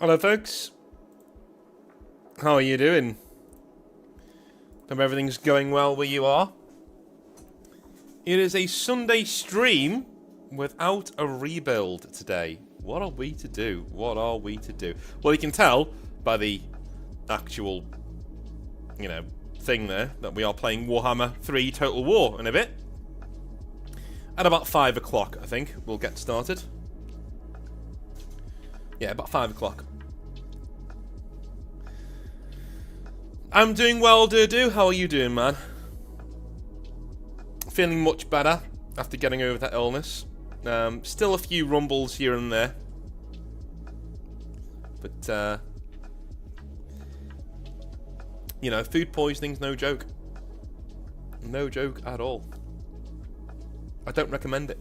Hello folks, how are you doing? Hope everything's going well where you are. It is a Sunday stream without a rebuild today. What are we to do? What are we to do? Well, you can tell by the actual, thing there that we are playing Warhammer 3 Total War in a bit. At about 5 o'clock, I think, we'll get started. Yeah, about 5 o'clock. I'm doing well, do. How are you doing, man? Feeling much better after getting over that illness. Still a few rumbles here and there. But, food poisoning's no joke. No joke at all. I don't recommend it.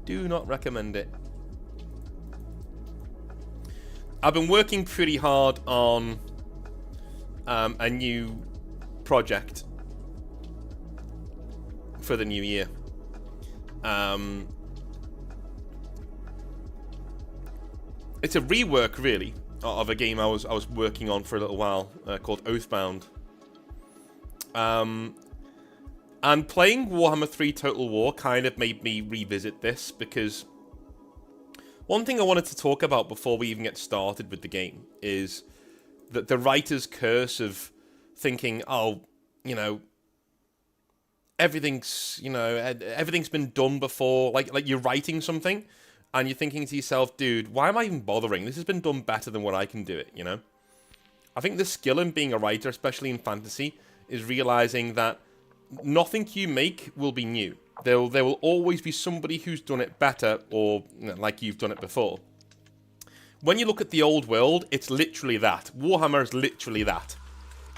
Do not recommend it. I've been working pretty hard on a new project for the new year. It's a rework, really, of a game I was working on for a little while called Oathbound. And playing Warhammer 3 Total War kind of made me revisit this, because one thing I wanted to talk about before we even get started with the game is that the writer's curse of thinking, everything's been done before. Like you're writing something and you're thinking to yourself, dude, why am I even bothering? This has been done better than what I can do it, I think the skill in being a writer, especially in fantasy, is realizing that nothing you make will be new. There will always be somebody who's done it better, or like you've done it before. When you look at the old world, it's literally that. Warhammer is literally that.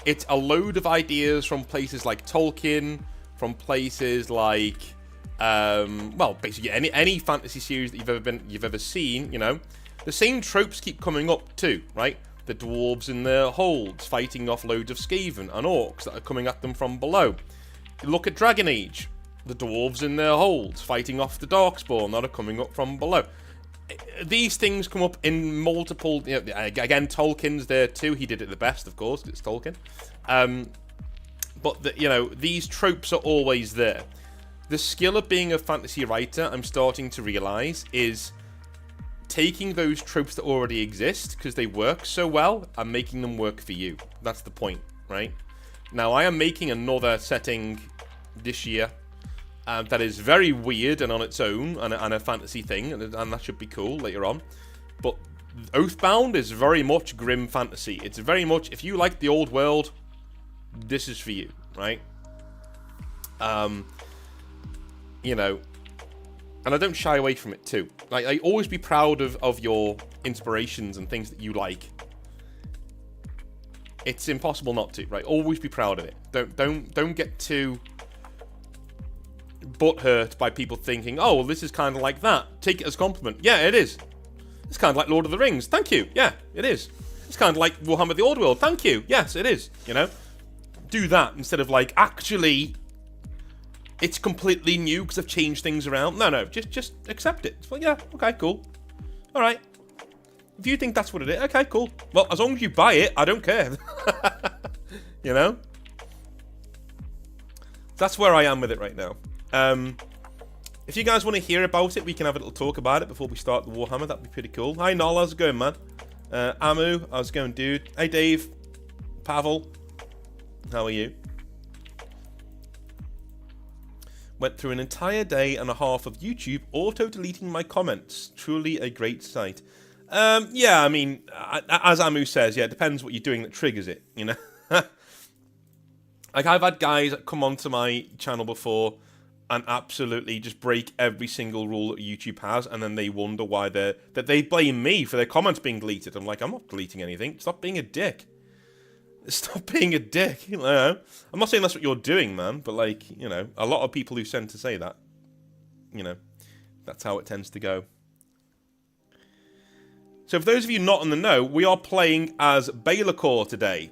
It's a load of ideas from places like Tolkien, from places like, basically any fantasy series that you've ever seen. The same tropes keep coming up too, right? The dwarves in their holds fighting off loads of Skaven and orcs that are coming at them from below. Look at Dragon Age. The dwarves in their holds fighting off the Darkspawn that are coming up from below. These things come up in multiple. Again, Tolkien's there too. He did it the best, of course. It's Tolkien. But these tropes are always there. The skill of being a fantasy writer, I'm starting to realize, is taking those tropes that already exist because they work so well and making them work for you. That's the point, right? Now, I am making another setting this year. That is very weird and on its own, and a fantasy thing, and that should be cool later on. But Oathbound is very much grim fantasy. It's very much, if you like the old world, this is for you, right? And I don't shy away from it too. Like, I always be proud of your inspirations and things that you like. It's impossible not to, right? Always be proud of it. Don't get too butthurt by people thinking, oh, well, this is kind of like that. Take it as a compliment. Yeah, it is. It's kind of like Lord of the Rings. Thank you. Yeah, it is. It's kind of like Warhammer the Old World. Thank you. Yes, it is. Do that instead of like, actually, it's completely new because I've changed things around. No, just accept it. It's like, yeah, okay, cool. All right. If you think that's what it is, okay, cool. Well, as long as you buy it, I don't care. That's where I am with it right now. If you guys want to hear about it, we can have a little talk about it before we start the Warhammer. That'd be pretty cool. Hi, Noel. How's it going, man? Amu. How's it going, dude? Hey, Dave. Pavel. How are you? Went through an entire day and a half of YouTube auto-deleting my comments. Truly a great sight. Yeah, I mean, as Amu says, yeah, it depends what you're doing that triggers it, Like, I've had guys that come onto my channel before and absolutely just break every single rule that YouTube has, and then they wonder why they blame me for their comments being deleted. I'm like, I'm not deleting anything. Stop being a dick. Stop being a dick. I'm not saying that's what you're doing, man, but like, a lot of people who tend to say that, that's how it tends to go. So for those of you not in the know, we are playing as Belakor today.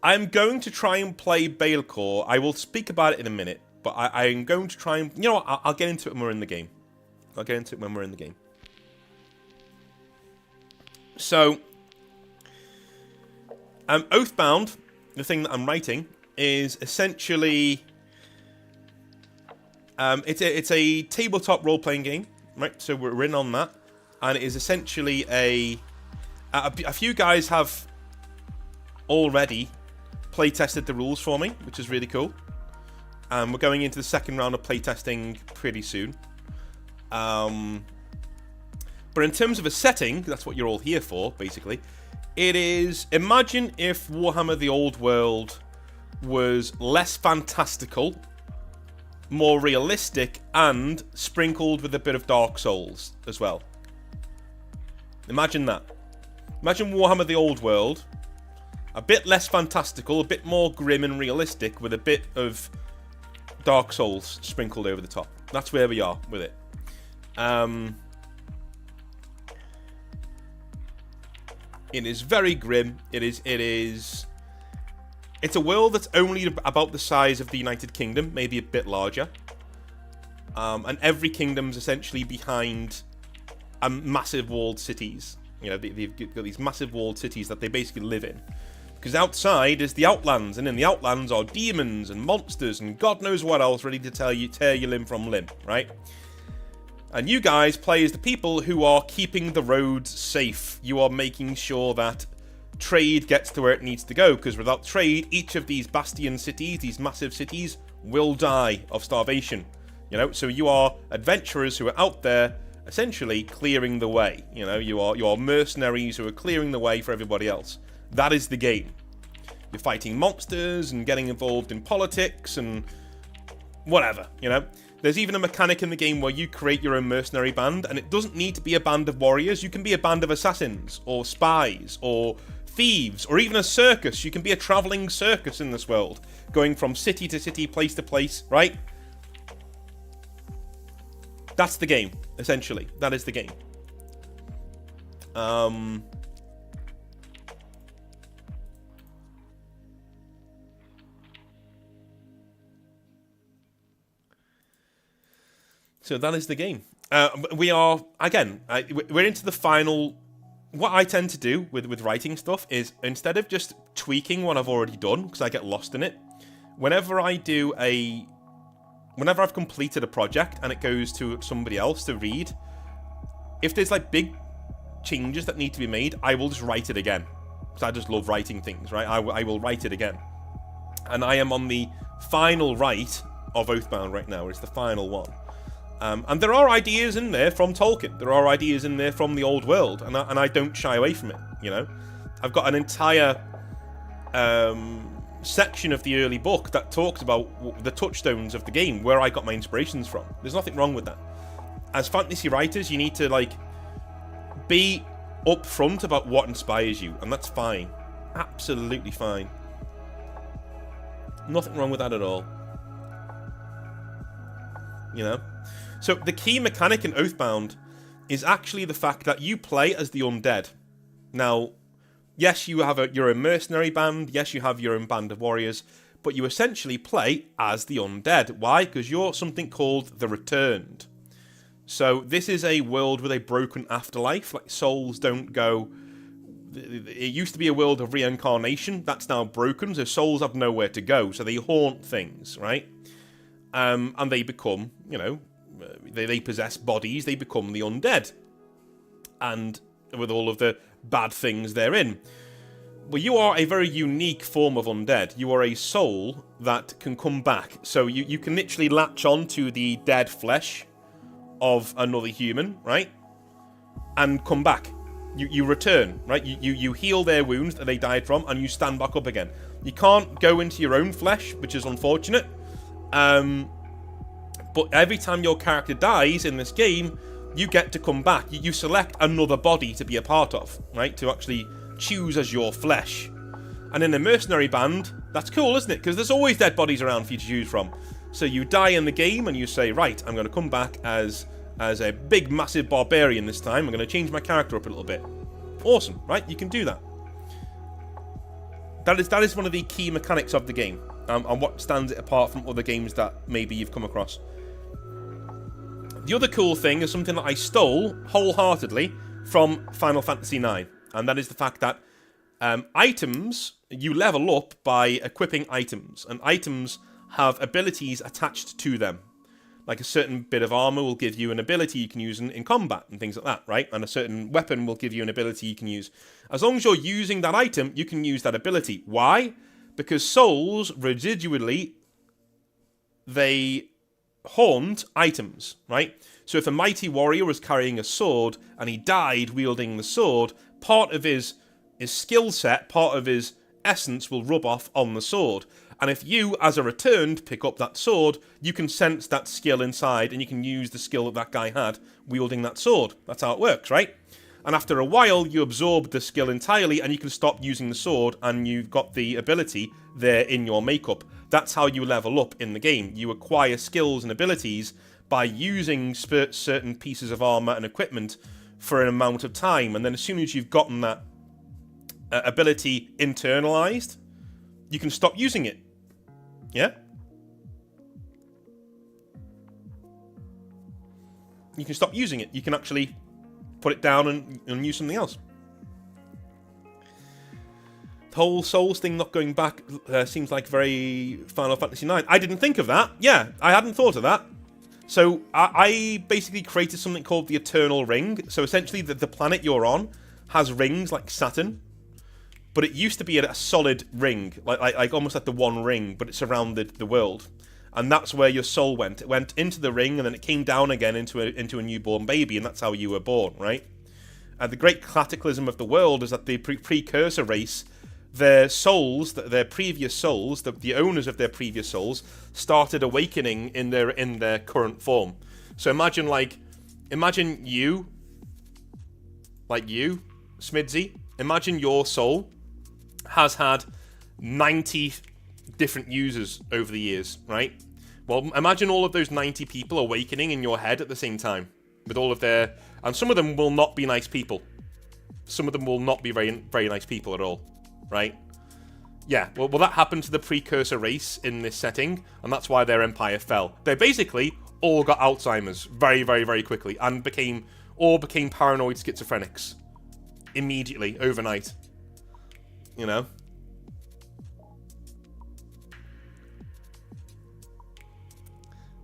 I'm going to try and play Belakor. I will speak about it in a minute, but I'm going to try and... You know what? I'll get into it when we're in the game. I'll get into it when we're in the game. So, Oathbound, the thing that I'm writing, is essentially... it's a tabletop role-playing game, right? So we're in on that. And it is essentially a few guys have already play-tested the rules for me, which is really cool. We're going into the second round of playtesting pretty soon. But in terms of a setting, that's what you're all here for, basically. It is... Imagine if Warhammer the Old World was less fantastical, more realistic, and sprinkled with a bit of Dark Souls as well. Imagine that. Imagine Warhammer the Old World, a bit less fantastical, a bit more grim and realistic, with a bit of Dark Souls sprinkled over the top. That's where we are with it. It is very grim. It's a world that's only about the size of the United Kingdom, maybe a bit larger. And every kingdom's essentially behind massive walled cities. You know, they've got these massive walled cities that they basically live in. Because outside is the Outlands, and in the Outlands are demons and monsters and God knows what else ready to tear you limb from limb, right? And you guys play as the people who are keeping the roads safe. You are making sure that trade gets to where it needs to go, because without trade, each of these bastion cities, these massive cities, will die of starvation. You know, so you are adventurers who are out there essentially clearing the way. You know, you are mercenaries who are clearing the way for everybody else. That is the game. You're fighting monsters and getting involved in politics and whatever, you know. There's even a mechanic in the game where you create your own mercenary band, and it doesn't need to be a band of warriors. You can be a band of assassins, or spies, or thieves, or even a circus. You can be a traveling circus in this world, going from city to city, place to place, right? That's the game, essentially. That is the game. So that is the game. We are, again, we're into the final... What I tend to do with writing stuff is, instead of just tweaking what I've already done, because I get lost in it, whenever I've completed a project and it goes to somebody else to read, if there's like big changes that need to be made, I will just write it again. Because I just love writing things, right? I will write it again. And I am on the final write of Oathbound right now. It's the final one. And there are ideas in there from Tolkien. There are ideas in there from the old world, and I don't shy away from it, you know. I've got an entire section of the early book that talks about the touchstones of the game, where I got my inspirations from. There's nothing wrong with that. As fantasy writers, you need to, like, be upfront about what inspires you, and that's fine. Absolutely fine. Nothing wrong with that at all. You know? So the key mechanic in Oathbound is actually the fact that you play as the undead. Now, yes, you're a mercenary band, yes, you have your own band of warriors, but you essentially play as the undead. Why? Because you're something called the Returned. So this is a world with a broken afterlife, like souls don't go... It used to be a world of reincarnation, that's now broken, so souls have nowhere to go, so they haunt things, right? And they become, you know, they possess bodies, they become the undead. And with all of the bad things therein. Well, you are a very unique form of undead. You are a soul that can come back. So you can literally latch on to the dead flesh of another human, right? And come back. You return, right? You heal their wounds that they died from, and you stand back up again. You can't go into your own flesh, which is unfortunate. But every time your character dies in this game, you get to come back. You select another body to be a part of, right? To actually choose as your flesh. And in a mercenary band, that's cool, isn't it? Because there's always dead bodies around for you to choose from. So you die in the game and you say, right, I'm going to come back as a big, massive barbarian this time. I'm going to change my character up a little bit. Awesome, right? You can do that. That is one of the key mechanics of the game. And what stands it apart from other games that maybe you've come across. The other cool thing is something that I stole wholeheartedly from Final Fantasy IX, and that is the fact that items, you level up by equipping items, and items have abilities attached to them. Like a certain bit of armor will give you an ability you can use in combat and things like that, right? And a certain weapon will give you an ability you can use. As long as you're using that item, you can use that ability. Why? Because souls, residually, they haunt items, right? So if a mighty warrior was carrying a sword and he died wielding the sword, part of his skill set, part of his essence will rub off on the sword. And if you, as a returned, pick up that sword, you can sense that skill inside and you can use the skill that that guy had wielding that sword. That's how it works, right? And after a while, you absorb the skill entirely and you can stop using the sword and you've got the ability there in your makeup. That's how you level up in the game. You acquire skills and abilities by using certain pieces of armor and equipment for an amount of time. And then as soon as you've gotten that ability internalized, you can stop using it. Yeah? You can stop using it. You can actually put it down and use something else. The whole Souls thing not going back seems like very Final Fantasy IX. I didn't think of that. Yeah, I hadn't thought of that. So I basically created something called the Eternal Ring. So essentially the planet you're on has rings like Saturn. But it used to be a solid ring, like almost like the One Ring, but it surrounded the world. And that's where your soul went. It went into the ring, and then it came down again into a newborn baby, and that's how you were born, right? And the great cataclysm of the world is that the precursor race, their souls, their previous souls, the owners of their previous souls, started awakening in their current form. So imagine you, Smidsy. Imagine your soul has had 90 different users over the years, right? Well, imagine all of those 90 people awakening in your head at the same time with all of their... And some of them will not be nice people. Some of them will not be very, very nice people at all, right? Yeah, well, that happened to the precursor race in this setting, and that's why their empire fell. They basically all got Alzheimer's very, very, very quickly and became paranoid schizophrenics immediately, overnight. You know?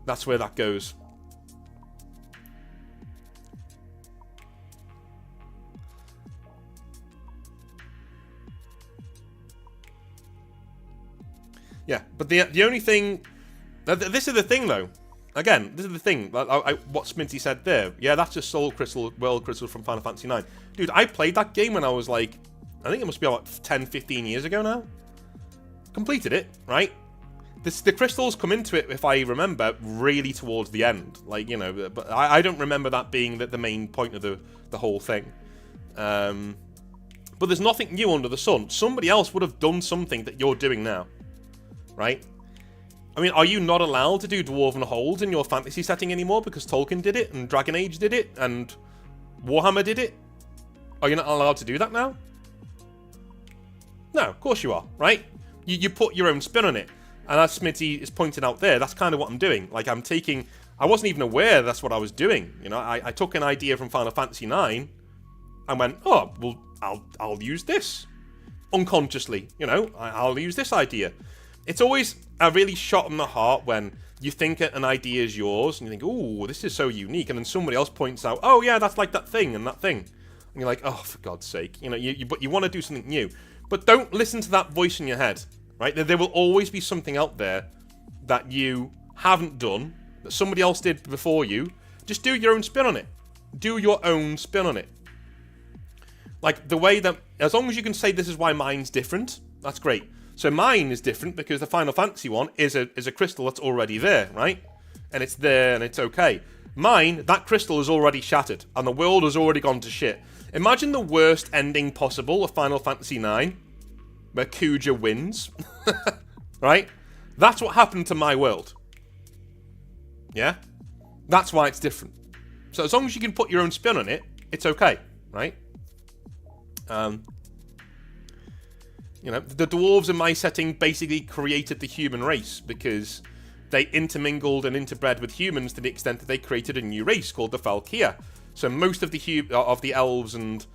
That's where that goes. Yeah, but the only thing... This is the thing, though. Again, this is the thing. What Sminty said there. Yeah, that's just Soul Crystal, World Crystal from Final Fantasy IX. Dude, I played that game when I was like... I think it must be about 10, 15 years ago now. Completed it, right? The crystals come into it, if I remember, really towards the end. Like, you know, but I don't remember that being the main point of the whole thing. But there's nothing new under the sun. Somebody else would have done something that you're doing now. Right? I mean, are you not allowed to do Dwarven Holds in your fantasy setting anymore because Tolkien did it, and Dragon Age did it, and Warhammer did it? Are you not allowed to do that now? No, of course you are, right? You put your own spin on it. And as Smitty is pointing out there, that's kind of what I'm doing. Like, I wasn't even aware that's what I was doing. You know, I took an idea from Final Fantasy IX and went, oh, well, I'll use this. Unconsciously, you know, I'll use this idea. It's always a really shot in the heart when you think an idea is yours and you think, oh, this is so unique. And then somebody else points out, oh, yeah, that's like that thing and that thing. And you're like, oh, for God's sake. You know, but you want to do something new. But don't listen to that voice in your head, right? There will always be something out there that you haven't done, that somebody else did before you. Just do your own spin on it. Do your own spin on it. Like, the way that... As long as you can say this is why mine's different, that's great. So mine is different because the Final Fantasy one is a crystal that's already there, right? And it's there and it's okay. Mine, that crystal is already shattered and the world has already gone to shit. Imagine the worst ending possible of Final Fantasy IX, where Kuja wins, right? That's what happened to my world. Yeah? That's why it's different. So as long as you can put your own spin on it, it's okay, right? You know, the dwarves in my setting basically created the human race because they intermingled and interbred with humans to the extent that they created a new race called the Valkyr. So most of the elves and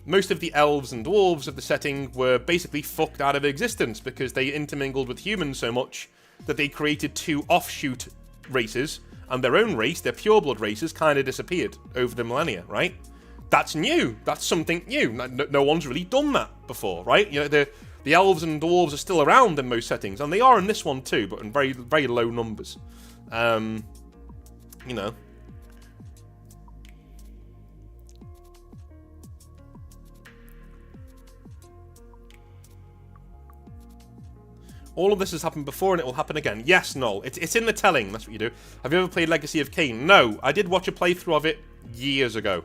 dwarves of the setting were basically fucked out of existence because they intermingled with humans so much that they created two offshoot races, and their own race, their pureblood races, kind of disappeared over the millennia, right? That's new. That's something new. No one's really done that before, right? You know, the elves and dwarves are still around in most settings, and they are in this one too, but in very, very low numbers. You know. All of this has happened before, and it will happen again. Yes, Noel. It's in the telling. That's what you do. Have you ever played Legacy of Kain? No. I did watch a playthrough of it years ago,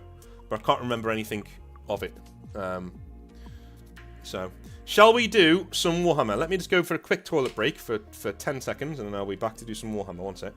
but I can't remember anything of it. So, shall we do some Warhammer? Let me just go for a quick toilet break for 10 seconds, and then I'll be back to do some Warhammer. One sec.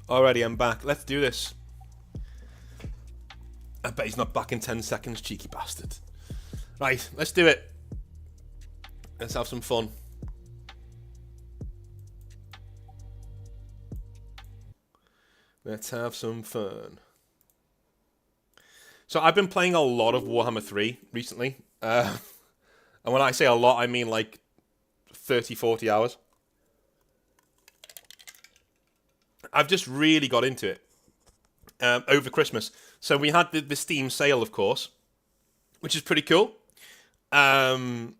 Alrighty, I'm back. Let's do this. I bet he's not back in 10 seconds, cheeky bastard. Right, let's do it. Let's have some fun. Let's have some fun. So I've been playing a lot of Warhammer 3 recently. And when I say a lot, I mean like 30, 40 hours. I've just really got into it over Christmas. So we had the Steam sale, of course, which is pretty cool. And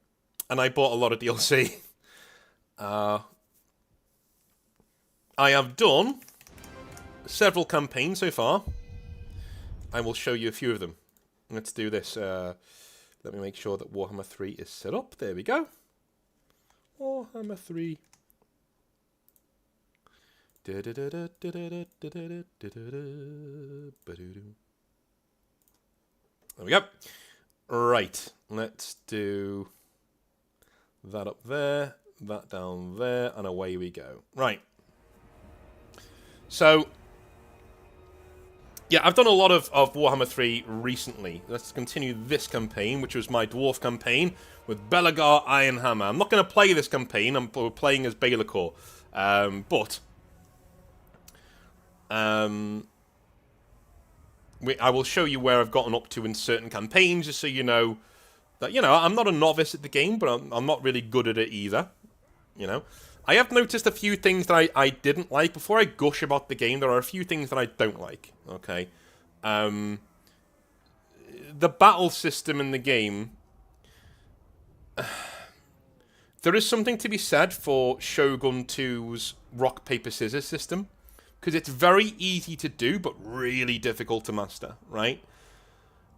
I bought a lot of DLC. I have done several campaigns so far. I will show you a few of them. Let's do this. Let me make sure that Warhammer 3 is set up. There we go. Warhammer 3. There we go. Right, let's do that up there, that down there, and away we go. Right. So, yeah, I've done a lot of Warhammer 3 recently. Let's continue this campaign, which was my dwarf campaign with Belakor Ironhammer. I'm not going to play this campaign. I'm playing as Belakor, but I will show you where I've gotten up to in certain campaigns, just so you know that, you know, I'm not a novice at the game, but I'm not really good at it either. You know, I have noticed a few things that I didn't like. Before I gush about the game, there are a few things that I don't like, okay? The battle system in the game, there is something to be said for Shogun 2's rock, paper, scissors system. Because it's very easy to do, but really difficult to master, right?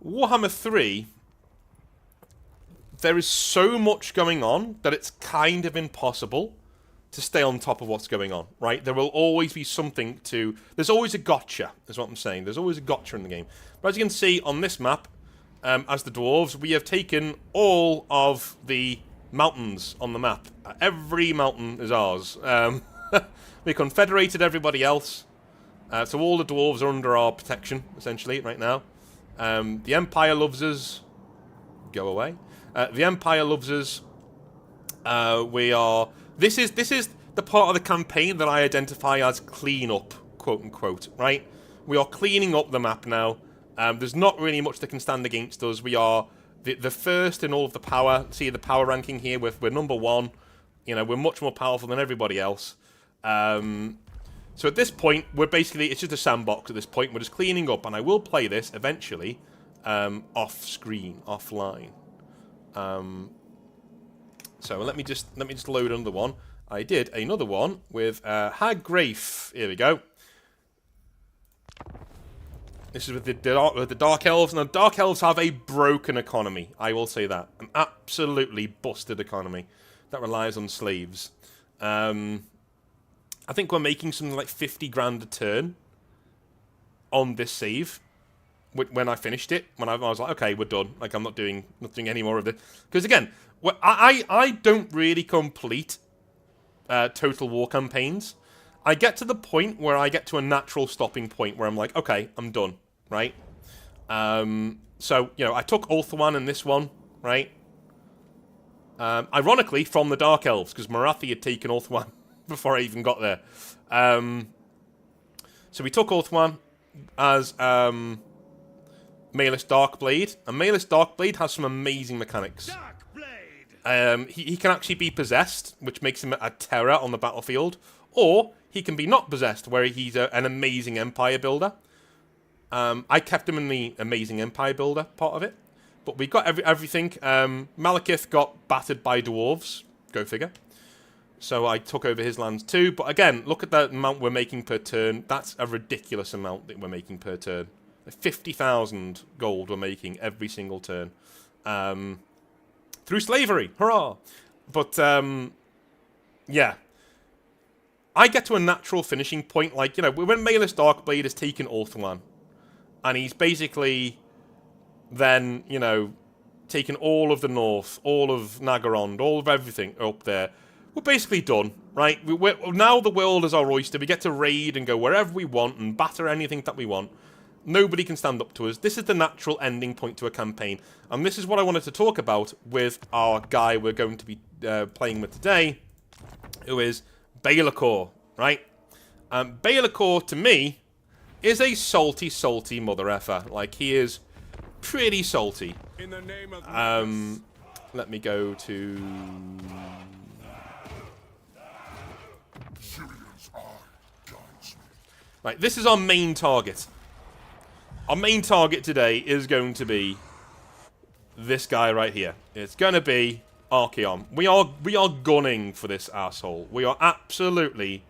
Warhammer 3, there is so much going on that it's kind of impossible to stay on top of what's going on, right? There will always be something to... There's always a gotcha, is what I'm saying. There's always a gotcha in the game. But as you can see on this map, as the dwarves, we have taken all of the mountains on the map. Every mountain is ours. We confederated everybody else. So all the dwarves are under our protection, essentially, right now. The Empire loves us. Go away. The Empire loves us. We are... This is the part of the campaign that I identify as clean up, quote-unquote, right? We are cleaning up the map now. There's not really much that can stand against us. We are the first in all of the power. See the power ranking here? We're number 1. You know, we're much more powerful than everybody else. So at this point, we're basically, it's just a sandbox at this point. We're just cleaning up, and I will play this eventually off-screen, offline. So let me just load another one. I did another one with Haggrafe. Here we go. This is with the Dark Elves. Now, Dark Elves have a broken economy. I will say that. An absolutely busted economy that relies on slaves. I think we're making something like 50 grand a turn on this save. When I finished it, when I was like, okay, we're done. Like, I'm not doing any more of this. Because, again, I don't really complete Total War campaigns. I get to the point where I get to a natural stopping point where I'm like, okay, I'm done, right? So, you know, I took Ulthuan in this one, right? Ironically, from the Dark Elves, because Marathi had taken Ulthuan before I even got there. So we took Ulthuan as Malus Darkblade, and Malus Darkblade has some amazing mechanics. He can actually be possessed, which makes him a terror on the battlefield, or he can be not possessed, where he's an amazing empire builder. I kept him in the amazing empire builder part of it, but we got everything. Malekith got battered by dwarves, go figure. So I took over his lands too, but again, look at the amount we're making per turn. That's a ridiculous amount that we're making per turn. 50,000 gold we're making every single turn. Through slavery, hurrah! But, yeah. I get to a natural finishing point, like, you know, when Malus Darkblade has taken Ulthuan, and he's basically then, you know, taken all of the north, all of Nagarond, all of everything up there. We're basically done, right? Now the world is our oyster. We get to raid and go wherever we want and batter anything that we want. Nobody can stand up to us. This is the natural ending point to a campaign. And this is what I wanted to talk about with our guy we're going to be playing with today, who is Belakor, right? Belakor, to me, is a salty, salty mother effer. Like, he is pretty salty. In the name of let me go to... Right, this is our main target. Our main target today is going to be this guy right here. It's going to be Archaon. We are gunning for this asshole. We are absolutely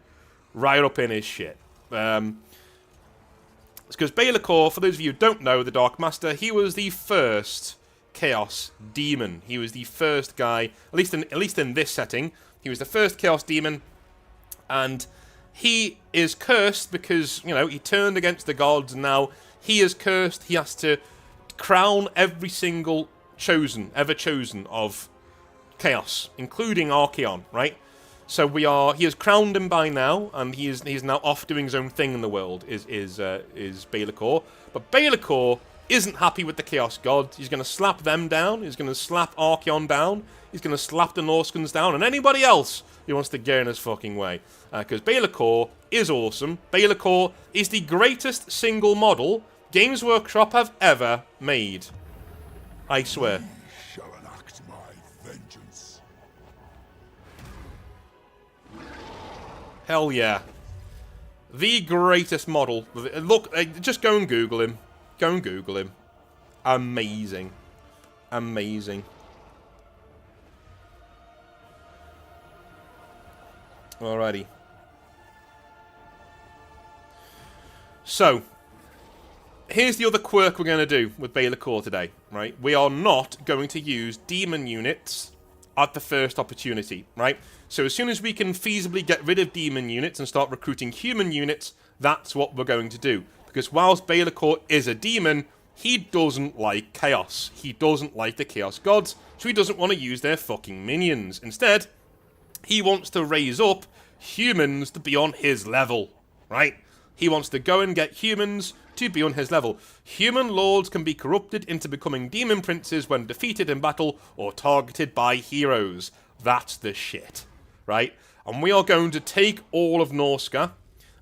right up in his shit. It's because Belakor, for those of you who don't know, the Dark Master, he was the first Chaos Demon. He was the first guy, at least in this setting, he was the first Chaos Demon, and he is cursed because, you know, he turned against the gods, and now he is cursed. He has to crown every single ever chosen of Chaos, including Archaon, right? So he has crowned him by now, and he is now off doing his own thing in the world, is Belakor. But Belakor isn't happy with the Chaos gods. He's going to slap them down. He's going to slap Archaon down. He's going to slap the Norscans down, and anybody else who wants to get in his fucking way. Because Belakor is awesome. Belakor is the greatest single model Games Workshop have ever made. I swear. shall enact my vengeance. Hell yeah. The greatest model. Look, just go and Google him. Go and Google him. Amazing. Amazing. Alrighty. So, here's the other quirk we're going to do with Belakor today, right? We are not going to use demon units at the first opportunity, right? So as soon as we can feasibly get rid of demon units and start recruiting human units, that's what we're going to do. Because whilst Belakor is a demon, he doesn't like chaos. He doesn't like the chaos gods, so he doesn't want to use their fucking minions. Instead, he wants to raise up humans to be on his level, right? He wants to go and get humans to be on his level. Human lords can be corrupted into becoming demon princes when defeated in battle or targeted by heroes. That's the shit, right? And we are going to take all of Norsca,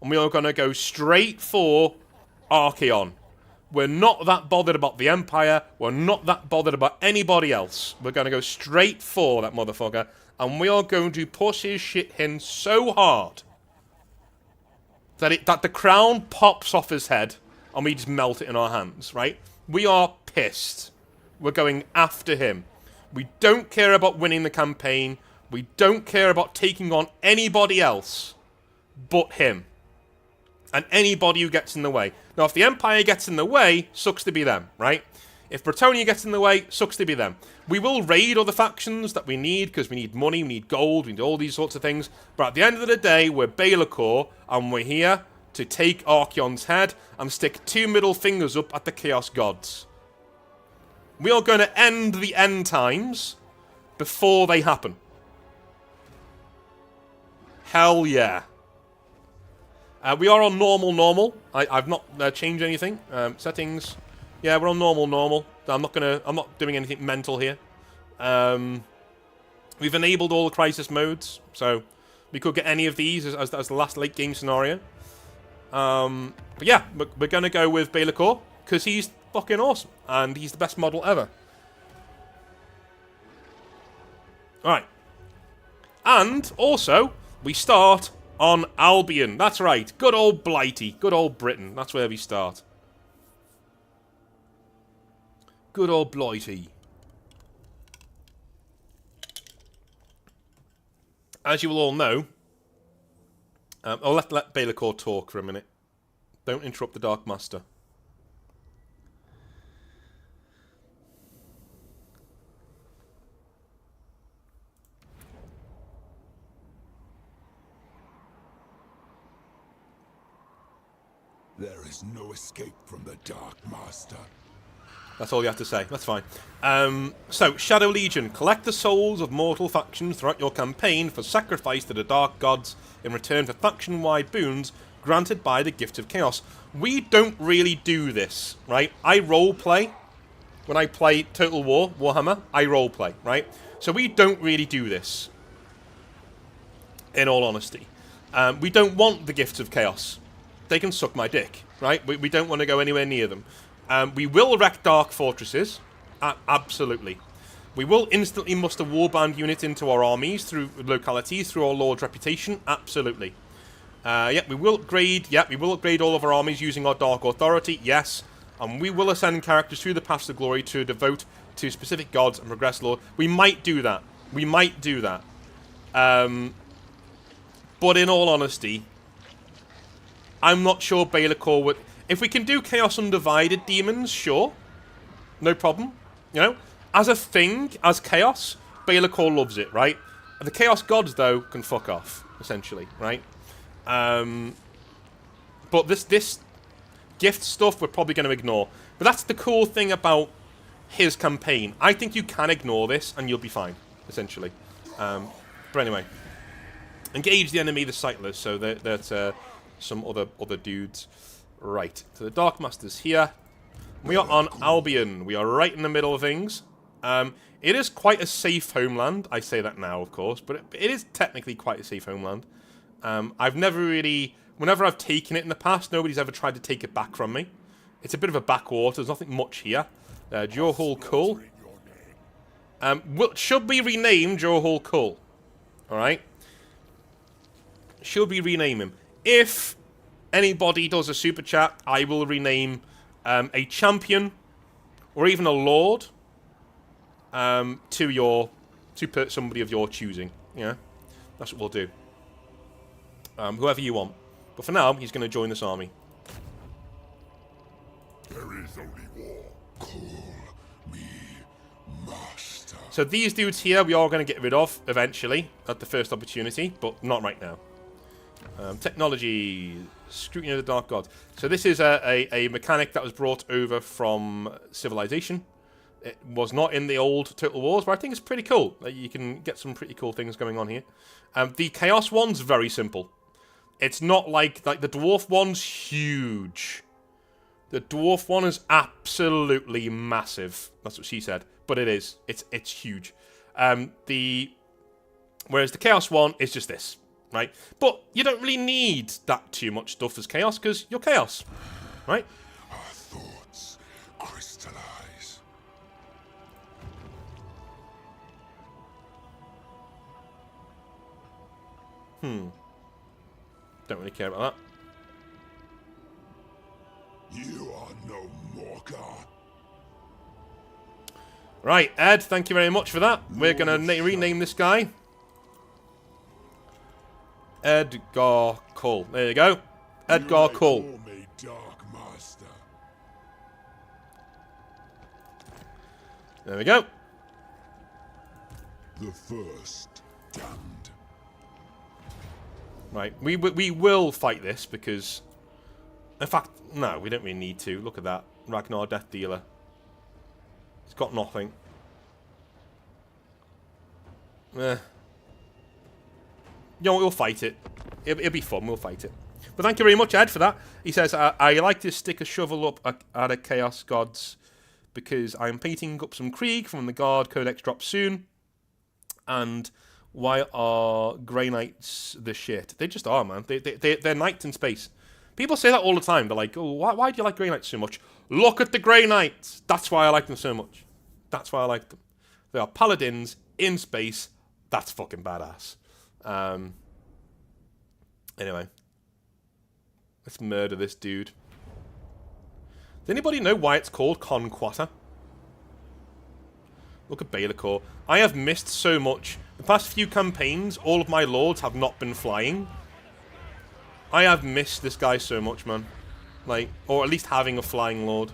and we are going to go straight for Archaon. We're not that bothered about the Empire. We're not that bothered about anybody else. We're going to go straight for that motherfucker, and we are going to push his shit in so hard that the crown pops off his head and we just melt it in our hands, right? We are pissed. We're going after him. We don't care about winning the campaign. We don't care about taking on anybody else but him. And anybody who gets in the way. Now, if the Empire gets in the way, sucks to be them, right? If Bretonnia gets in the way, sucks to be them. We will raid other factions that we need, because we need money, we need gold, we need all these sorts of things. But at the end of the day, we're Belakor, and we're here to take Archeon's head and stick 2 middle fingers up at the Chaos Gods. We are going to end the end times before they happen. Hell yeah. We are on normal. I've not changed anything. Settings. Yeah, we're on normal. I'm not doing anything mental here. We've enabled all the crisis modes, so we could get any of these as the last late game scenario. But yeah, we're gonna go with Belakor because he's fucking awesome and he's the best model ever. All right, and also we start on Albion. That's right. Good old Blighty. Good old Britain. That's where we start. Good old Blighty. As you will all know... I'll let Belakor talk for a minute. Don't interrupt the Dark Master. There is no escape from the Dark Master. That's all you have to say. That's fine. So, Shadow Legion. Collect the souls of mortal factions throughout your campaign for sacrifice to the Dark Gods in return for faction-wide boons granted by the Gift of Chaos. We don't really do this, right? I roleplay. When I play Total War, Warhammer, I roleplay, right? So we don't really do this. In all honesty. We don't want the Gifts of Chaos. They can suck my dick, right? We don't want to go anywhere near them. We will wreck dark fortresses. Absolutely. We will instantly muster Warband units into our armies through localities, through our Lord's reputation. Absolutely. Yeah, we will upgrade. Yeah, we will upgrade all of our armies using our Dark Authority. Yes. And we will ascend characters through the paths of glory to devote to specific gods and progress Lord. We might do that. We might do that. But in all honesty, I'm not sure Belakor would... If we can do Chaos Undivided demons, sure. No problem. You know? As a thing, as Chaos, Belakor loves it, right? The Chaos Gods, though, can fuck off, essentially, right? But this gift stuff we're probably going to ignore. But that's the cool thing about his campaign. I think you can ignore this and you'll be fine, essentially. But anyway. Engage the enemy, the Sightless. So that's some other dudes. Right. So the Dark Master's here. We are on Albion. We are right in the middle of things. It is quite a safe homeland. I say that now, of course. But it is technically quite a safe homeland. I've never really... Whenever I've taken it in the past, nobody's ever tried to take it back from me. It's a bit of a backwater. There's nothing much here. Johul Kull. Should be renamed Johul Kull. Alright? Should we rename him? If anybody does a super chat, I will rename a champion or even a lord to somebody of your choosing. Yeah, that's what we'll do. Whoever you want. But for now, he's going to join this army. There is only war. Call me master. So these dudes here, we are going to get rid of eventually at the first opportunity, but not right now. Technology, Scrutiny of the Dark God. So this is a mechanic that was brought over from Civilization. It was not in the old Total Wars, but I think it's pretty cool. You can get some pretty cool things going on here. The Chaos one's very simple. It's not like the Dwarf one's huge. The Dwarf one is absolutely massive. That's what she said. But it is. It's huge. Whereas the Chaos one is just this. Right? But you don't really need that too much stuff as Chaos, because you're Chaos. Right? Our thoughts crystallize. Don't really care about that. You are no mocker. Right, Ed, thank you very much for that. We're going to rename this guy. Edgar Cull. There you go. Edgar Cull. Call me Dark Master. There we go. The first damned. Right, we will fight this because... In fact, no, we don't really need to. Look at that. Ragnar, Death Dealer. He's got nothing. You know, we'll fight it. It'll be fun, we'll fight it. But thank you very much, Ed, for that. He says, I like to stick a shovel up at a Chaos Gods because I'm painting up some Krieg from the Guard Codex drops soon. And why are Grey Knights the shit? They just are, man. They're knights in space. People say that all the time. They're like, oh, why do you like Grey Knights so much? Look at the Grey Knights. That's why I like them so much. That's why I like them. They are paladins in space. That's fucking badass. Anyway. Let's murder this dude. Does anybody know why it's called Conquata? Look at Belakor. I have missed so much. The past few campaigns, all of my lords have not been flying. I have missed this guy so much, man. Like, or at least having a flying lord.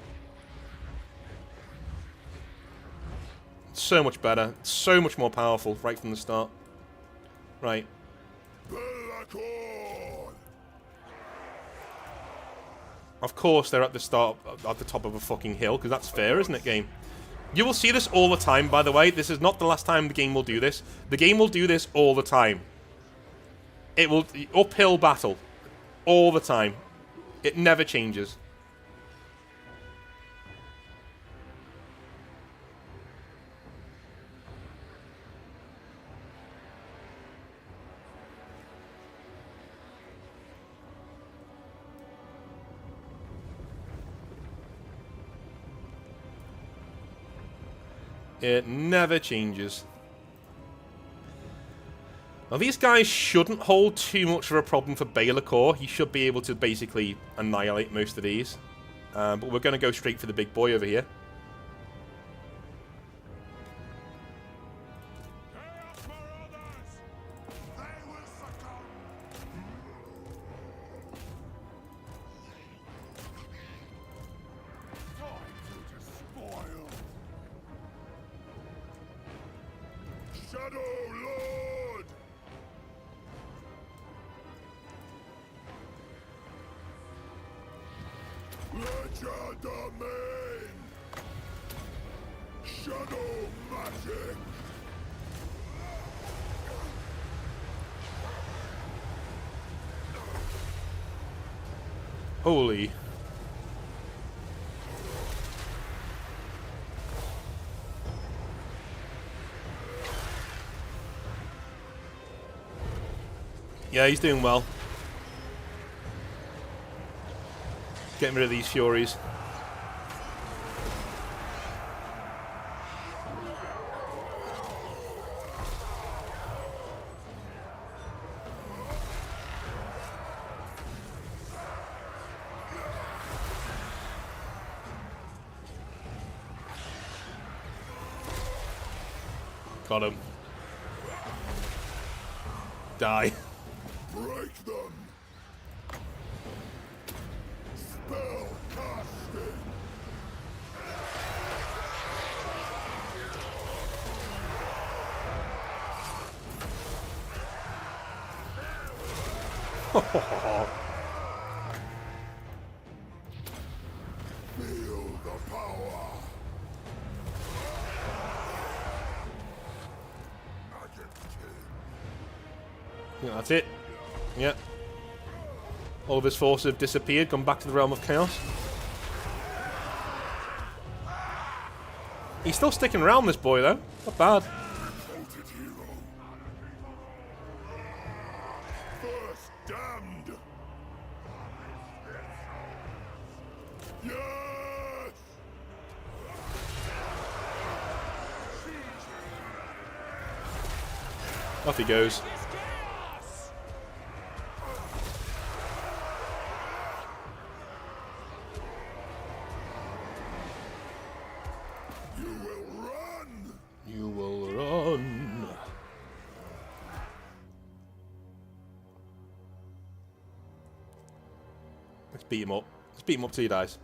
It's so much better. It's so much more powerful right from the start. Right. Belakor. Of course, they're at the start, at the top of a fucking hill, because that's fair, isn't it, game? You will see this all the time, by the way. This is not the last time the game will do this. The game will do this all the time. It will... Uphill battle. All the time. It never changes. It never changes. Now, these guys shouldn't hold too much of a problem for Belakor. He should be able to basically annihilate most of these. But we're going to go straight for the big boy over here. Shadow Lord. Legend Domain. Shadow Magic. Holy. Yeah, he's doing well. Getting rid of these Furies. Got him. Die. Break them. Spell casting. Feel the power. Magic King. Yeah, that's it. Yeah. All of his forces have disappeared, gone back to the realm of chaos. He's still sticking around, this boy, though. Not bad. Devoted hero. First damned. Yes. Off he goes. beat him up. Let's beat him up till he dies.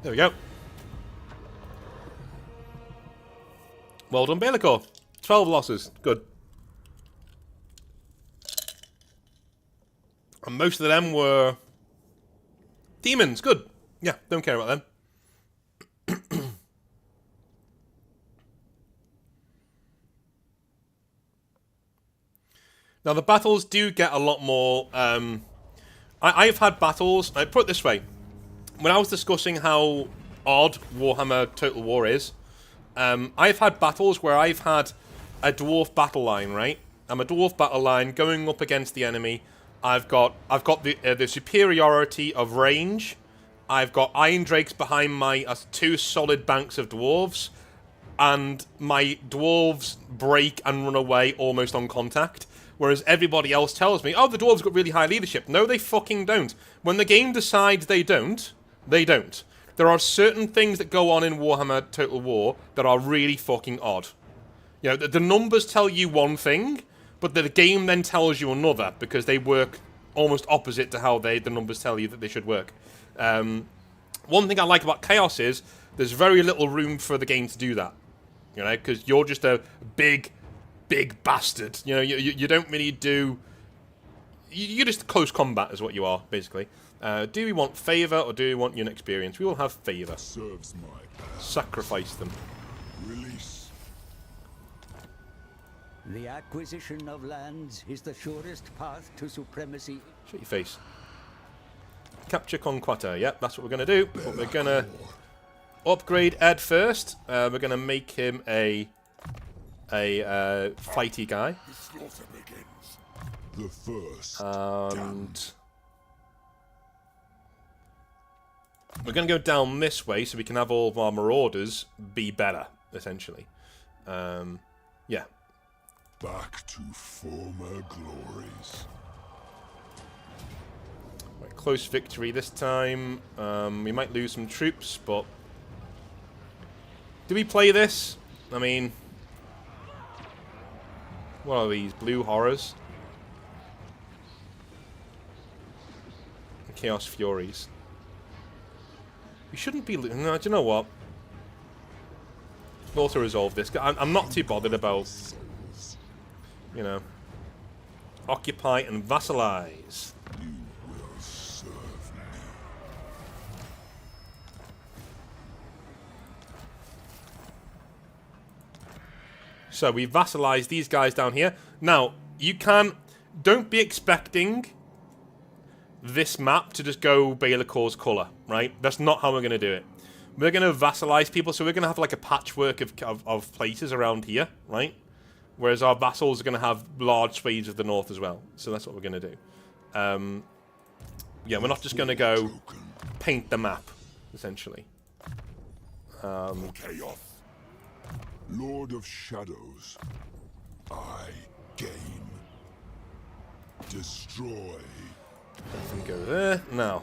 There we go. Well done, Belakor. 12 losses. Good. And most of them were demons. Good. Yeah, don't care about them. Now, the battles do get a lot more... I've had battles... I put it this way. When I was discussing how odd Warhammer Total War is, I've had battles where I've had a dwarf battle line, right? I'm a dwarf battle line going up against the enemy. I've got the superiority of range. I've got Iron Drakes behind my 2 solid banks of dwarves, and my dwarves break and run away almost on contact. Whereas everybody else tells me, oh, the dwarves got really high leadership. No, they fucking don't. When the game decides they don't, they don't. There are certain things that go on in Warhammer Total War that are really fucking odd. You know, the numbers tell you one thing, but the game then tells you another, because they work almost opposite to how the numbers tell you that they should work. One thing I like about Chaos is there's very little room for the game to do that. You know, because you're just a big bastard. You know, you don't really do... You're just close combat is what you are, basically. Do we want favour or do we want unit experience? We will have favour. Serves my path. Sacrifice them. Release. The acquisition of lands is the surest path to supremacy. Shut your face. Capture Conquata. Yep, that's what we're going to do. But we're going to upgrade Ed first. We're going to make him a fighty guy. The slaughter begins. The first. And we're going to go down this way so we can have all of our marauders be better, essentially. Yeah. Back to former glories. Right, close victory this time. We might lose some troops, but... Do we play this? I mean... What are these? Blue Horrors? Chaos Furies. We shouldn't be... No, do you know what? We'll also resolve this. I'm not too bothered about... You know... Occupy and vassalize. You will serve me. So we vassalize these guys down here. Now, you can... Don't be expecting this map to just go Belakor's colour, right? That's not how we're going to do it. We're going to vassalize people, so we're going to have like a patchwork of places around here, right? Whereas our vassals are going to have large swathes of the north as well. So that's what we're going to do. Yeah, we're not just going to go paint the map, essentially. Chaos. Lord of Shadows. I gain. Destroy. And go there. Now,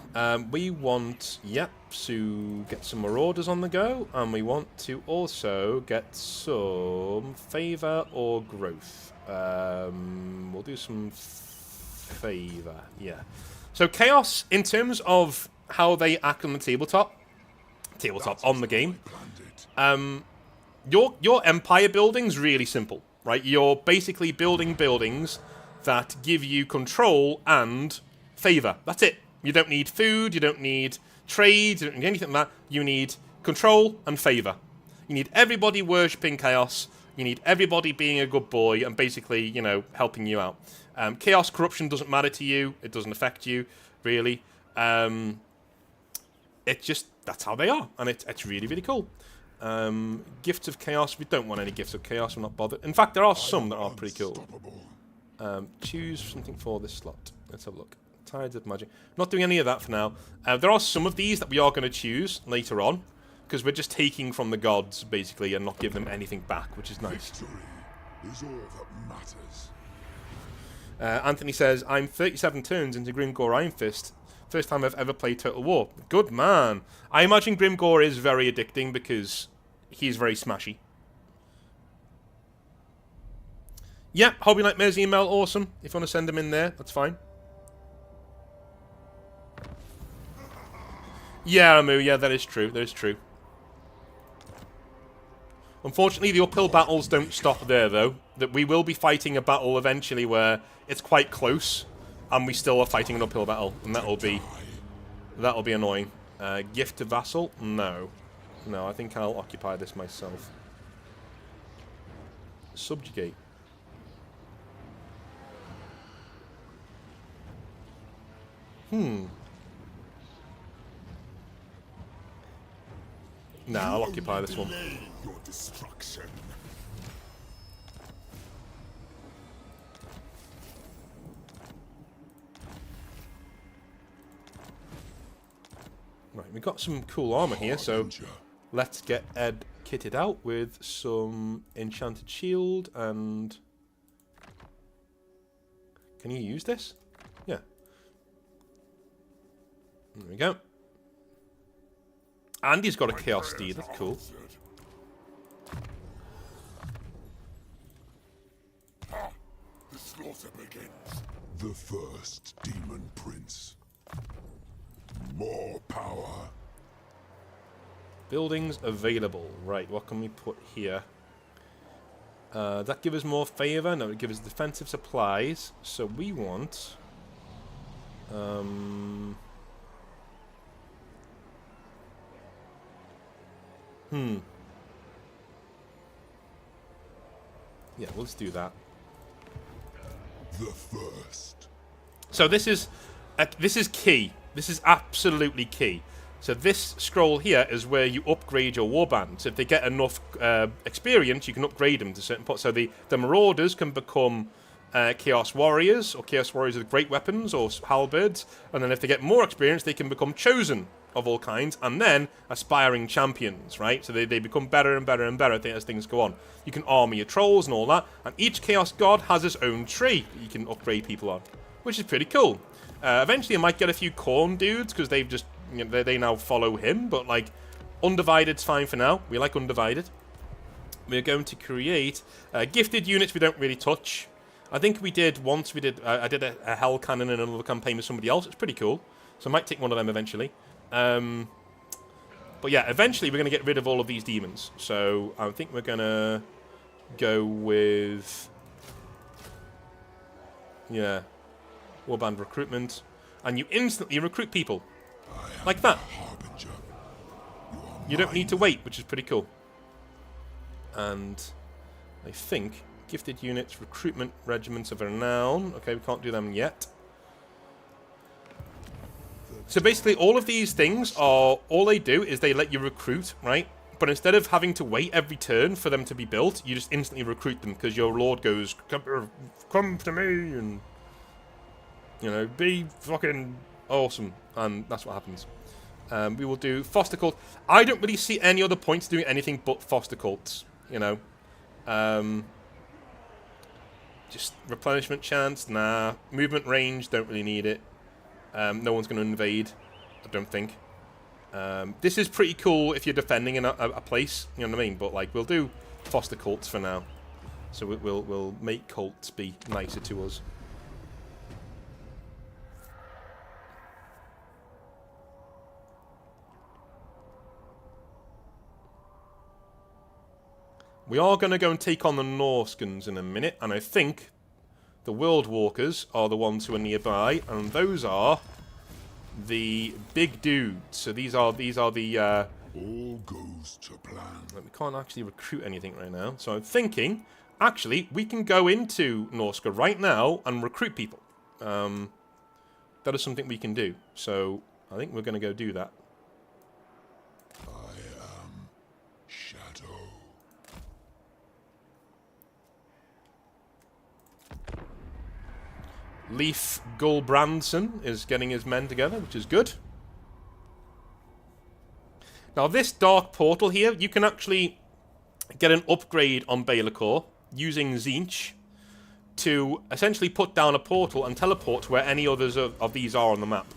we want, yep, to get some marauders on the go, and we want to also get some favour or growth. We'll do some favour, yeah. So Chaos, in terms of how they act on the tabletop on the game, your empire building's really simple, right? You're basically building buildings that give you control and favour. That's it. You don't need food, you don't need trade, you don't need anything like that. You need control and favour. You need everybody worshipping Chaos. You need everybody being a good boy and basically, you know, helping you out. Chaos corruption doesn't matter to you. It doesn't affect you, really. It's just, that's how they are. And it's really, really cool. Gifts of Chaos. We don't want any Gifts of Chaos. We're not bothered. In fact, there are some that are pretty cool. Choose something for this slot. Let's have a look. Tides of Magic. Not doing any of that for now. There are some of these that we are going to choose later on, because we're just taking from the gods, basically, and not giving them anything back, which is nice. Victory is all that matters. Anthony says, I'm 37 turns into Grimgore Iron Fist. First time I've ever played Total War. Good man. I imagine Grimgore is very addicting because he's very smashy. Yeah, Hobby Nightmare's email, awesome. If you want to send them in there, that's fine. Yeah, Amu, yeah, that is true. That is true. Unfortunately, the uphill battles don't stop there, though. That we will be fighting a battle eventually where it's quite close, and we still are fighting an uphill battle, and that'll be annoying. Gift to vassal? No. No, I think I'll occupy this myself. Subjugate. Nah, I'll occupy this one. Your destruction. Right, we've got some cool armor here, so let's get Ed kitted out with some enchanted shield and... Can you use this? Yeah. There we go. And he's got a Chaos Steed, that's cool. The slaughter begins. The first demon prince. More power. Buildings available. Right, what can we put here? That gives us more favour. No, it gives us defensive supplies. So we want... Yeah, let's do that. The first. So this is key. This is absolutely key. So this scroll here is where you upgrade your warband. So if they get enough experience, you can upgrade them to certain points. So the marauders can become chaos warriors, or chaos warriors with great weapons, or halberds. And then if they get more experience, they can become chosen of all kinds, and then aspiring champions, right? So they become better and better and better as things go on. You can armor your trolls and all that, and each chaos god has its own tree that you can upgrade people on, which is pretty cool. Eventually I might get a few corn dudes, because they've just, you know, they now follow him, but like, Undivided's fine for now. We like Undivided. We're going to create gifted units we don't really touch. I think we did once, I did a hell cannon in another campaign with somebody else. It's pretty cool. So I might take one of them eventually. But yeah, eventually we're going to get rid of all of these demons. So I think we're going to go with... Yeah. Warband recruitment. And you instantly recruit people. Like that. You don't need to wait, which is pretty cool. And I think gifted units, recruitment regiments of renown. Okay, we can't do them yet. So basically, all of these things are, all they do is they let you recruit, right? But instead of having to wait every turn for them to be built, you just instantly recruit them because your lord goes, come to me, and, you know, be fucking awesome. And that's what happens. We will do foster cult. I don't really see any other points doing anything but foster cults, you know. Just replenishment chance, nah. Movement range, don't really need it. No one's going to invade, I don't think. This is pretty cool if you're defending in a place, you know what I mean? But like, we'll do foster cults for now. So we'll make cults be nicer to us. We are going to go and take on the Norskans in a minute, and I think the World Walkers are the ones who are nearby, and those are the big dudes. So these are the all goes to plan. we can't actually recruit anything right now. So I'm thinking, actually, we can go into Norska right now and recruit people. That is something we can do. So I think we're going to go do that. I am Shadow. Leif Gulbrandsen is getting his men together, which is good. Now this dark portal here, you can actually get an upgrade on Belakor using Tzeentch to essentially put down a portal and teleport to where any others of these are on the map.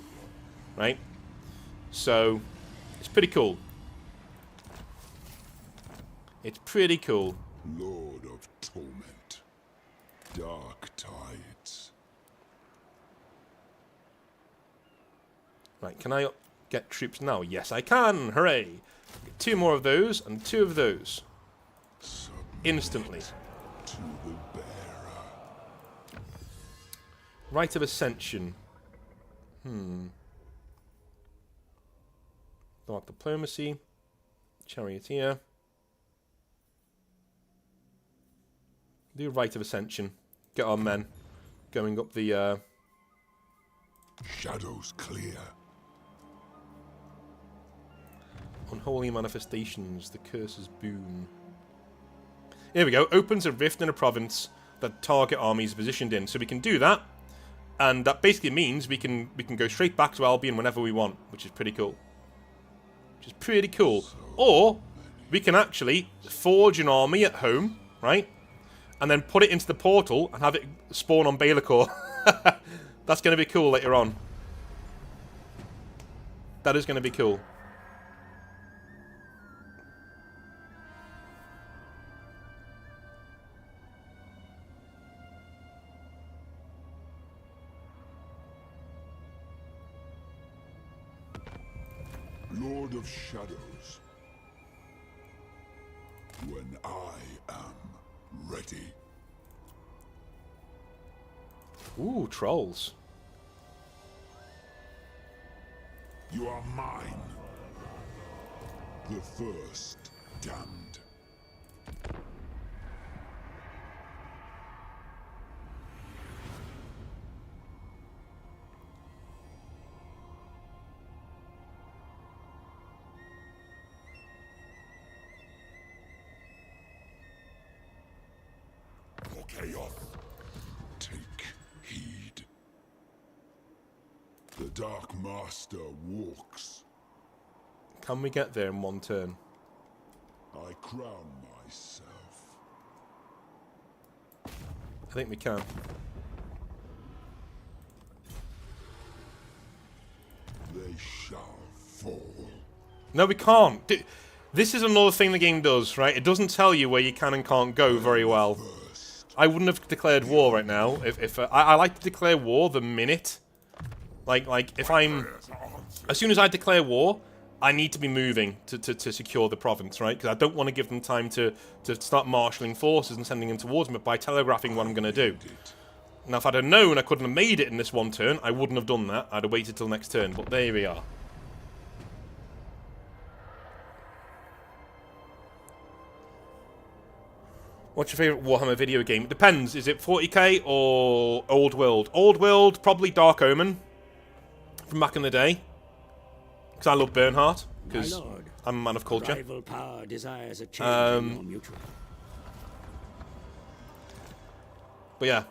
Right? So, it's pretty cool. It's pretty cool. Lord of Torment. dark tides. Right, can I get troops now? Yes, I can! Hooray! Get 2 more of those, and 2 of those. Submit Instantly. to the bearer. Rite of Ascension. Dark Diplomacy. Charioteer. Do Rite of Ascension. Get our men going up the... Shadows clear. Unholy Manifestations. The Curse's Boon. Here we go. Opens a rift in a province that target army is positioned in. So we can do that. And that basically means we can go straight back to Albion whenever we want, which is pretty cool. Which is pretty cool. Or we can actually forge an army at home, right? And then put it into the portal and have it spawn on Belakor. That's going to be cool later on. That is going to be cool. Lord of Shadows. When I am ready. Ooh, trolls. You are mine. The first damned. For chaos. Take heed. The Dark Master walks. Can we get there in 1 turn? I crown myself. I think we can. They shall fall. No, we can't. This is another thing the game does, right? It doesn't tell you where you can and can't go very well. First, I wouldn't have declared war right now. If I like to declare war the minute. Like if I'm... As soon as I declare war, I need to be moving to secure the province, right? Because I don't want to give them time to start marshalling forces and sending them towards me by telegraphing what I'm going to do. Now, if I'd have known I couldn't have made it in this 1 turn, I wouldn't have done that. I'd have waited till next turn, but there we are. What's your favourite Warhammer video game? It depends. Is it 40k or Old World? Old World, probably Dark Omen. From back in the day. Because I love Bernhardt. Because I'm a man of culture. Rival power desires a change in your mutual. But yeah.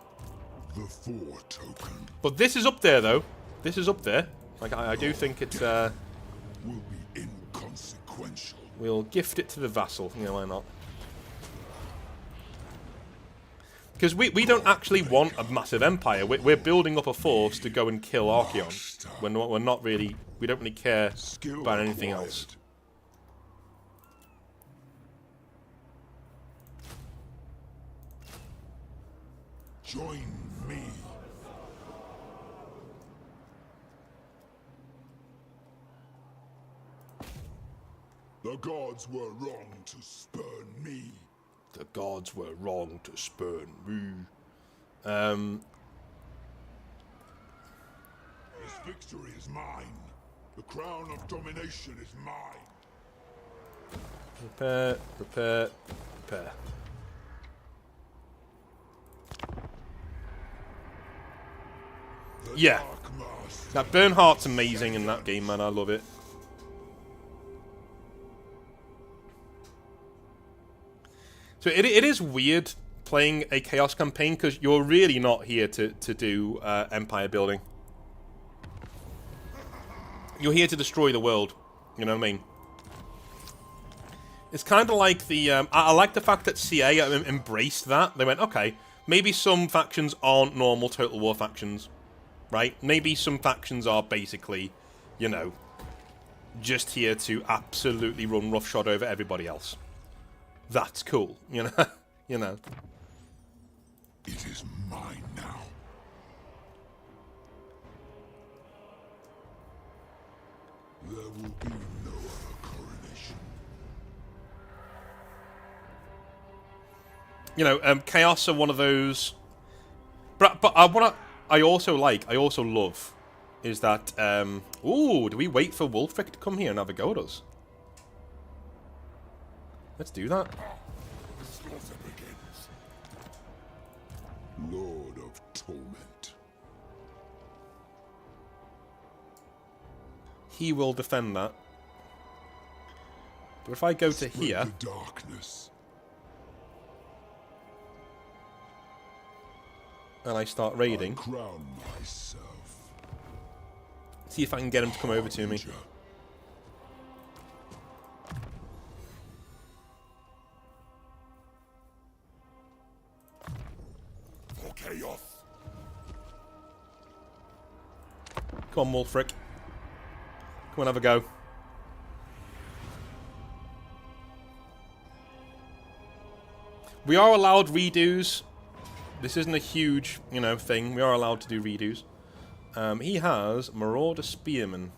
the 4 token But this is up there, though. This is up there. Like, I do think it's... will be inconsequential. We'll gift it to the vassal. Yeah, why not? Because we don't actually want a massive empire. We're building up a force to go and kill Archaon. We're not really... We don't really care Skill about anything acquired. else. Join me. The gods were wrong to spurn me. The gods were wrong to spurn me. This victory is mine. The crown of domination is mine. Prepare, prepare, prepare. The Yeah. Dark Master. That Bernhardt's amazing in that game, man. I love it. So it is weird playing a Chaos campaign because you're really not here to do empire building. You're here to destroy the world. You know what I mean? It's kind of like the... I like the fact that CA embraced that. They went, okay, maybe some factions aren't normal Total War factions. Right? Maybe some factions are basically, you know, just here to absolutely run roughshod over everybody else. That's cool, you know. You know. It is There will be no other coronation. You know, Chaos are one of those... But I also love, is that, ooh, do we wait for Wulfrik to come here and have a go at us? Let's do that. The slaughter begins. Lord of Torment. He will defend that. But if I go to here... The darkness. And I start raiding. I crown myself. See if I can get him to come over to me. For chaos. Come on, Wulfrik. Come on, have a go. We are allowed redos. This isn't a huge, you know, thing. We are allowed to do redos. He has Marauder Spearman.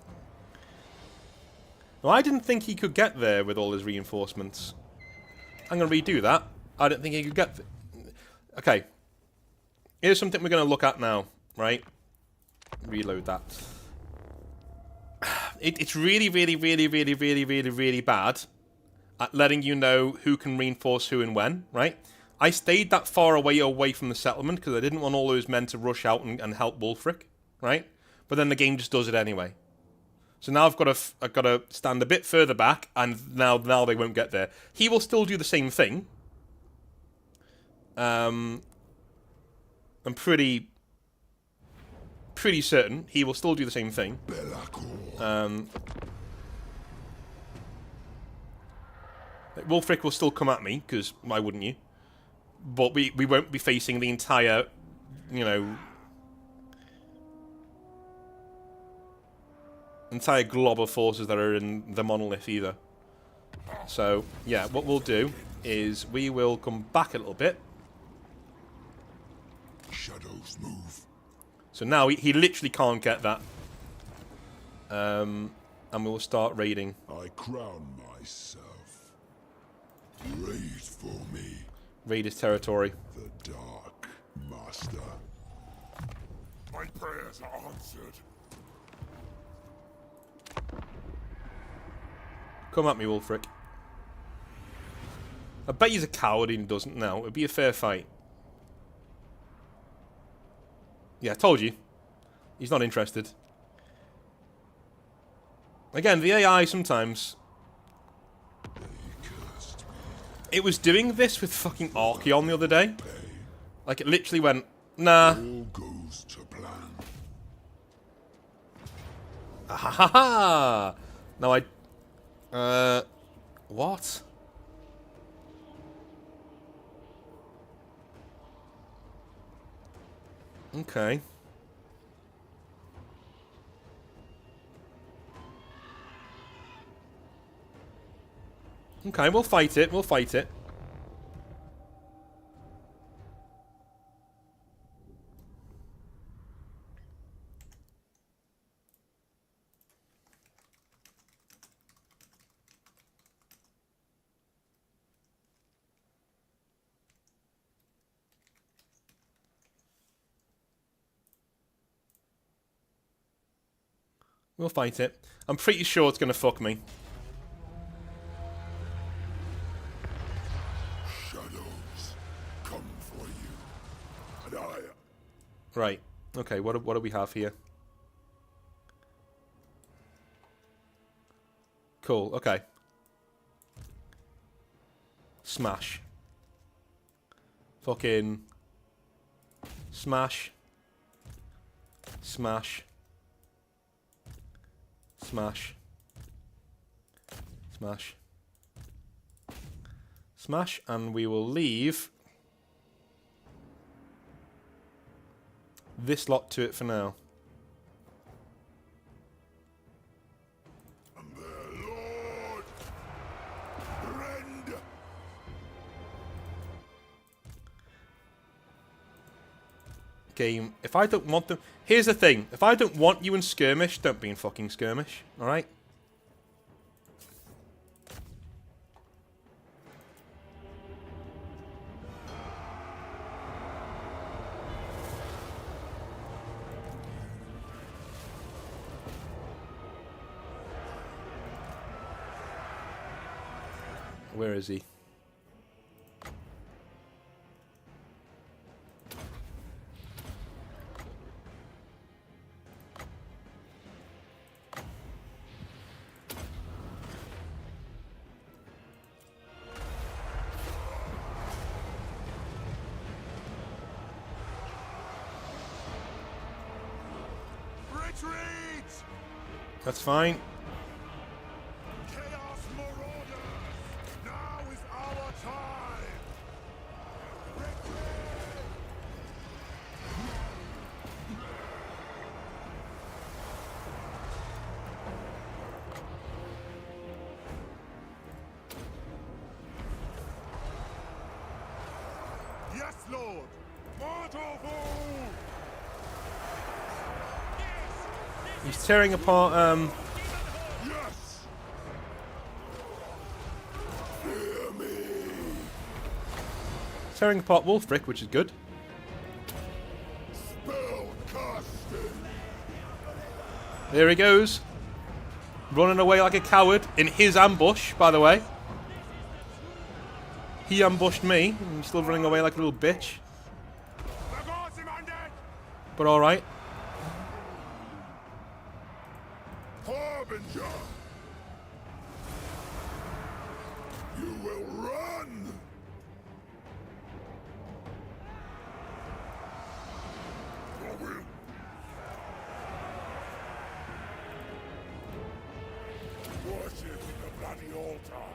Now, I didn't think he could get there with all his reinforcements. I'm going to redo that. I didn't think he could get... Okay. Here's something we're going to look at now, right? Reload that. It's really, really, really, really, really, really, really bad at letting you know who can reinforce who and when, right? I stayed that far away from the settlement because I didn't want all those men to rush out and help Wulfrik, right? But then the game just does it anyway. So now I've got to stand a bit further back, and now they won't get there. He will still do the same thing. I'm pretty certain he will still do the same thing. Belakor. Wulfrik will still come at me because why wouldn't you? But we won't be facing the entire, you know, entire glob of forces that are in the monolith either. So, yeah, what we'll do is we will come back a little bit. Shadows move. So now he literally can't get that. And we will start raiding. I crown myself. Raid for me. Raid his territory. The Dark Master. My prayers are answered. Come at me, Wulfrik. I bet he's a coward and doesn't know. It'd be a fair fight. Yeah, I told you. He's not interested. Again, the AI sometimes... It was doing this with fucking Archeon the other day. Like, it literally went, nah. All goes to plan. Ah ha ha ha! Now what? Okay. Okay, we'll fight it. We'll fight it. We'll fight it. I'm pretty sure it's going to fuck me. Shadows come for you. And I... Right. Okay, what do we have here? Cool, okay. Smash. Fucking... Smash. Smash. Smash. Smash. Smash, and we will leave this lot to it for now. am their lord. Rend. Game. If I don't want them... Here's the thing. If I don't want you in skirmish, don't be in fucking skirmish. Alright? Where is he? Retreat! That's fine. Chaos Marauders! Now is our time! Yes, Lord! Mortal! He's tearing apart, Yes! tearing apart Wulfrik, which is good. Spell casting! There he goes. Running away like a coward in his ambush, by the way. He ambushed me. I'm still running away like a little bitch. But alright. Harbinger! You will run! Or will... Worship in the bloody altar!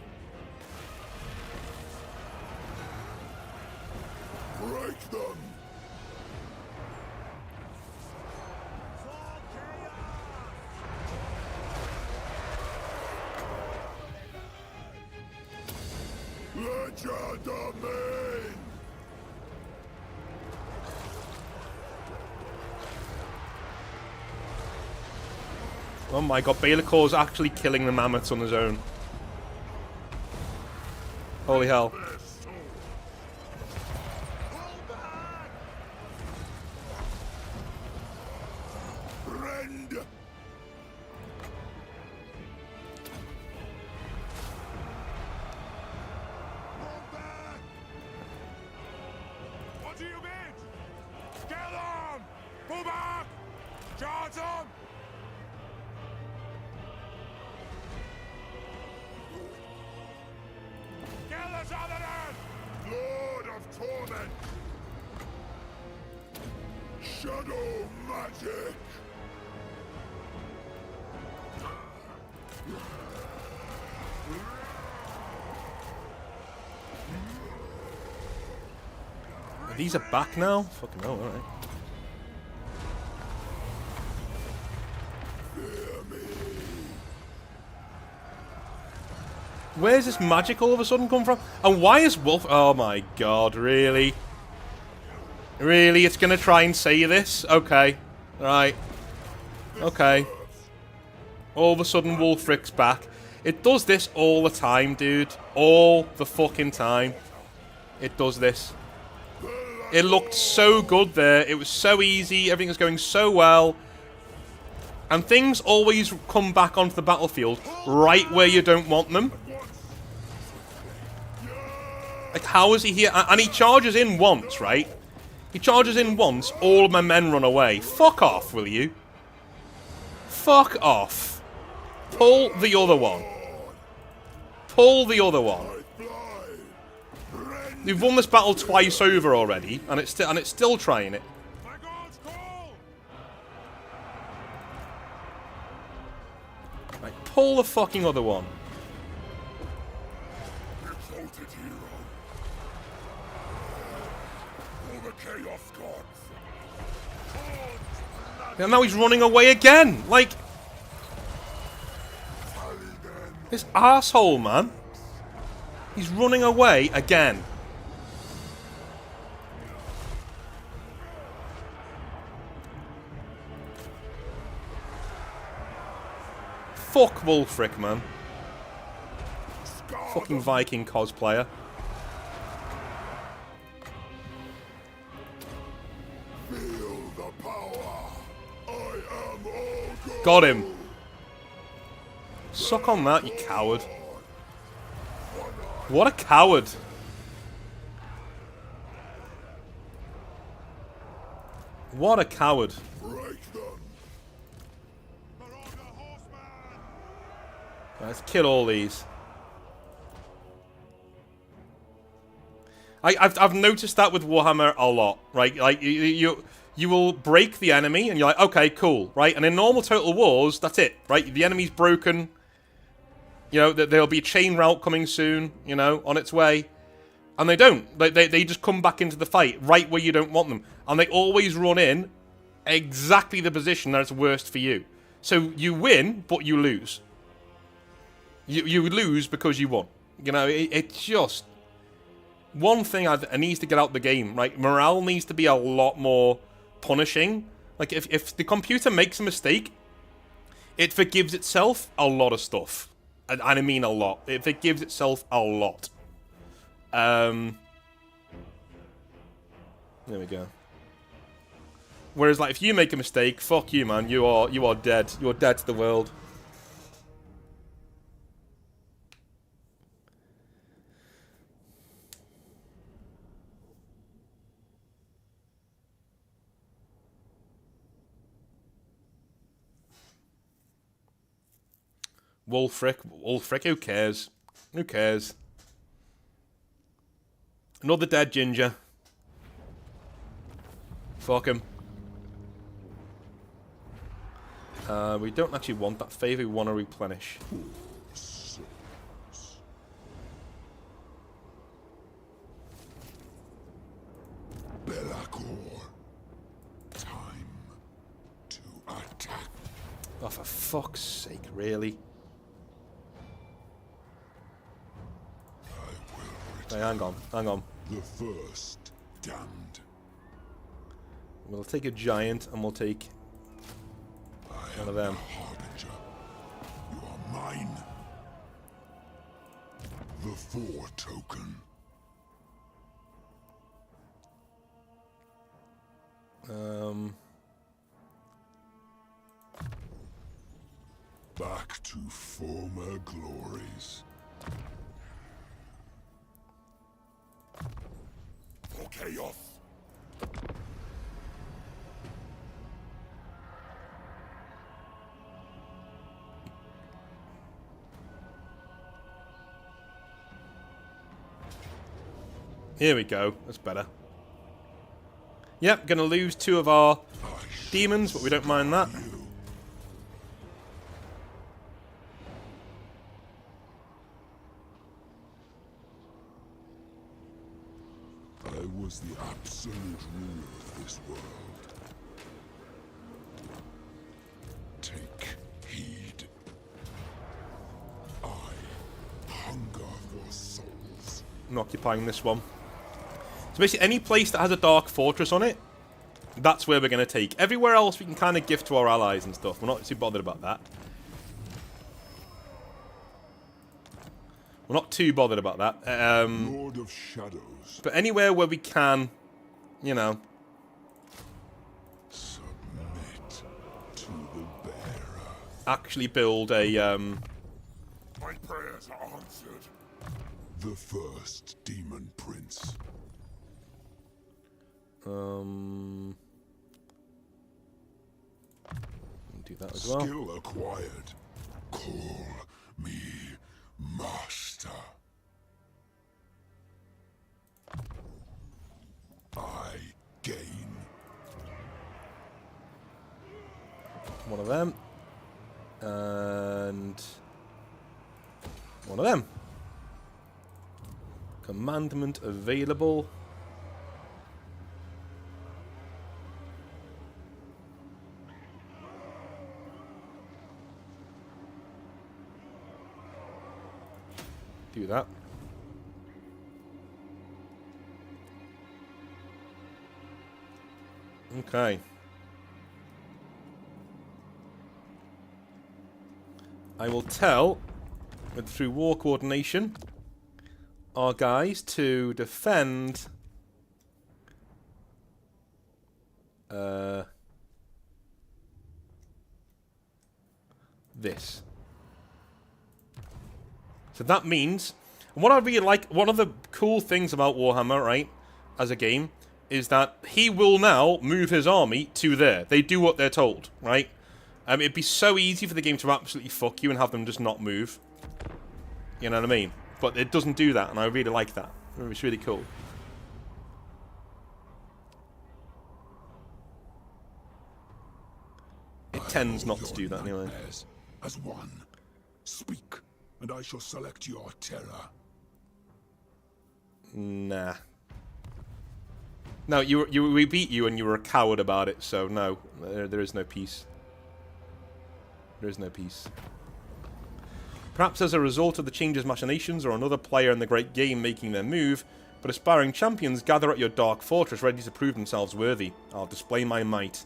Break them! Legend of Main! Oh my god, Belakor's actually killing the mammoths on his own. Holy hell. Rend! What do you bid? Get on! Pull back! Charge on! Kill us other than Lord of Torment! Shadow Magic! These are back now? Fucking hell, alright. Where's this magic all of a sudden come from? And why is Wolf... Oh my god, really? Really? It's gonna try and say this? Okay. Right. Okay. All of a sudden Wulfrik's back. It does this all the time, dude. All the fucking time. It does this. It looked so good there. It was so easy. Everything was going so well. And things always come back onto the battlefield right where you don't want them. Like, how is he here? And he charges in once, right? He charges in once, all of my men run away. Fuck off, will you? Fuck off. Pull the other one. Pull the other one. We've won this battle twice over already, and it's still trying it. Right, pull the fucking other one. Exalted hero. For the Chaos Gods. And now he's running away again. Like, this arsehole, man. He's running away again. Fuck Wulfrik, man. Fucking Viking cosplayer. Feel the power. I am all good. Got him. Suck on that, you coward. One eye. What a coward. What a coward. Break them. They're on the horseman. Let's kill all these. I've noticed that with Warhammer a lot, right? Like you will break the enemy and you're like, okay, cool, right? And in normal Total Wars, that's it, right? The enemy's broken. You know, there'll be a chain route coming soon, you know, on its way. And they don't. They just come back into the fight right where you don't want them. And they always run in exactly the position that's worst for you. So you win, but you lose. You lose because you won. You know, it's just... One thing I needs to get out the game, right? Morale needs to be a lot more punishing. Like, if the computer makes a mistake, it forgives itself a lot of stuff. And I mean a lot. It forgives itself a lot. There we go. Whereas, like, if you make a mistake, fuck you, man. You are dead. You're dead to the world. Wulfrik, who cares? Who cares? Another dead ginger. Fuck him. We don't actually want that favor, we want to replenish. Belakor. Time to attack. Oh, for fuck's sake, really? Hey, hang on. The first damned. We'll take a giant and we'll take one of them. Harbinger. You are mine. The 4 token. Back to former glories. For chaos. Here we go. That's better. Yep, gonna lose 2 of our demons, but we don't mind that. I was the absolute ruler of this world. Take heed. I hunger for souls. I'm occupying this one. So basically, any place that has a dark fortress on it, that's where we're going to take. Everywhere else we can kind of gift to our allies and stuff. We're not too bothered about that. We're not too bothered about that. Lord of Shadows. But anywhere where we can, you know. Submit to the bearer. Actually build a, My prayers are answered. The first demon prince. Do that as well. Skill acquired. Call me master. I gain. One of them. And one of them. Commandment available. Do that. Okay. I will tell, through war coordination, our guys to defend this. So that means And what I really like, one of the cool things about Warhammer, right, as a game, is that he will now move his army to there. They do what they're told, right? It'd be so easy for the game to absolutely fuck you and have them just not move. You know what I mean? But it doesn't do that, and I really like that. It's really cool. It tends not to do that anyway. As one, speak, and I shall select your terror. Nah. No, we beat you and you were a coward about it, so no, there is no peace. There is no peace. Perhaps as a result of the changes machinations or another player in the great game making their move, but aspiring champions gather at your dark fortress ready to prove themselves worthy. I'll display my might.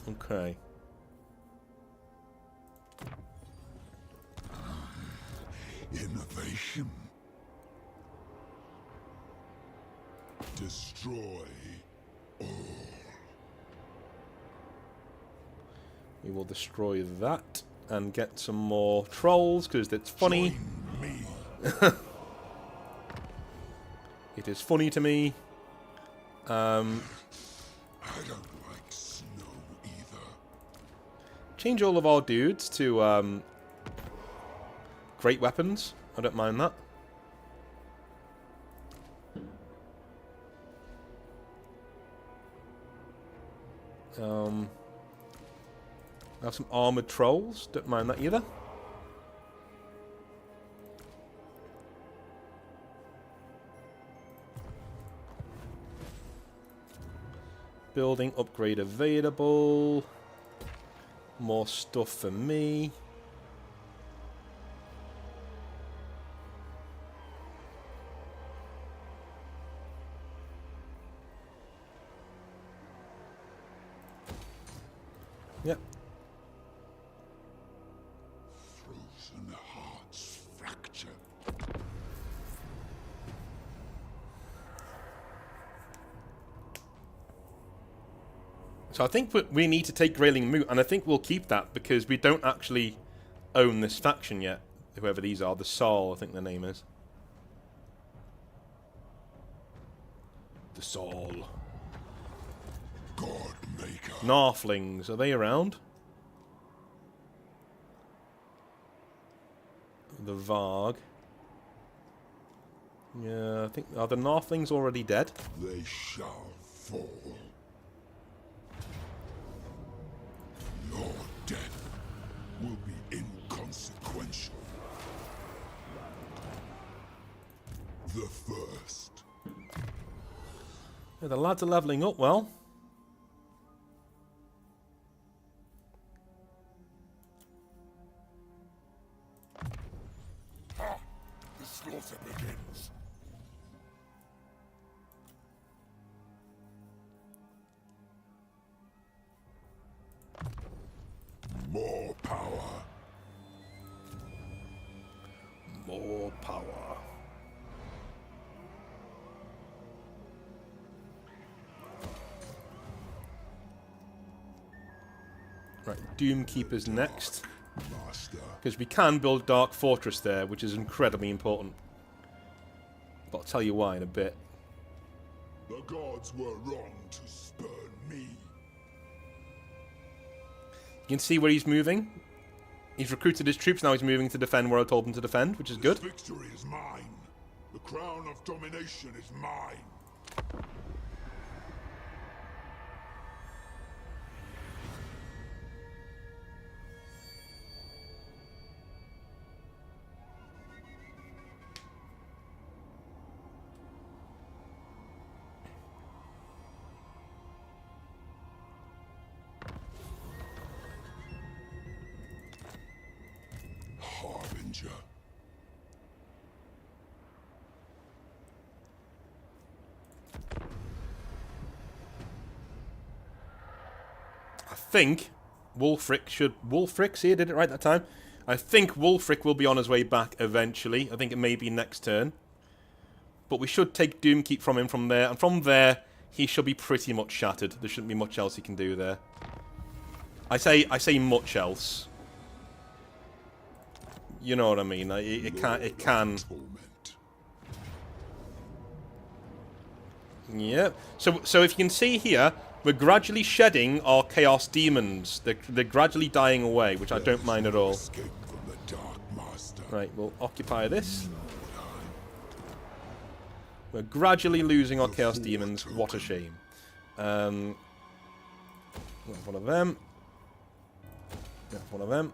Okay. Innovation. Destroy all. We will destroy that and get some more trolls because it's funny. Join me. It is funny to me. I don't like snow either. Change all of our dudes to great weapons. I don't mind that. Have some armored trolls. Don't mind that either. Building upgrade available. More stuff for me. Yep. Frozen hearts fracture. So I think we need to take Grayling Moot, and I think we'll keep that because we don't actually own this faction yet. Whoever these are, the Sol, I think their name is. The Sol. Godmaker. Narflings, are they around? The Varg. Yeah, I think... Are the Narflings already dead? They shall fall. Your death will be inconsequential. The first. Yeah, the lads are levelling up well. The slaughter begins. More power. More power. Right, Doomkeeper's next. Master. Because we can build Dark Fortress there, which is incredibly important. But I'll tell you why in a bit. The gods were wrong to spurn me. You can see where he's moving. He's recruited his troops, now he's moving to defend where I told him to defend, which is good. This victory is mine. The crown of domination is mine. Harbinger. I think Wulfrik should... Wulfrik, see, I did it right that time. I think Wulfrik will be on his way back eventually. I think it may be next turn. But we should take Doomkeep from him from there. And from there, he should be pretty much shattered. There shouldn't be much else he can do there. I say much else. You know what I mean? It can. Yeah. So if you can see here, we're gradually shedding our Chaos Demons. They're gradually dying away, which I don't mind at all. Right, we'll occupy this. We're gradually losing our Chaos Demons. What a shame. That's one of them. That's one of them.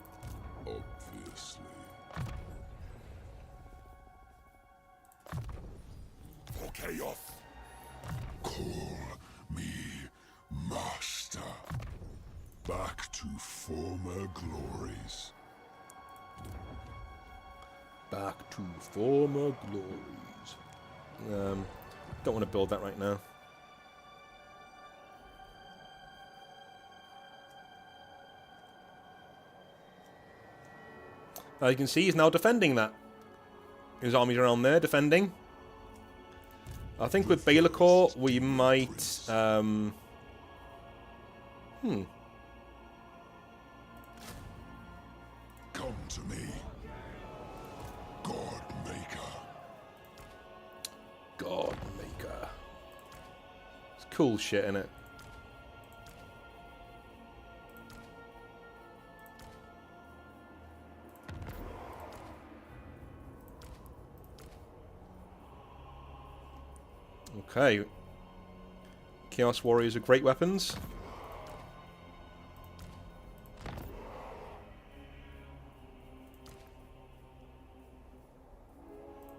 Obviously. For chaos. Call me master. Back to former glories. Back to former glories. Don't want to build that right now. As you can see, he's now defending that. His armies around there defending. I think with Belakor, we might... Come to me. Godmaker. Godmaker. It's cool shit, innit? Okay. Chaos Warriors are great weapons.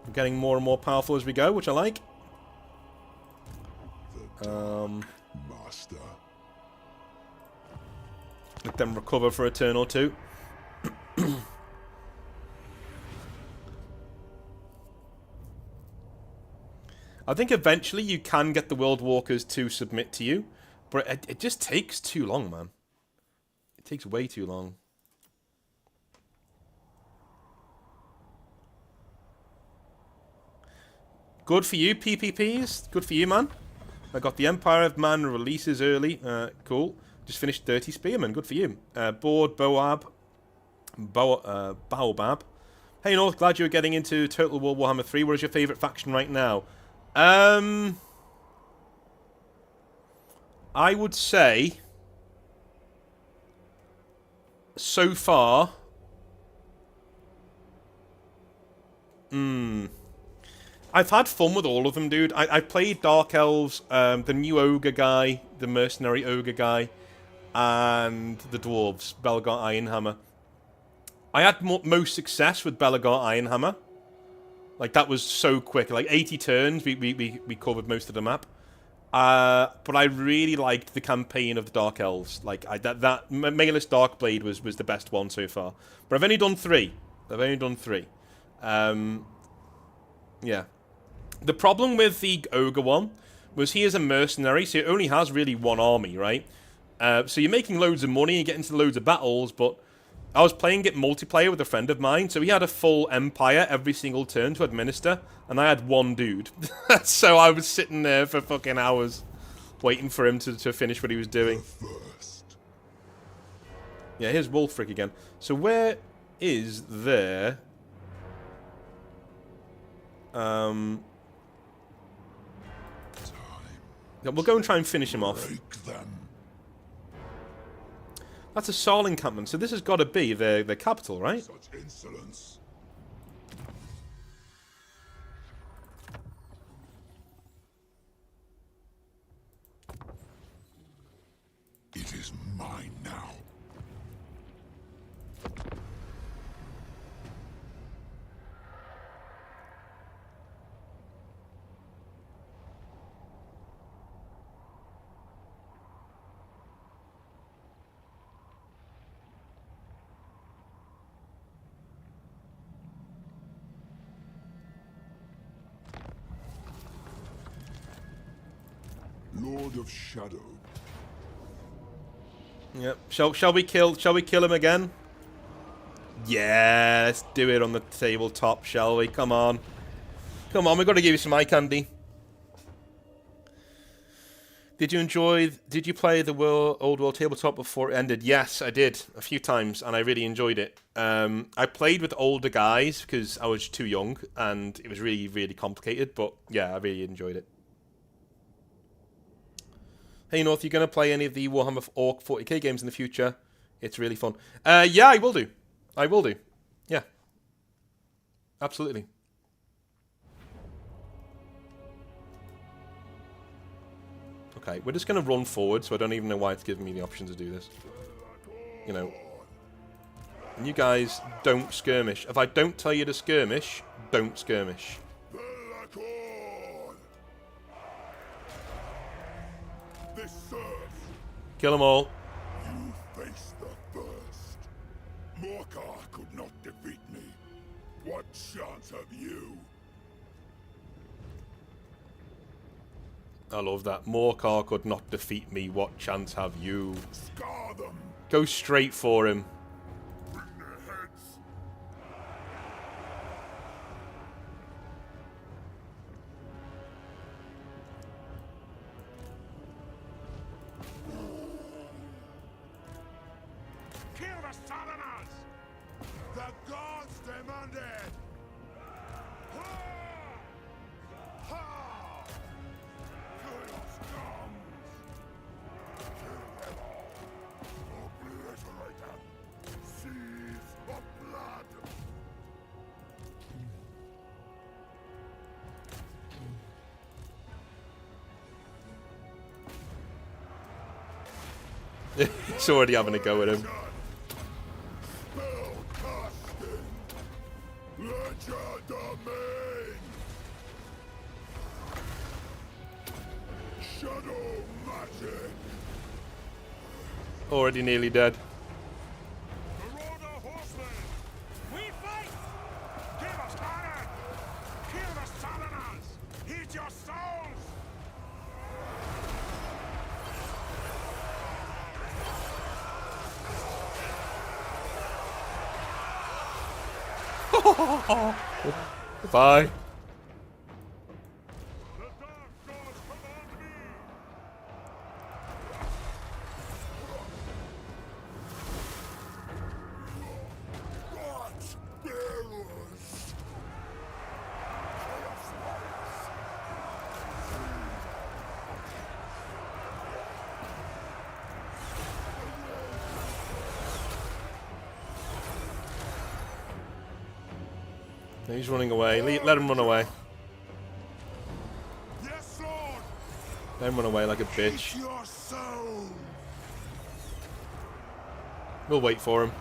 We're getting more and more powerful as we go, which I like. Master. Let them recover for a turn or two. I think eventually you can get the World Walkers to submit to you, but it just takes too long, man. It takes way too long. Good for you, PPPs. Good for you, man. I got the Empire of Man releases early. Cool. Just finished 30 Spearmen. Good for you. Board Baobab. Hey, North. Glad you're getting into Total War Warhammer 3. What is your favourite faction right now? I would say so far. I've had fun with all of them, dude. I played Dark Elves, the new Ogre guy, the Mercenary Ogre guy, and the Dwarves, Belakor Ironhammer. I had most success with Belakor Ironhammer. Like, that was so quick. Like, 80 turns, we covered most of the map. But I really liked the campaign of the Dark Elves. Like, that Megalith Darkblade was the best one so far. But I've only done 3. Yeah. The problem with the Ogre one was he is a mercenary, so he only has really one army, right? So you're making loads of money, you get into loads of battles, but I was playing it multiplayer with a friend of mine, so he had a full empire every single turn to administer, and I had one dude. So I was sitting there for fucking hours waiting for him to finish what he was doing. Yeah, here's Wulfrik again. So where is there... Yeah, we'll go and try and finish him off. That's a Sarl encampment, so this has got to be their capital, right? Such insolence. It is mine now. Lord of Shadow. Yep. Shall we kill him again? Yeah, let's do it on the tabletop, shall we? Come on. Come on, we've got to give you some eye candy. Did you play the Old World Tabletop before it ended? Yes, I did. A few times, and I really enjoyed it. I played with older guys because I was too young, and it was really, really complicated. But, yeah, I really enjoyed it. Hey, North, you going to play any of the Warhammer Orc 40k games in the future? It's really fun. Yeah, I will do. I will do. Yeah. Absolutely. Okay, we're just going to run forward, so I don't even know why it's giving me the option to do this. You know. And you guys don't skirmish. If I don't tell you to skirmish, don't skirmish. Belakor! This serves. Kill them all. You face the first. Morcar could not defeat me. What chance have you? I love that. Morcar could not defeat me. What chance have you? Scar them. Go straight for him. Bring their heads. Kill the Southerners! The gods demand it! Ha! Ha! Chaos comes! Kill them all! Obliterate them! Seas of blood! It's already having a go at him. Spell casting! Ledger domain! Shadow magic! Already nearly dead. Marauder horsemen! We fight! Give us cannon! Kill the Southerners! Heed your souls! Bye. The dark gods command me! Gods bearers! Chaos rise! He's running away. Let him run away. Yes, Lord! Let him run away like a bitch. Keep your soul! We'll wait for him.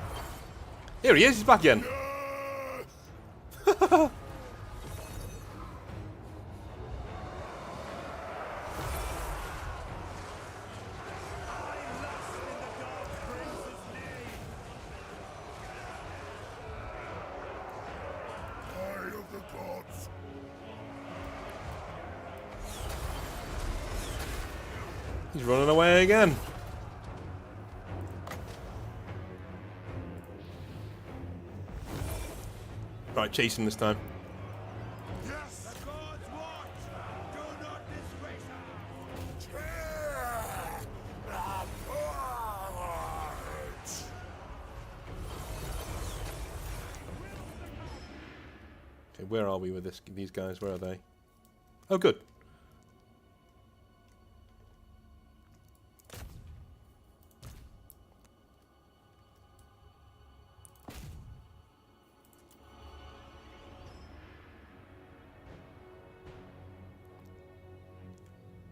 Here he is. He's back again. Yes! Eye of the gods! He's running away again. Right, chase him this time. Yes! The gods watch! Do not disgrace us! Tear apart! Okay, where are we with these guys? Where are they? Oh, good.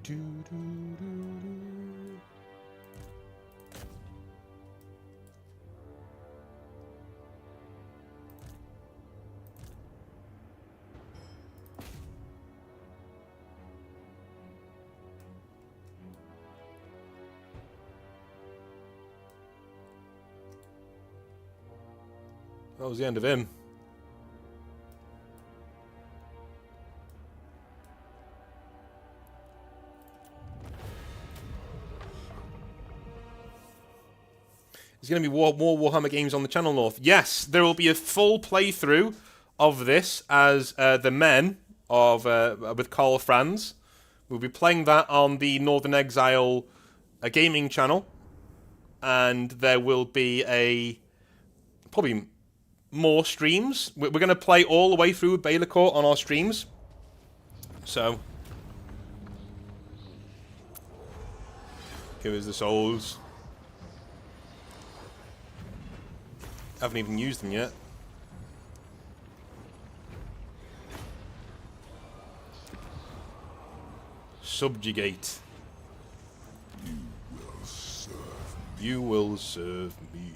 Do, do, do, do. That was the end of him. There's going to be more Warhammer games on the channel, North. Yes, there will be a full playthrough of this as the men of with Carl Franz. We'll be playing that on the Northern Exile gaming channel, and there will be probably more streams. We're going to play all the way through Belakor on our streams. So, give us the souls. Haven't even used them yet. Subjugate. You will serve me.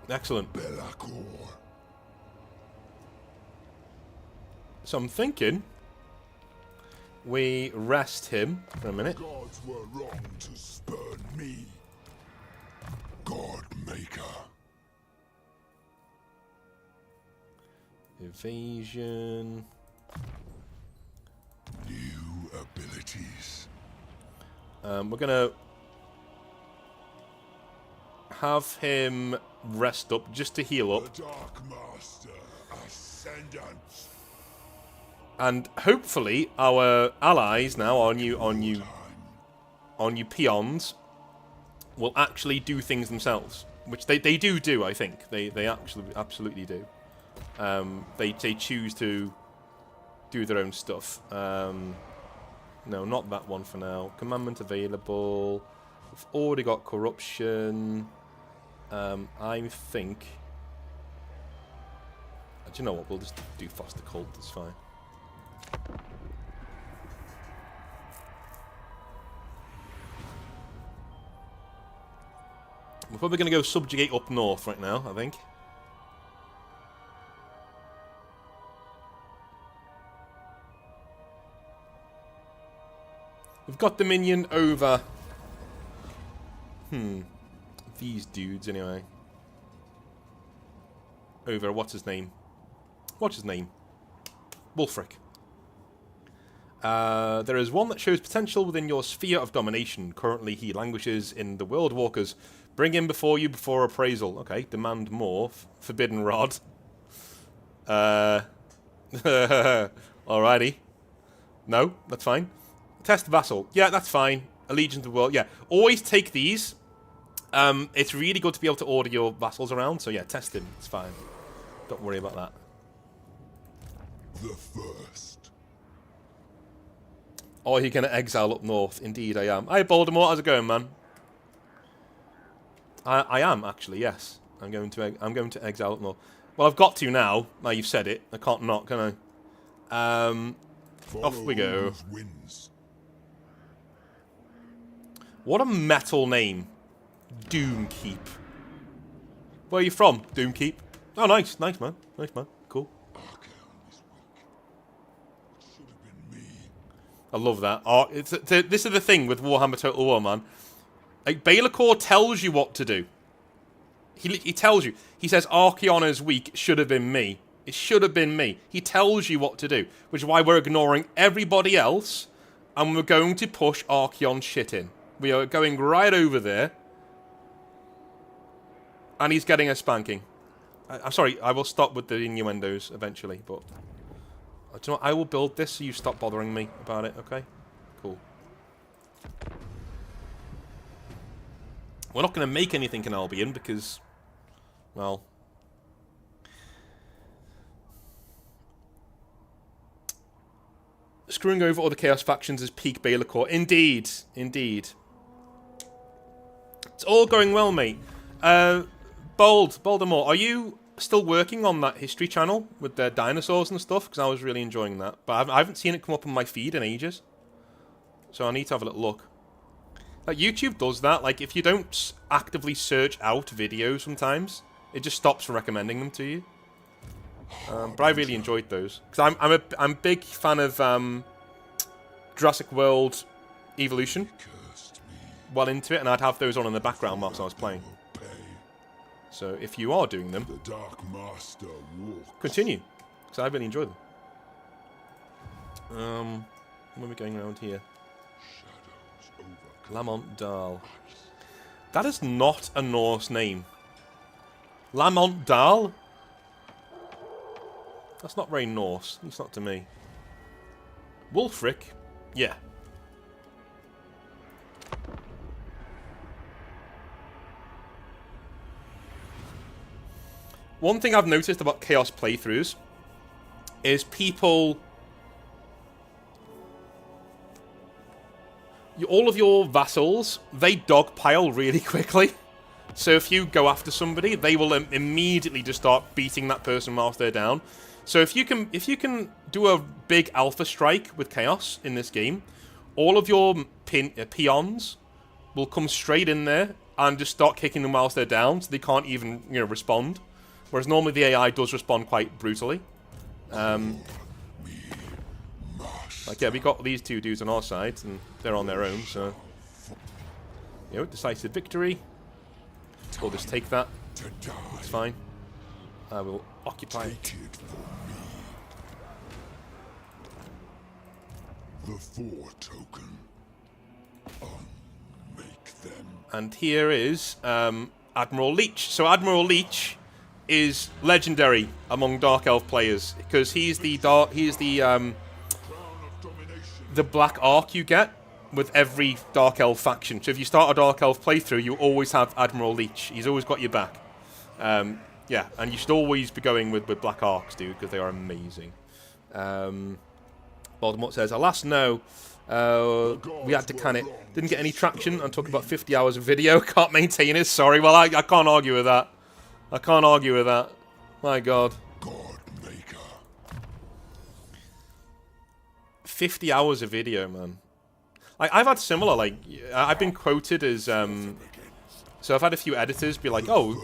Excellent. Belakor. So I'm thinking we rest him for a minute. Gods were wrong to spurn me. God Maker. Evasion. New abilities. We're gonna have him rest up just to heal up. The Dark Master Ascendant. And hopefully our allies now, our new peons, will actually do things themselves, which they do. I think they actually absolutely do. They choose to do their own stuff. No, not that one for now. Commandment available. We've already got corruption. I think. Do you know what? We'll just do foster cult. It's fine. We're probably going to go subjugate up north right now, I think. We've got Dominion over... these dudes, anyway. Over, what's his name? What's his name? Wulfrik. There is one that shows potential within your sphere of domination. Currently, he languishes in the World Walkers. Bring him before you before appraisal. Okay, demand more. Forbidden Rod. Alrighty. No, that's fine. Test Vassal. Yeah, that's fine. Allegiance to the World. Yeah, always take these. It's really good to be able to order your vassals around. So yeah, test him. It's fine. Don't worry about that. The first. Oh, you're going to exile up north. Indeed, I am. Hi, Baltimore. How's it going, man? I am, actually, yes. I'm going to exile up north. Well, I've got to now. Now you've said it. I can't not, can I? Off we go. Wins. What a metal name. Doomkeep. Where are you from, Doomkeep? Oh, nice. Nice, man. Nice, man. Cool. I love that. Oh, this is the thing with Warhammer Total War, man. Like, Belakor tells you what to do. He tells you. He says, Archaon is weak. Should have been me. It should have been me. He tells you what to do. Which is why we're ignoring everybody else. And we're going to push Archaon shit in. We are going right over there. And he's getting a spanking. I'm sorry, I will stop with the innuendos eventually, but... Do you know what? I will build this so you stop bothering me about it, okay? Cool. We're not going to make anything in Albion because... Well... Screwing over other Chaos factions is peak Belakor. Indeed. Indeed. It's all going well, mate. Baltimore, are you still working on that history channel with the dinosaurs and stuff? Because I was really enjoying that. But I haven't seen it come up on my feed in ages. So I need to have a little look. Like, YouTube does that. Like, if you don't actively search out videos sometimes, it just stops recommending them to you. But I really enjoyed those. Because I'm a big fan of Jurassic World Evolution. Well into it, and I'd have those on in the background whilst I was playing. So if you are doing them, The Dark Master walks. continue. Because I really enjoy them. Where are we going around here? Lamont Dahl. That is not a Norse name. Lamont Dahl? That's not very Norse. At least not to me. Wulfrik? Yeah. One thing I've noticed about Chaos playthroughs is people... all of your vassals, they dogpile really quickly. So if you go after somebody, they will immediately just start beating that person whilst they're down. So if you can do a big alpha strike with Chaos in this game, all of your peons will come straight in there and just start kicking them whilst they're down, so they can't even respond. Whereas normally the AI does respond quite brutally. Like, yeah, we got these two dudes on our side, and they're on their own, so... decisive victory. We'll just take that. It's fine. I will occupy it. The 4 token. Unmake them. And here is Admiral Leech. So Admiral Leech is legendary among Dark Elf players because he's the black arc you get with every Dark Elf faction. So if you start a Dark Elf playthrough, you always have Admiral Leech. He's always got your back. Yeah, and you should always be going with black arcs, dude, because they are amazing. Voldemort says, alas, no. We had to can it. Didn't get any traction. I'm talking about 50 hours of video. Can't maintain it. Sorry. Well, I can't argue with that. I can't argue with that. My God. Godmaker. 50 hours of video, man. I've had similar, I've been quoted as, so I've had a few editors be like, oh,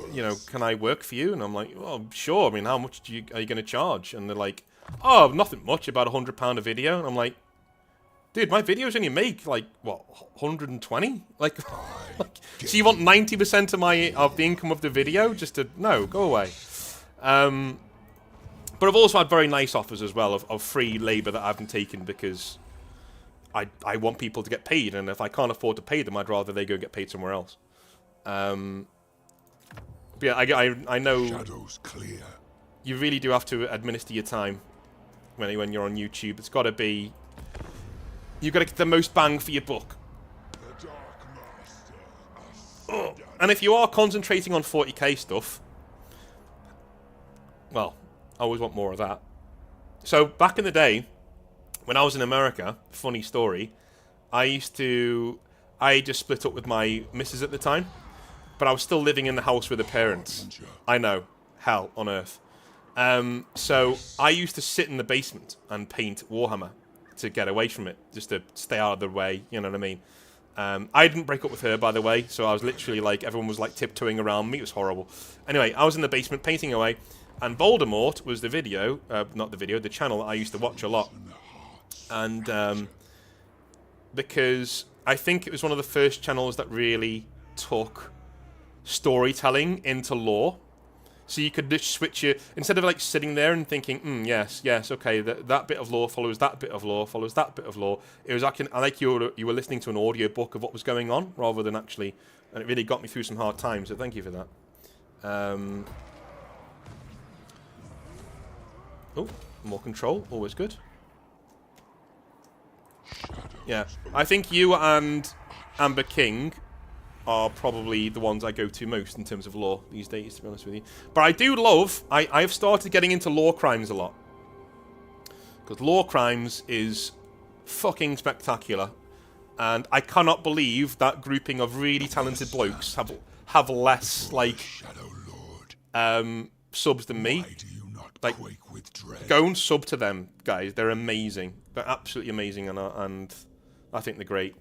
can I work for you? And I'm like, well, sure. I mean, how much are you going to charge? And they're like, oh, nothing much, about £100 a video. And I'm like, dude, my videos only make, what, 120? So you want 90% of the income of the video just to, no, go away. But I've also had very nice offers as well of free labour that I haven't taken because I want people to get paid, and if I can't afford to pay them, I'd rather they go get paid somewhere else. But yeah, I know Shadows clear. You really do have to administer your time when you're on YouTube. It's got to be... You've got to get the most bang for your buck. The Dark Master. And if you are concentrating on 40k stuff, well, I always want more of that. So back in the day, when I was in America, funny story, I just split up with my missus at the time, but I was still living in the house with the parents. I know, hell on earth. So I used to sit in the basement and paint Warhammer to get away from it, just to stay out of the way, you know what I mean? I didn't break up with her, by the way, so I was literally everyone was tiptoeing around me. It was horrible. Anyway, I was in the basement painting away, and Voldemort was the video, the channel that I used to watch a lot. And because I think it was one of the first channels that really took storytelling into lore. So you could just switch your... Instead of sitting there and thinking, yes, okay, that bit of lore follows that bit of lore, follows that bit of lore. It was like you were listening to an audio book of what was going on, rather than actually... And it really got me through some hard times, so thank you for that. Oh, more control, always good. Yeah, I think you and Amber King are probably the ones I go to most in terms of lore these days, to be honest with you. But I do love... I've started getting into lore crimes a lot. Because lore crimes is fucking spectacular. And I cannot believe that grouping of really talented blokes have less, subs than me. Go and sub to them, guys. They're amazing. They're absolutely amazing, and I think they're great.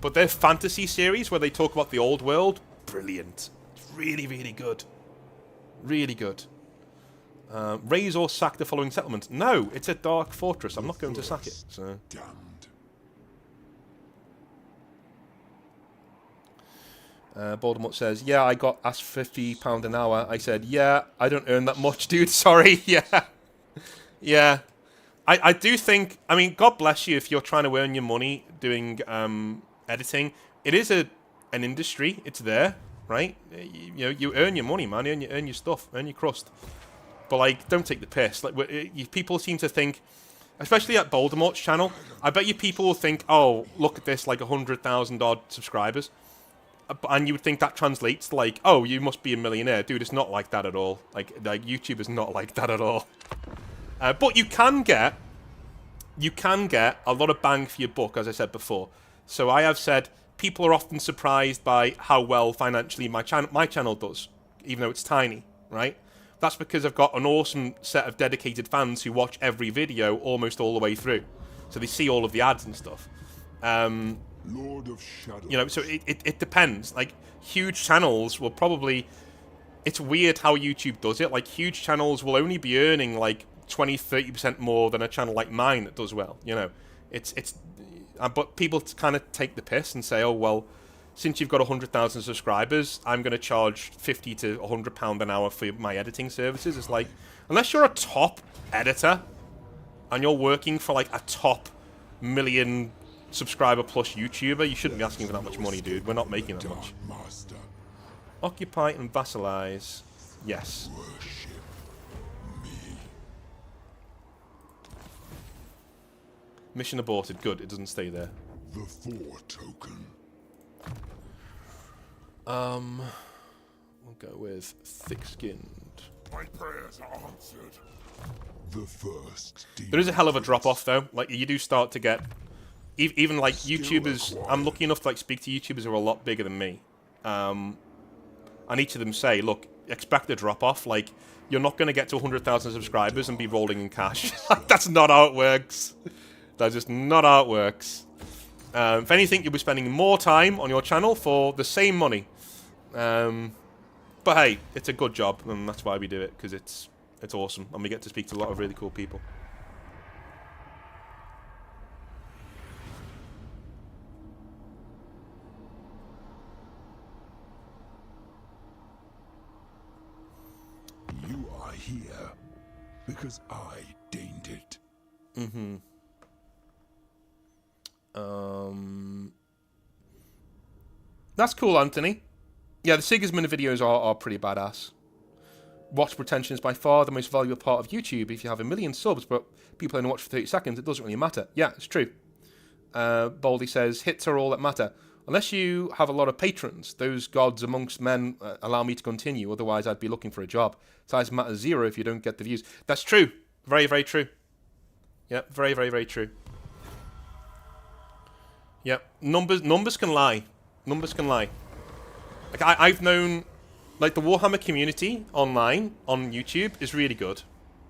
But their fantasy series, where they talk about the old world, brilliant. It's really, really good. Really good. Raise or sack the following settlement. No, it's a dark fortress. I'm not going to sack it. So. Voldemort says, yeah, I got asked £50 an hour. I said, yeah, I don't earn that much, dude. Sorry. Yeah. Yeah. I do think, I mean, God bless you if you're trying to earn your money doing editing. It is an industry. It's there, right? You know, you earn your money, man. Earn your stuff. Earn your crust. But, like, don't take the piss. Like, people seem to think, especially at Voldemort's channel, I bet you people will think, oh, look at this, like 100,000 odd subscribers. And you would think that translates to, like, oh, you must be a millionaire. Dude, it's not like that at all. Like YouTube is not like that at all. But you can get a lot of bang for your buck, as I said before. So I have said people are often surprised by how well financially my channel does, even though it's tiny, right? That's because I've got an awesome set of dedicated fans who watch every video almost all the way through. So they see all of the ads and stuff. Lord of Shadows. You know, so it depends. Like, huge channels will probably... It's weird how YouTube does it. Like, huge channels will only be earning, like, 20-30% more than a channel like mine that does well. You know, but people kind of take the piss and say, oh, well, since you've got 100,000 subscribers, I'm going to charge 50 to 100 pound an hour for my editing services. It's like, unless you're a top editor and you're working for like a top million subscriber plus YouTuber, you shouldn't be asking for that much money, dude. We're not making that much. Master. Occupy and vassalize. Yes. Worship me. Mission aborted. Good. It doesn't stay there. The Four Token. We'll go with thick-skinned. My prayers are answered. The first There is a hell of a drop-off, though. Like, you do start to get... Even, like, YouTubers... I'm lucky enough to, like, speak to YouTubers who are a lot bigger than me. And each of them say, look, expect a drop-off. Like, you're not going to get to 100,000 subscribers and be rolling in cash. That's not how it works. That's just not how it works. If anything, you'll be spending more time on your channel for the same money. But hey, it's a good job, and that's why we do it, because it's awesome, and we get to speak to a lot of really cool people. You are here because I deigned it. Mm-hmm. That's cool, Anthony. Yeah, the Sigismund videos are pretty badass. Watch retention is by far the most valuable part of YouTube. If you have 1 million subs, but people only watch for 30 seconds, it doesn't really matter. Yeah, it's true. Baldy says, hits are all that matter. Unless you have a lot of patrons, those gods amongst men allow me to continue. Otherwise, I'd be looking for a job. Size matters 0 if you don't get the views. That's true. Very, very true. Yeah, very, very, very true. Yeah, numbers can lie. Numbers can lie. Like, I've known, like, the Warhammer community online on YouTube is really good.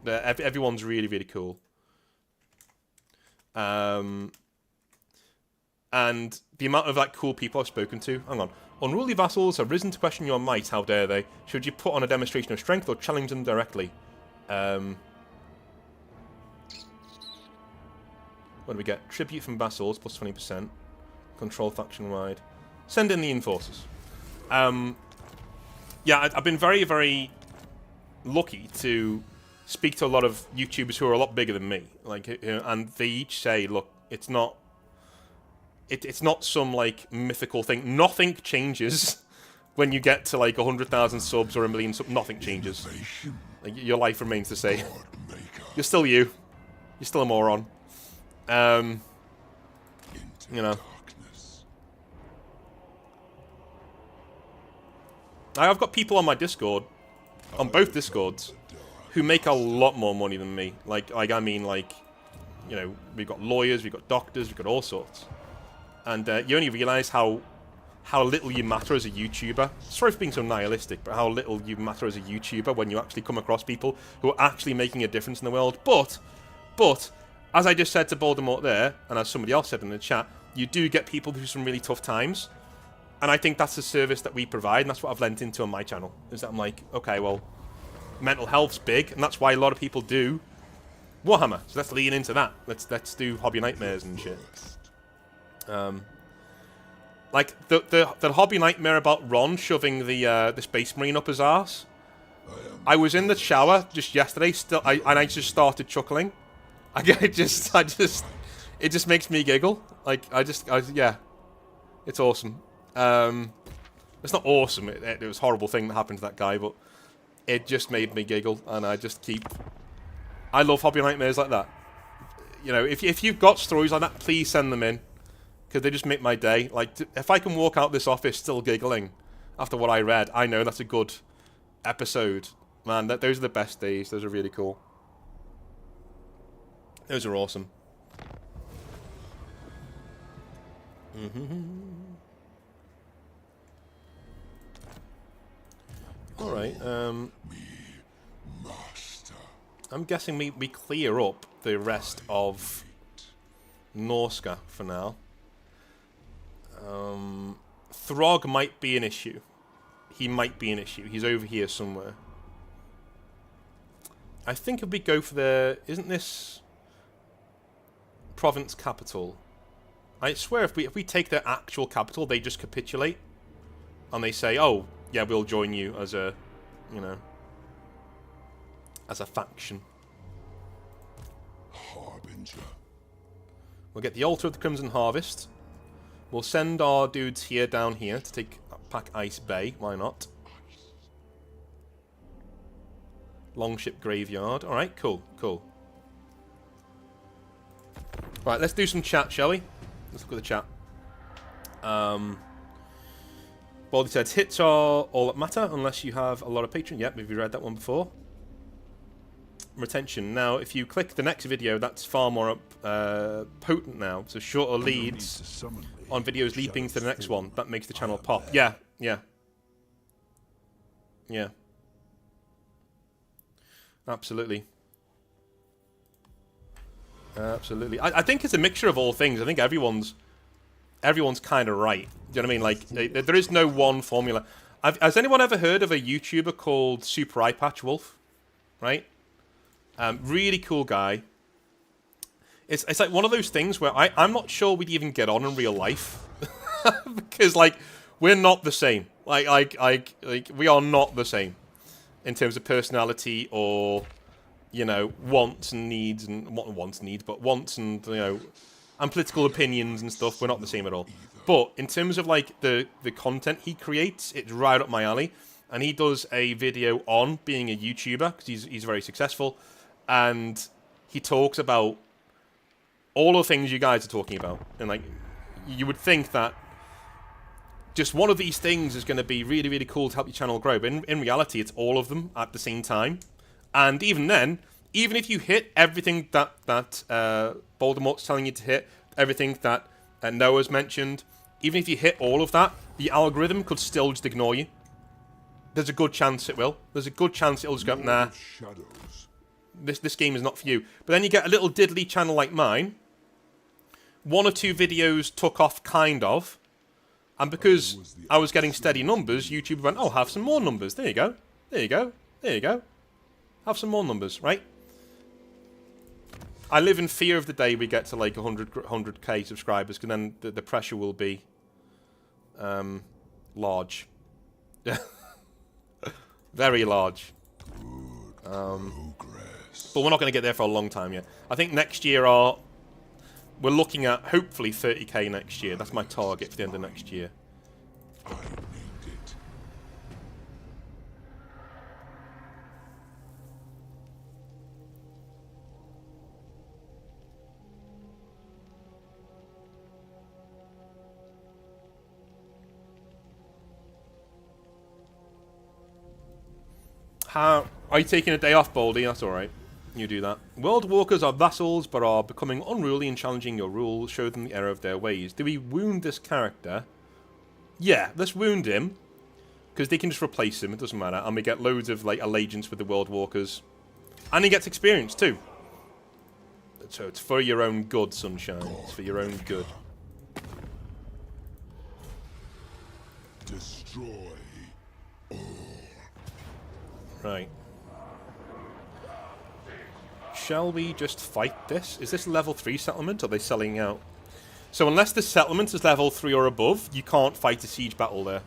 Everyone's really, really cool. And the amount of, like, cool people I've spoken to. Hang on. Unruly vassals have risen to question your might. How dare they? Should you put on a demonstration of strength or challenge them directly? What do we get? Tribute from vassals, plus 20%. Control faction-wide. Send in the enforcers. Yeah, I've been very, very lucky to speak to a lot of YouTubers who are a lot bigger than me. Like, you know, and they each say, look, it's not some, like, mythical thing. Nothing changes when you get to, like, 100,000 subs or 1 million subs. Nothing changes. Like, your life remains the same. You're still you. You're still a moron. You know. I've got people on my Discord, on both Discords, who make a lot more money than me. I mean, you know, we've got lawyers, we've got doctors, we've got all sorts. And you only realise how little you matter as a YouTuber. Sorry for being so nihilistic, but how little you matter as a YouTuber when you actually come across people who are actually making a difference in the world. But, as I just said to Voldemort there, and as somebody else said in the chat, you do get people through some really tough times. And I think that's the service that we provide, and that's what I've lent into on my channel. Is that I'm like, okay, well, mental health's big, and that's why a lot of people do Warhammer. So let's lean into that. Let's do Hobby Nightmares and shit. Like the Hobby Nightmare about Ron shoving the Space Marine up his arse. I was in the shower just yesterday, and I just started chuckling. it just makes me giggle. Like, yeah. It's awesome. It's not awesome. It was a horrible thing that happened to that guy, but it just made me giggle, and I just keep... I love Hobby Nightmares like that. You know, if you've got stories like that, please send them in, because they just make my day. Like, if I can walk out this office still giggling after what I read, I know that's a good episode. Man, those are the best days. Those are really cool. Those are awesome. Alright, I'm guessing we clear up the rest of Norska for now. Throg might be an issue. He might be an issue. He's over here somewhere. I think if we go for the... Isn't this province capital? I swear if we take their actual capital, they just capitulate. And they say, oh, yeah, we'll join you as a, you know, as a faction. Harbinger. We'll get the Altar of the Crimson Harvest. We'll send our dudes here down here to take Pack Ice Bay. Why not? Longship Graveyard. Alright, cool, cool. Right, let's do some chat, shall we? Let's look at the chat. Baldy said, hits are all that matter unless you have a lot of Patreon. Yep, have you read that one before? Retention. Now, if you click the next video, that's far more potent now. So shorter leads on videos leaping to the next one. That makes the channel pop. Yeah, yeah. Yeah. Absolutely. Absolutely. I think it's a mixture of all things. I think everyone's kind of right. Do you know what I mean? Like, there is no one formula. Has anyone ever heard of a YouTuber called Super Eye Patch Wolf? Right? Really cool guy. It's like one of those things where I'm not sure we'd even get on in real life. Because, like, we're not the same. Like, we are not the same. In terms of personality or, you know, wants and needs and wants and, you know, and political opinions and stuff. We're not the same at all. But in terms of, like, the content he creates, it's right up my alley. And he does a video on being a YouTuber, because he's very successful. And he talks about all the things you guys are talking about. And, like, you would think that just one of these things is going to be really, really cool to help your channel grow. But in reality, it's all of them at the same time. And even then, even if you hit everything that Voldemort's telling you to hit, everything that Noah's mentioned, even if you hit all of that, the algorithm could still just ignore you. There's a good chance it will. There's a good chance it'll just go, nah, this game is not for you. But then you get a little diddly channel like mine. 1 or 2 videos took off, kind of. And because I was getting steady numbers, YouTube went, oh, have some more numbers. There you go. There you go. There you go. Have some more numbers, right? I live in fear of the day we get to like 100k subscribers, because then the pressure will be large. Very large. But we're not going to get there for a long time yet. I think next year we're looking at hopefully 30k next year. That's my target for the end of next year. I named it. Are you taking a day off, Baldy? That's alright. You do that. World Walkers are vassals, but are becoming unruly and challenging your rule. Show them the error of their ways. Do we wound this character? Yeah, let's wound him. Because they can just replace him, it doesn't matter. And we get loads of, like, allegiance with the World Walkers. And he gets experience, too. So it's for your own good, Sunshine. It's for your own good. Destroy all. Right. Shall we just fight this? Is this a level 3 settlement, or are they selling out? So unless the settlement is level 3 or above, you can't fight a siege battle there.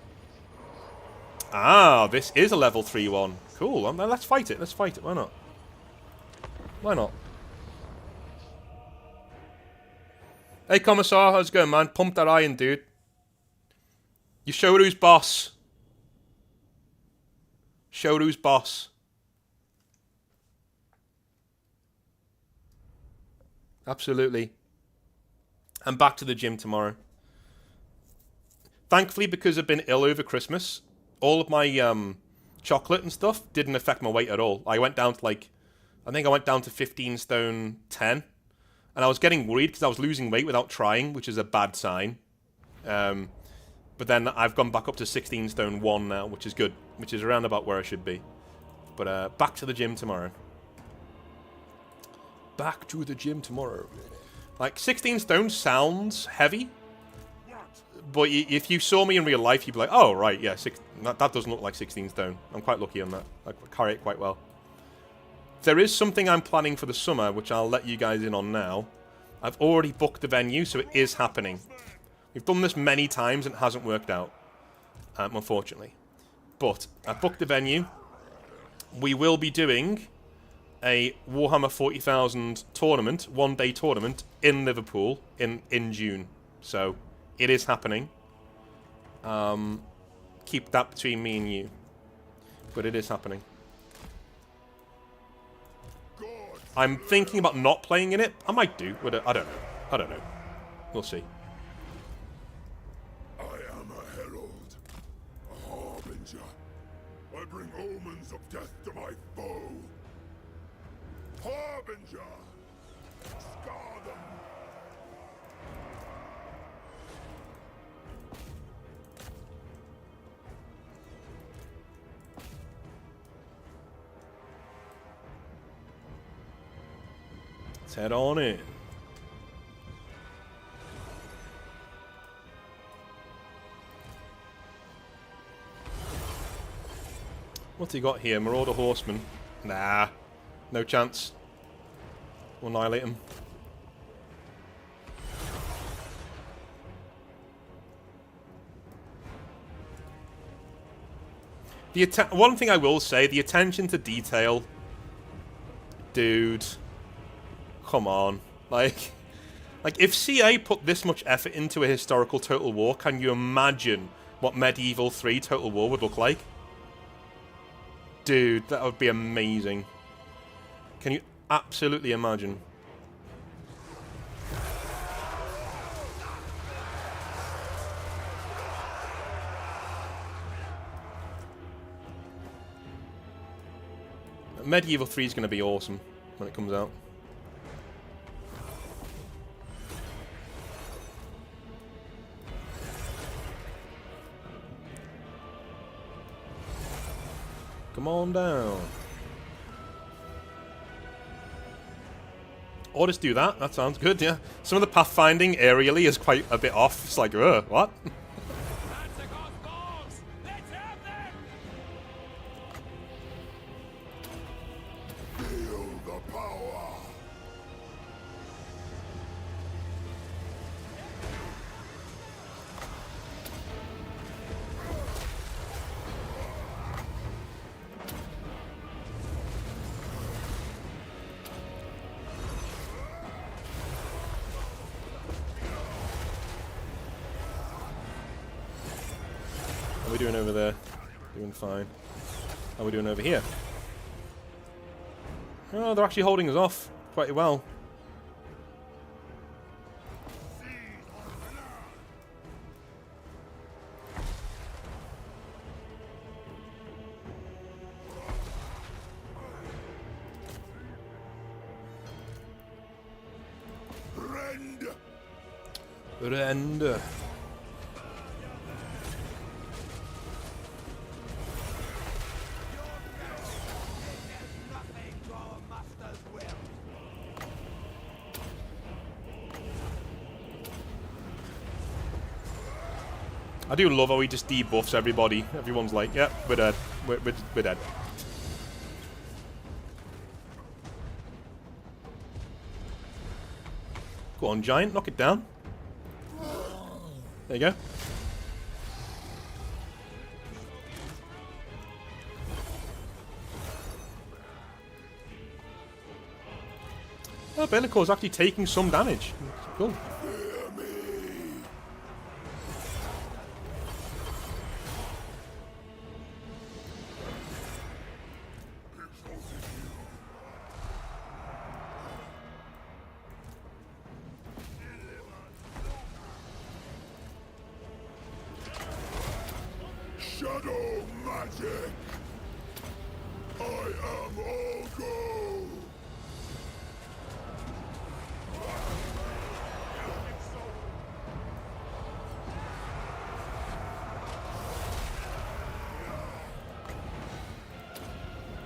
Ah, this is a level 3 one. Cool. Let's fight it. Let's fight it. Why not? Why not? Hey, Commissar, how's it going, man? Pump that iron, dude. You showed who's boss. Showed who's boss. Absolutely. I'm back to the gym tomorrow. Thankfully, because I've been ill over Christmas, all of my chocolate and stuff didn't affect my weight at all. I went down to I think I went down to 15 stone 10. And I was getting worried because I was losing weight without trying, which is a bad sign. But then I've gone back up to 16 stone 1 now, which is good. Which is around about where I should be. But back to the gym tomorrow. Back to the gym tomorrow. Like, 16 stone sounds heavy. But if you saw me in real life, you'd be like, oh, right, yeah, that doesn't look like 16 stone. I'm quite lucky on that. I carry it quite well. There is something I'm planning for the summer, which I'll let you guys in on now. I've already booked the venue, so it is happening. We've done this many times and it hasn't worked out, unfortunately. But I've booked the venue. We will be doing a Warhammer 40,000 tournament, one-day tournament, in Liverpool in June. So, it is happening. Keep that between me and you. But it is happening. I'm thinking about not playing in it. I might do, but I don't know. I don't know. We'll see. I am a herald, a harbinger. I bring omens of death to my foe. Harbinger! Scar them! Let's head on in. What's he got here? Marauder Horseman? Nah. No chance. We'll annihilate him. One thing I will say, the attention to detail. Dude. Come on. Like if CA put this much effort into a historical Total War, can you imagine what Medieval 3 Total War would look like? Dude, that would be amazing. Can you absolutely imagine? Medieval 3 is going to be awesome when it comes out. Come on down. Or just do that. That sounds good, yeah. Some of the pathfinding aerially is quite a bit off. It's like, what? Feel the power! How are we doing over there? Doing fine. How are we doing over here? Oh, they're actually holding us off quite well. Rend! Rend. I do love how he just debuffs everybody. Everyone's like, yeah, we're dead. We're dead. Go on, Giant, knock it down. There you go. Oh, Belakor's actually taking some damage. Cool. Fear magic. I am all go.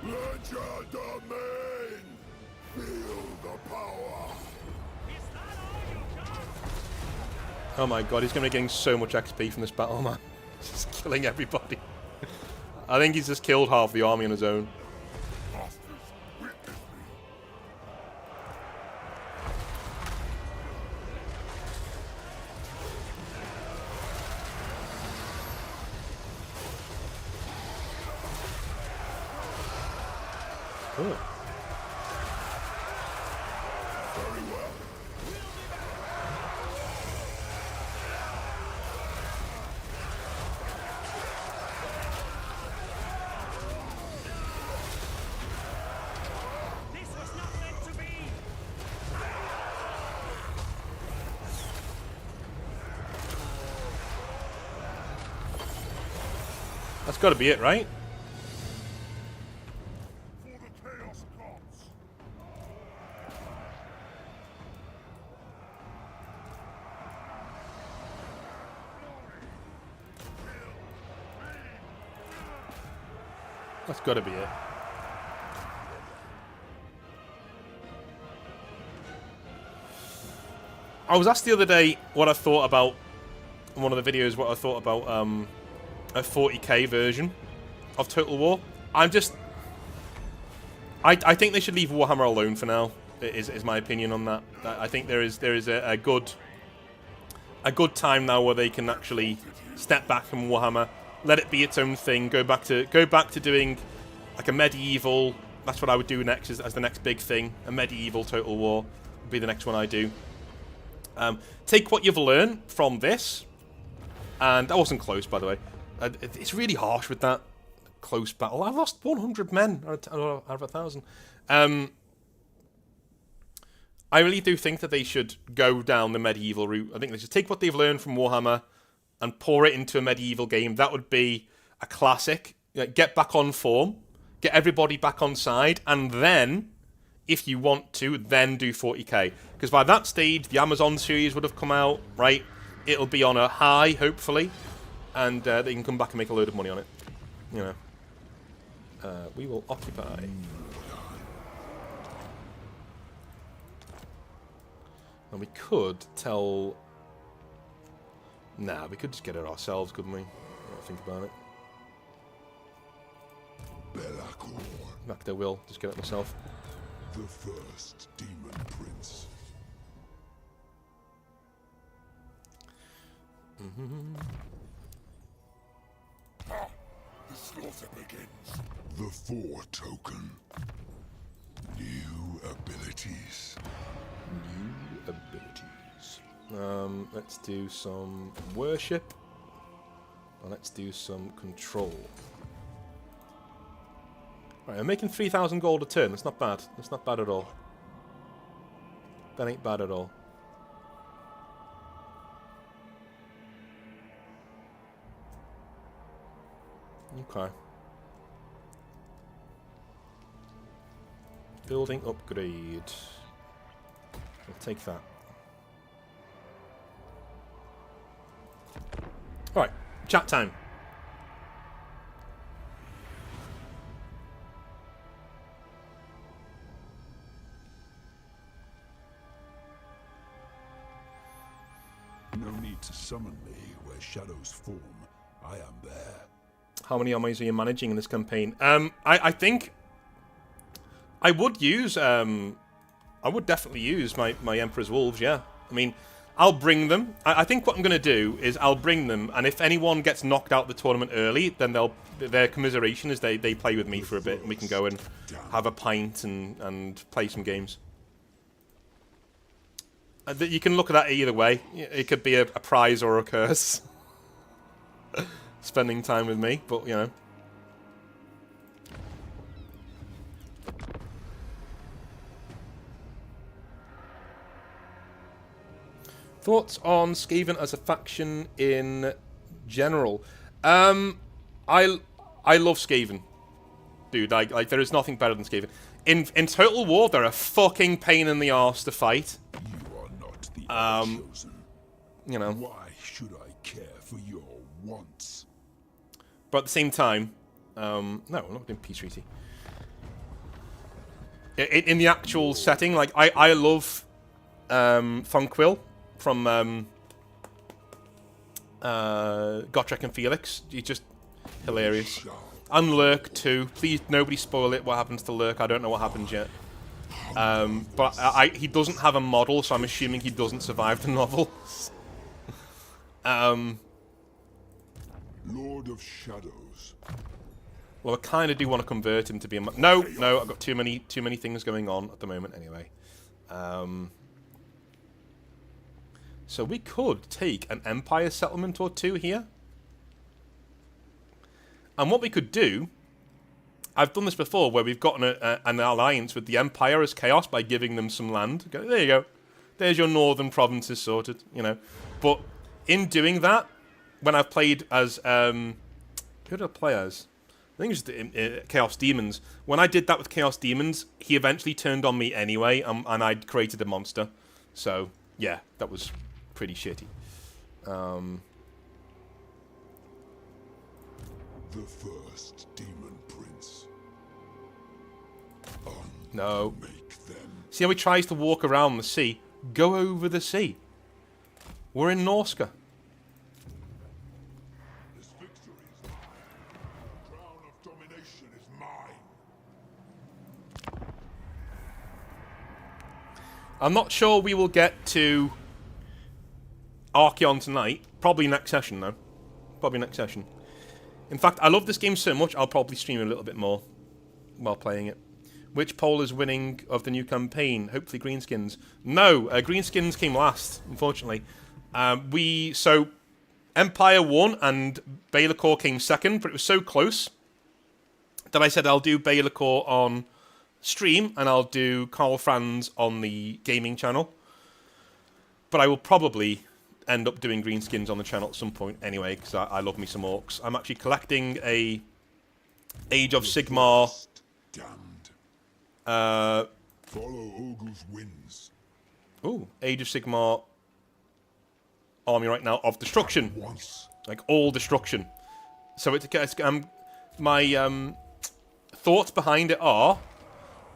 Legend of Main. Feel the power. Oh my god, he's going to be getting so much XP from this battle, man. Just killing everybody. I think he's just killed half the army on his own. Cool. That's got to be it, right? For the Chaos Gods. That's got to be it. I was asked the other day what I thought about in one of the videos. What I thought about a 40k version of Total War. I think they should leave Warhammer alone for now. Is my opinion on that. I think there is a good time now where they can actually step back from Warhammer, let it be its own thing, go back to doing like a medieval. That's what I would do next as the next big thing. A medieval Total War would be the next one I do. Take what you've learned from this, and that wasn't close, by the way. It's really harsh with that close battle. I've lost 100 men out of 1,000. I really do think that they should go down the medieval route. I think they should take what they've learned from Warhammer and pour it into a medieval game. That would be a classic. Get back on form, get everybody back on side, and then, if you want to, then do 40k. Because by that stage, the Amazon series would have come out, right? It'll be on a high, hopefully. And they can come back and make a load of money on it. You know. We will occupy. And we could tell... Nah, we could just get it ourselves, couldn't we? Think about it. Belakor. Back there, will. Just get it myself. The first demon prince. The slaughter begins. The 4 token. New abilities. New abilities. Let's do some worship. And let's do some control. Right, I'm making 3,000 gold a turn. That's not bad. That's not bad at all. That ain't bad at all. Okay. Building upgrade. I'll take that. Alright, chat time. No need to summon me where shadows form. I am there. How many armies are you managing in this campaign? I think I would use I would definitely use my Emperor's Wolves, yeah. I mean, I'll bring them. I think what I'm going to do is I'll bring them, and if anyone gets knocked out of the tournament early, then their commiseration is they play with me for a bit, and we can go and have a pint and play some games. You can look at that either way. It could be a prize or a curse. Spending time with me, but you know. Thoughts on Skaven as a faction in general? I I love Skaven. Dude, like there is nothing better than Skaven. In Total War, they're a fucking pain in the arse to fight. You are not the chosen. You know. Why should I care for your wants? But at the same time, no, we're not doing peace treaty. In the actual setting, like I love Thonquill from Gotrek and Felix. He's just hilarious. And Lurk too. Please, nobody spoil it. What happens to Lurk? I don't know what happens yet. But he doesn't have a model, so I'm assuming he doesn't survive the novel. Lord of Shadows. Well, I kind of do want to convert him to be a... No, I've got too many things going on at the moment anyway. So we could take an Empire settlement or two here. And what we could do... I've done this before, where we've got an alliance with the Empire as Chaos by giving them some land. There you go. There's your northern provinces sorted, you know. But in doing that, when I've played as... who did I play as? I think it was Chaos Demons. When I did that with Chaos Demons, he eventually turned on me anyway, and I'd created a monster. So, yeah, that was pretty shitty. The first demon prince. No. Make them. See how he tries to walk around the sea? Go over the sea. We're in Norska. This victory is mine. The crown of domination is mine. I'm not sure we will get to Archeon tonight. Probably next session, though. Probably next session. In fact, I love this game so much, I'll probably stream a little bit more while playing it. Which poll is winning of the new campaign? Hopefully Greenskins. No, Greenskins came last, unfortunately. So Empire won and Belakor came second, but it was so close that I said I'll do Belakor on stream and I'll do Karl Franz on the gaming channel. But I will probably end up doing Greenskins on the channel at some point anyway, because I love me some orcs. I'm actually collecting a Age of Sigmar... Follow Ogle's winds. Ooh, Age of Sigmar army right now of destruction. Once. Like all destruction. So it's my thoughts behind it are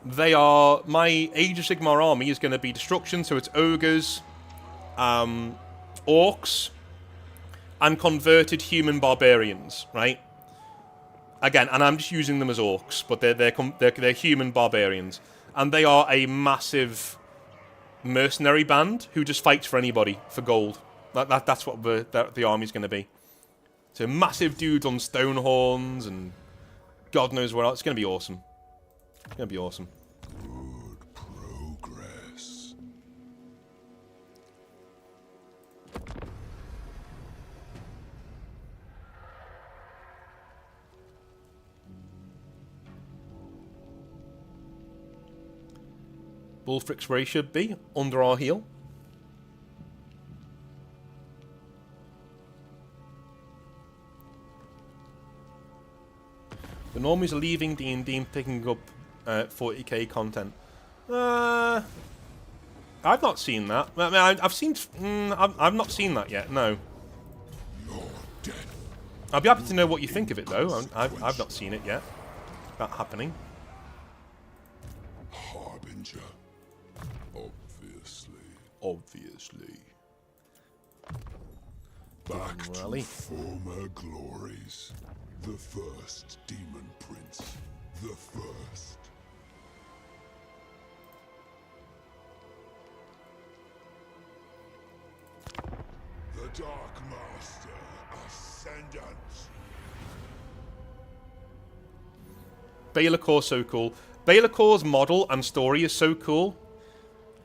my Age of Sigmar army is going to be destruction, so it's ogres, orcs, and converted human barbarians, right? Again, and I'm just using them as orcs, but they're human barbarians, and they are a massive mercenary band who just fights for anybody for gold. That's what the army's going to be. So massive dudes on stone horns and God knows what else. It's going to be awesome. It's going to be awesome. Good progress. Wulfrik's where he should be, under our heel. The normies are leaving D&D and picking up 40k content. I've not seen that. I mean, I've seen... I've not seen that yet, no. I'd be happy to know what you think of it, though. I've not seen it yet. That happening. Harbinger. Obviously. Back to former glories. The first demon prince. The first. The Dark Master Ascendant. Belakor's so cool. Belakor's model and story is so cool.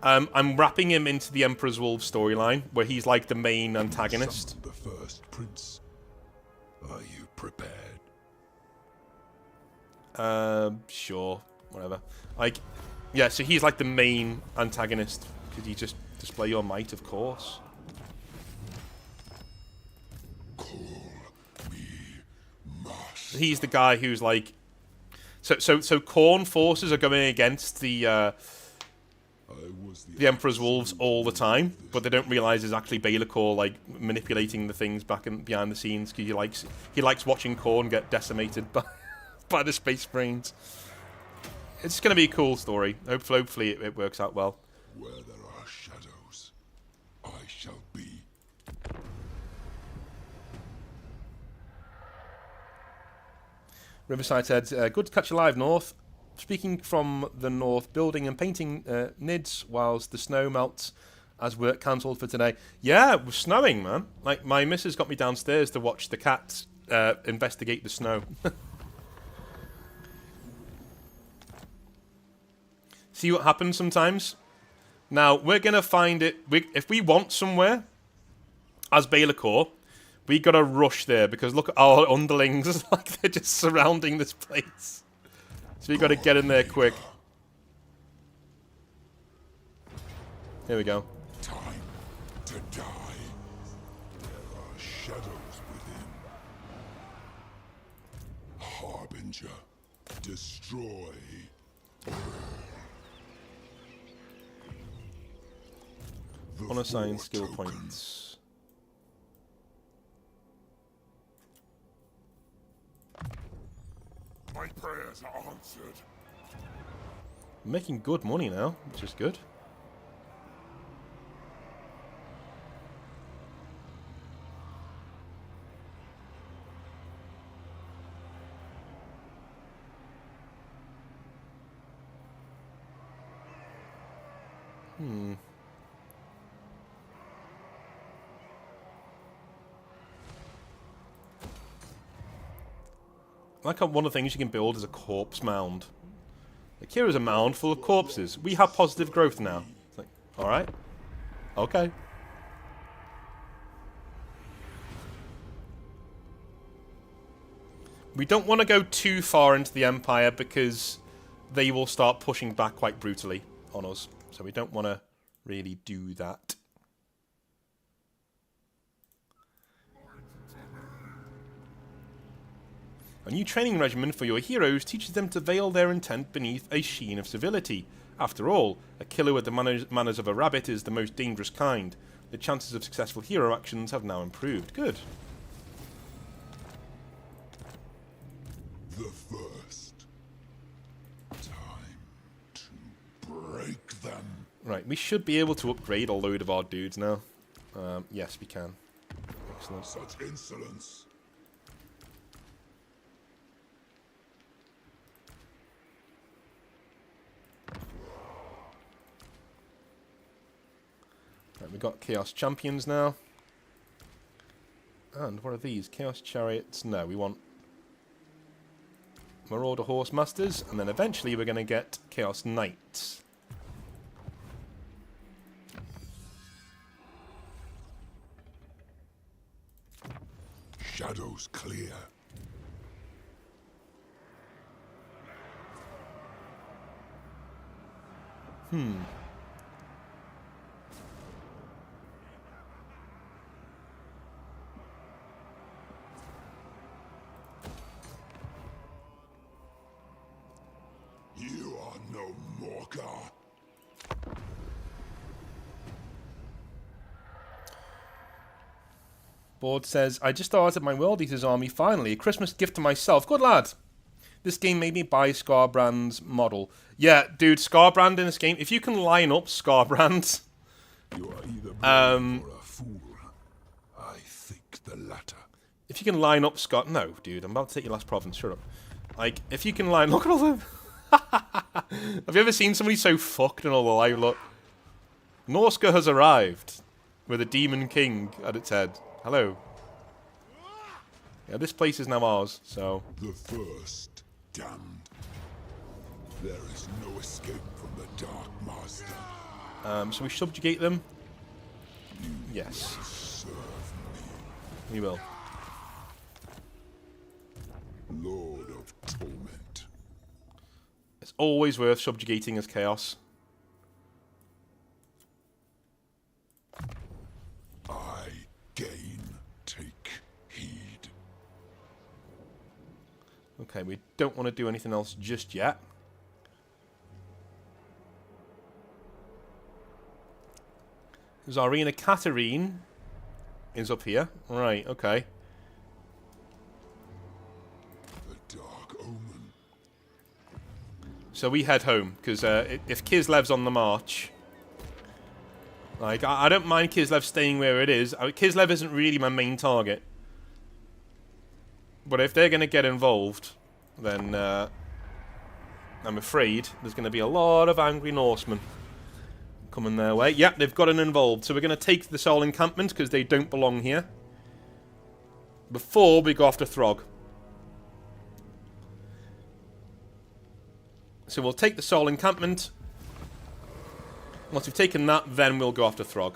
I'm wrapping him into the Emperor's Wolves storyline, where he's like the main antagonist. The first prince. Are you prepared? Sure, whatever. Like, yeah, so he's like the main antagonist. Could you just display your might, of course? Call me Master. He's the guy who's like... So Khorne forces are going against the Emperor's Wolves all the time, but they don't realise it's actually Belakor like manipulating the things behind the scenes, because he likes watching Khorne get decimated by the Space Marines. It's going to be a cool story. Hopefully it works out well. Where there are shadows, I shall be. Riverside said, good to catch you live, North. Speaking from the north, building and painting NIDs whilst the snow melts as work cancelled for today. Yeah, it was snowing, man. Like, my missus got me downstairs to watch the cats investigate the snow. See what happens sometimes? Now, we're going to find it... if we want somewhere, as Belakor, we got to rush there, because look at our underlings. Like, they're just surrounding this place. So we got to get in there quick. Here we go. Time to die. There are shadows within. Harbinger, destroy. Unassign skill points. My prayers are answered. I'm making good money now, which is good. Like one of the things you can build is a corpse mound. Like, here is a mound full of corpses. We have positive growth now. It's like, alright. Okay. We don't want to go too far into the Empire because they will start pushing back quite brutally on us. So we don't want to really do that. A new training regimen for your heroes teaches them to veil their intent beneath a sheen of civility. After all, a killer with the manners of a rabbit is the most dangerous kind. The chances of successful hero actions have now improved. Good. The first. Time to break them. Right, we should be able to upgrade a load of our dudes now. Yes, we can. Excellent. Such insolence. Right, we've got Chaos Champions now. And what are these? Chaos Chariots? No, we want Marauder Horse Masters, and then eventually we're going to get Chaos Knights. Shadows clear. You are no Morka. Board says, I just started my World Eaters army finally. A Christmas gift to myself. Good lad. This game made me buy Scarbrand's model. Yeah, dude, Scarbrand in this game. If you can line up Scarbrand... You are either brave or a fool. I think the latter. If you can line up No, dude, I'm about to take your last province. Shut up. Like, if you can line... Look at all them. Have you ever seen somebody so fucked in all the live look? Norska has arrived with a demon king at its head. Hello. Yeah, this place is now ours, so... The first damned. There is no escape from the Dark Master. So we subjugate them? Yes. Serve We will. me, Lord of Torment. It's always worth subjugating as chaos. I gain. Take heed. Okay, we don't want to do anything else just yet. Zarina Katarine is up here. Right, okay. The Dark Omen. So we head home, because if Kislev's on the march... Like, I don't mind Kislev staying where it is. Kislev isn't really my main target. But if they're going to get involved, then I'm afraid there's going to be a lot of angry Norsemen coming their way. Yep, they've gotten involved. So we're going to take the Soul Encampment, because they don't belong here, before we go after Throg. So we'll take the Soul Encampment. Once we've taken that, then we'll go after Throg.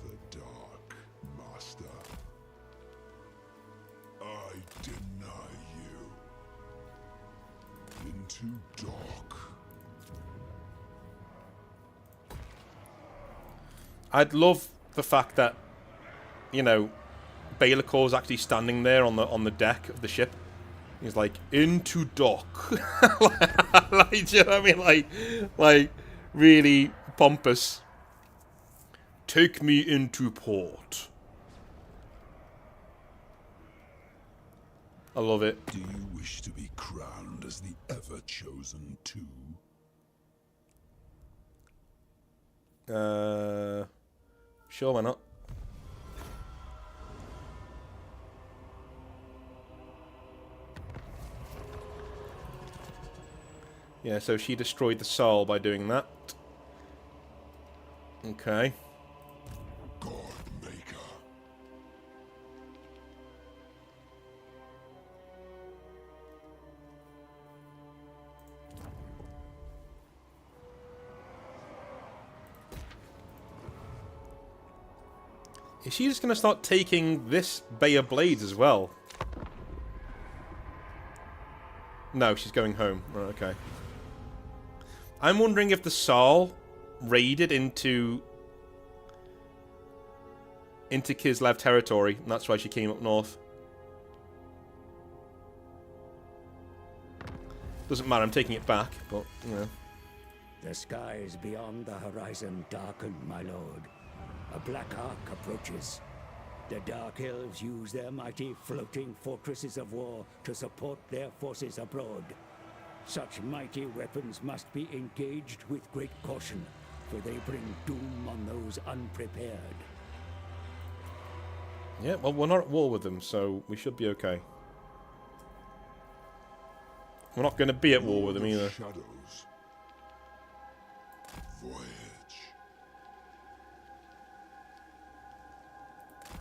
The Dark Master. I deny you. Into dark. I'd love the fact that, you know, Belakor's actually standing there on the deck of the ship. He's like, into dock. Like, do you know what I mean? Like, really pompous. Take me into port. I love it. Do you wish to be crowned as the ever-chosen two? Sure, why not? Yeah, so she destroyed the soul by doing that. Okay. God Maker. Is she just going to start taking this Bay of Blades as well? No, she's going home. Right, okay. I'm wondering if the Saul raided into Kislev territory, and that's why she came up north. Doesn't matter, I'm taking it back, but, you know. The skies beyond the horizon darken, my lord. A black arc approaches. The Dark Elves use their mighty floating fortresses of war to support their forces abroad. Such mighty weapons must be engaged with great caution, for they bring doom on those unprepared. Yeah, well, we're not at war with them, so we should be okay. We're not going to be at war with them either. Shadows. Voyage. I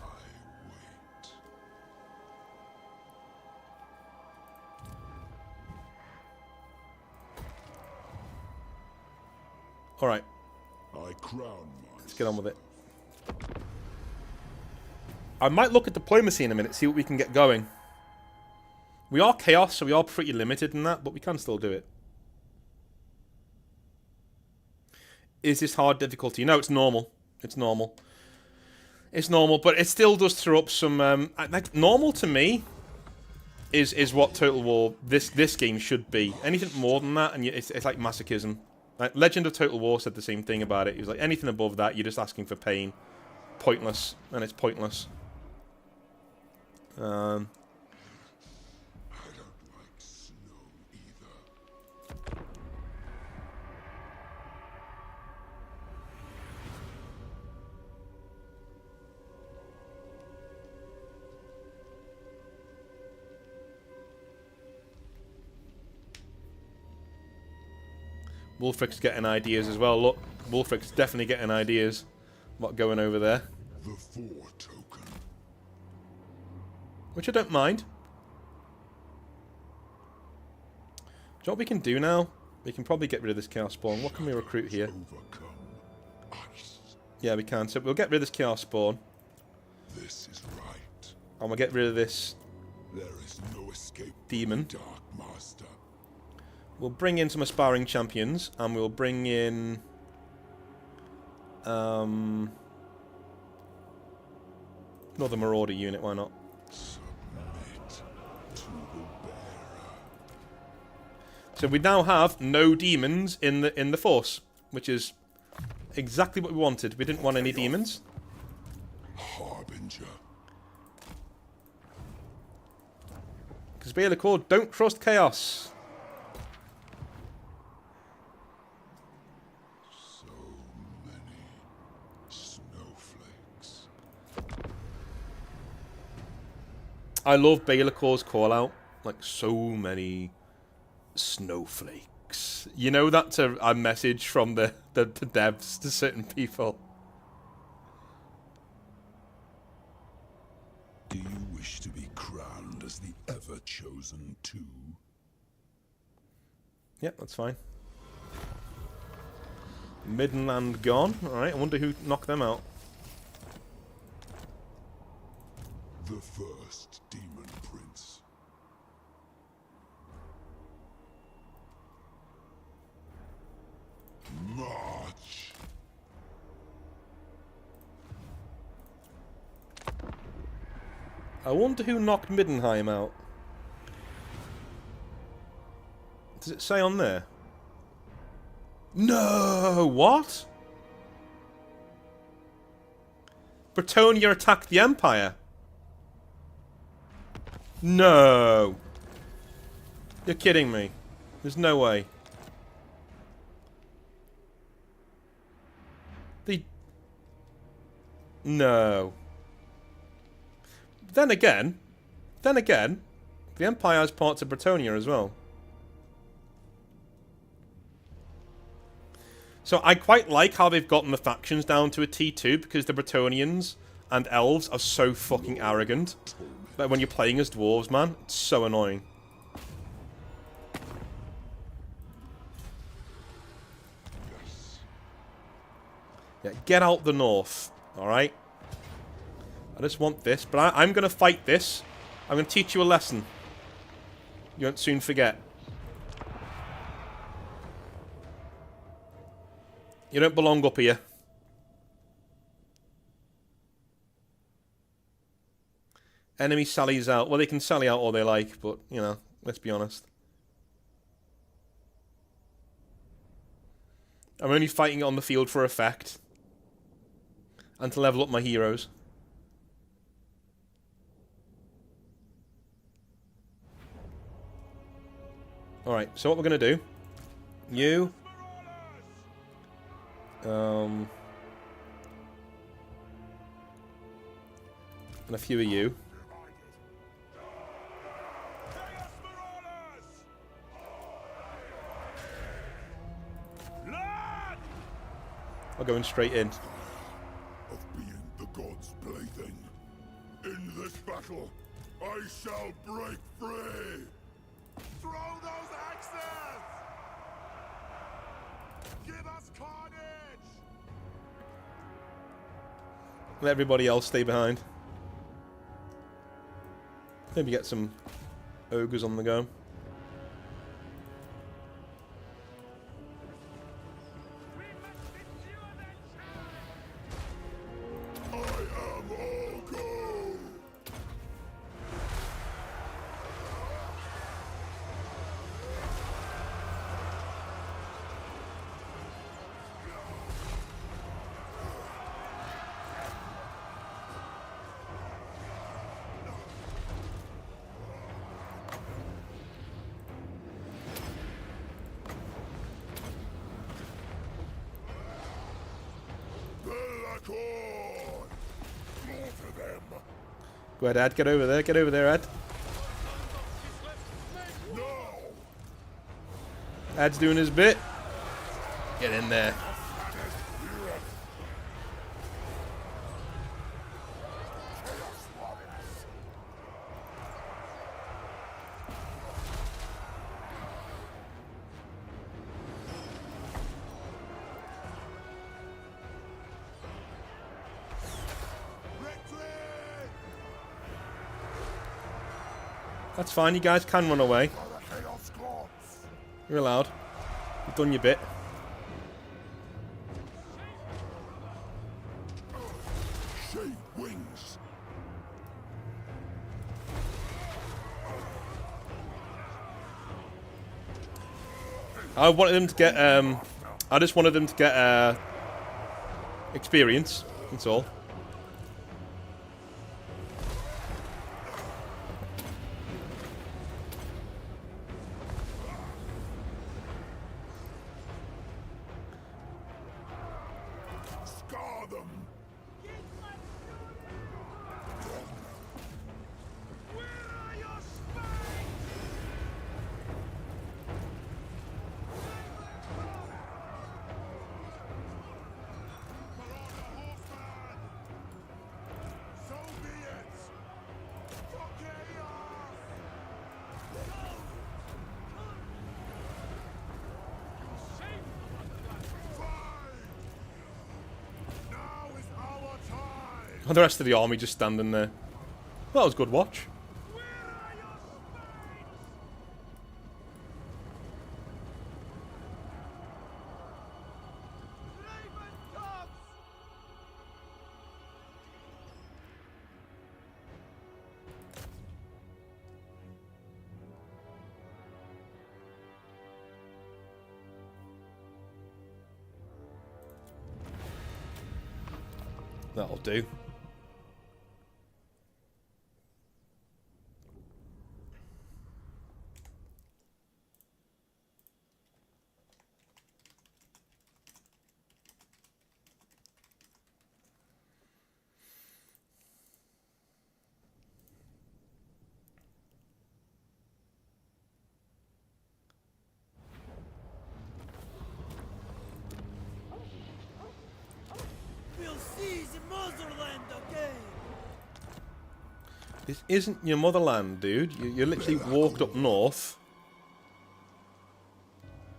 wait. Alright, I crown myself. let's get on with it. I might look at diplomacy in a minute, see what we can get going. We are chaos, so we are pretty limited in that, but we can still do it. Is this hard difficulty? No, it's normal. It's normal. It's normal, but it still does throw up some... like, normal to me is what Total War, this game should be. Anything more than that, and it's like masochism. Like, Legend of Total War said the same thing about it. He was like, anything above that, you're just asking for pain. Pointless. And it's pointless. I don't like snow either. Wulfrik's getting ideas as well. Look, Wulfrik's definitely getting ideas. What going over there. The Four Token. Which I don't mind. Do you know what we can do now? We can probably get rid of this Chaos Spawn. What can we recruit here? Overcome. Ice. Yeah, we can. So we'll get rid of this Chaos Spawn. This is right. And we'll get rid of this There is no escape. demon. Dark Master. We'll bring in some aspiring champions. And we'll bring in... Another Marauder unit, why not? So we now have no demons in the force, which is exactly what we wanted. We didn't want any demons. Harbinger. Because Belakor don't trust chaos. So many snowflakes. I love Belakor's call out. Like, so many snowflakes. You know, that's a message from the devs to certain people. Do you wish to be crowned as the ever-chosen two? Yep, that's fine. Midland gone. Alright, I wonder who knocked them out. The first demon prince. March! I wonder who knocked Middenheim out. Does it say on there? No! What? Bretonia attacked the Empire? No! You're kidding me. There's no way. No. Then again, the Empire has parts of Bretonia as well. So I quite like how they've gotten the factions down to a T2 because the Bretonians and elves are so fucking arrogant. Like when you're playing as dwarves, man, it's so annoying. Yeah, get out the north, alright? I just want this, but I'm going to fight this. I'm going to teach you a lesson. You won't soon forget. You don't belong up here. Enemy sallies out. Well, they can sally out all they like, but, you know, let's be honest. I'm only fighting on the field for effect. And to level up my heroes. Alright, so what we're going to do... You... And a few of you. I'll go in straight in. Of being the god's plaything. In this battle, I shall break free! Throw those axes! Give us carnage! Let everybody else stay behind. Maybe get some ogres on the go. I am Olgo! Belakor! Slaughter them! Go ahead, Ed. Get over there. Get over there, Ed. No! Ed's doing his bit. Get in there. That's fine. You guys can run away. You're allowed. You've done your bit. Shade wings! I wanted them to get, I just wanted them to get, experience. That's all. Scar them. So be it. For chaos. Fight. Now is our time. And the rest of the army just standing there. Well, that was a good watch. That'll do. We'll seize Motherland again. This isn't your motherland, dude. You literally walked up north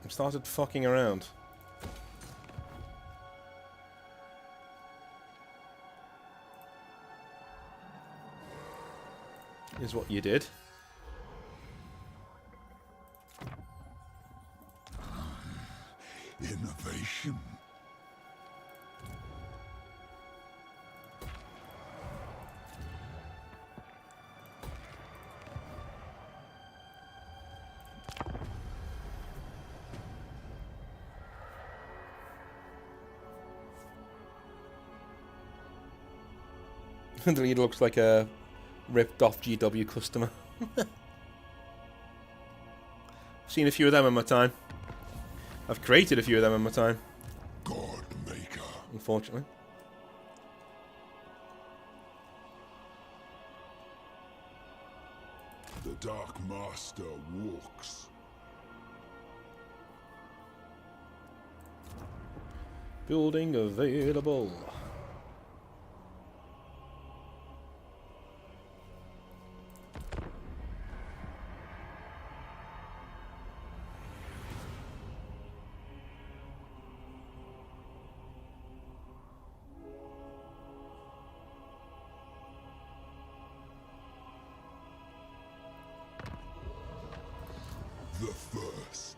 and started fucking around. Is what you did. Innovation. The leader looks like a ripped off GW customer. Seen a few of them in my time. I've created a few of them in my time, God Maker. unfortunately. The Dark Master walks. Building available. The first.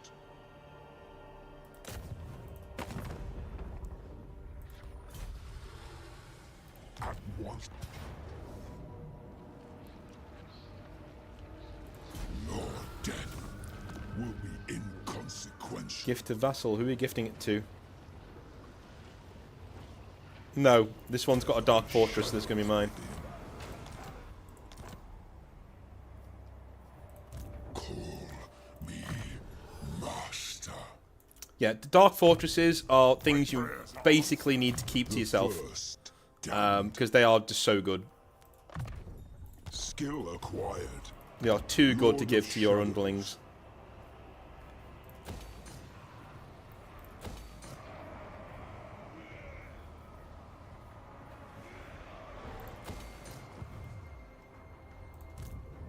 At once. Your death will be inconsequential. Gift to vassal. Who are you gifting it to? No, this one's got a dark fortress. That's gonna be mine. Call me master. Yeah, the dark fortresses are things you basically need to keep to yourself. First. Because they are just so good. Skill acquired. They are too good to give to your underlings.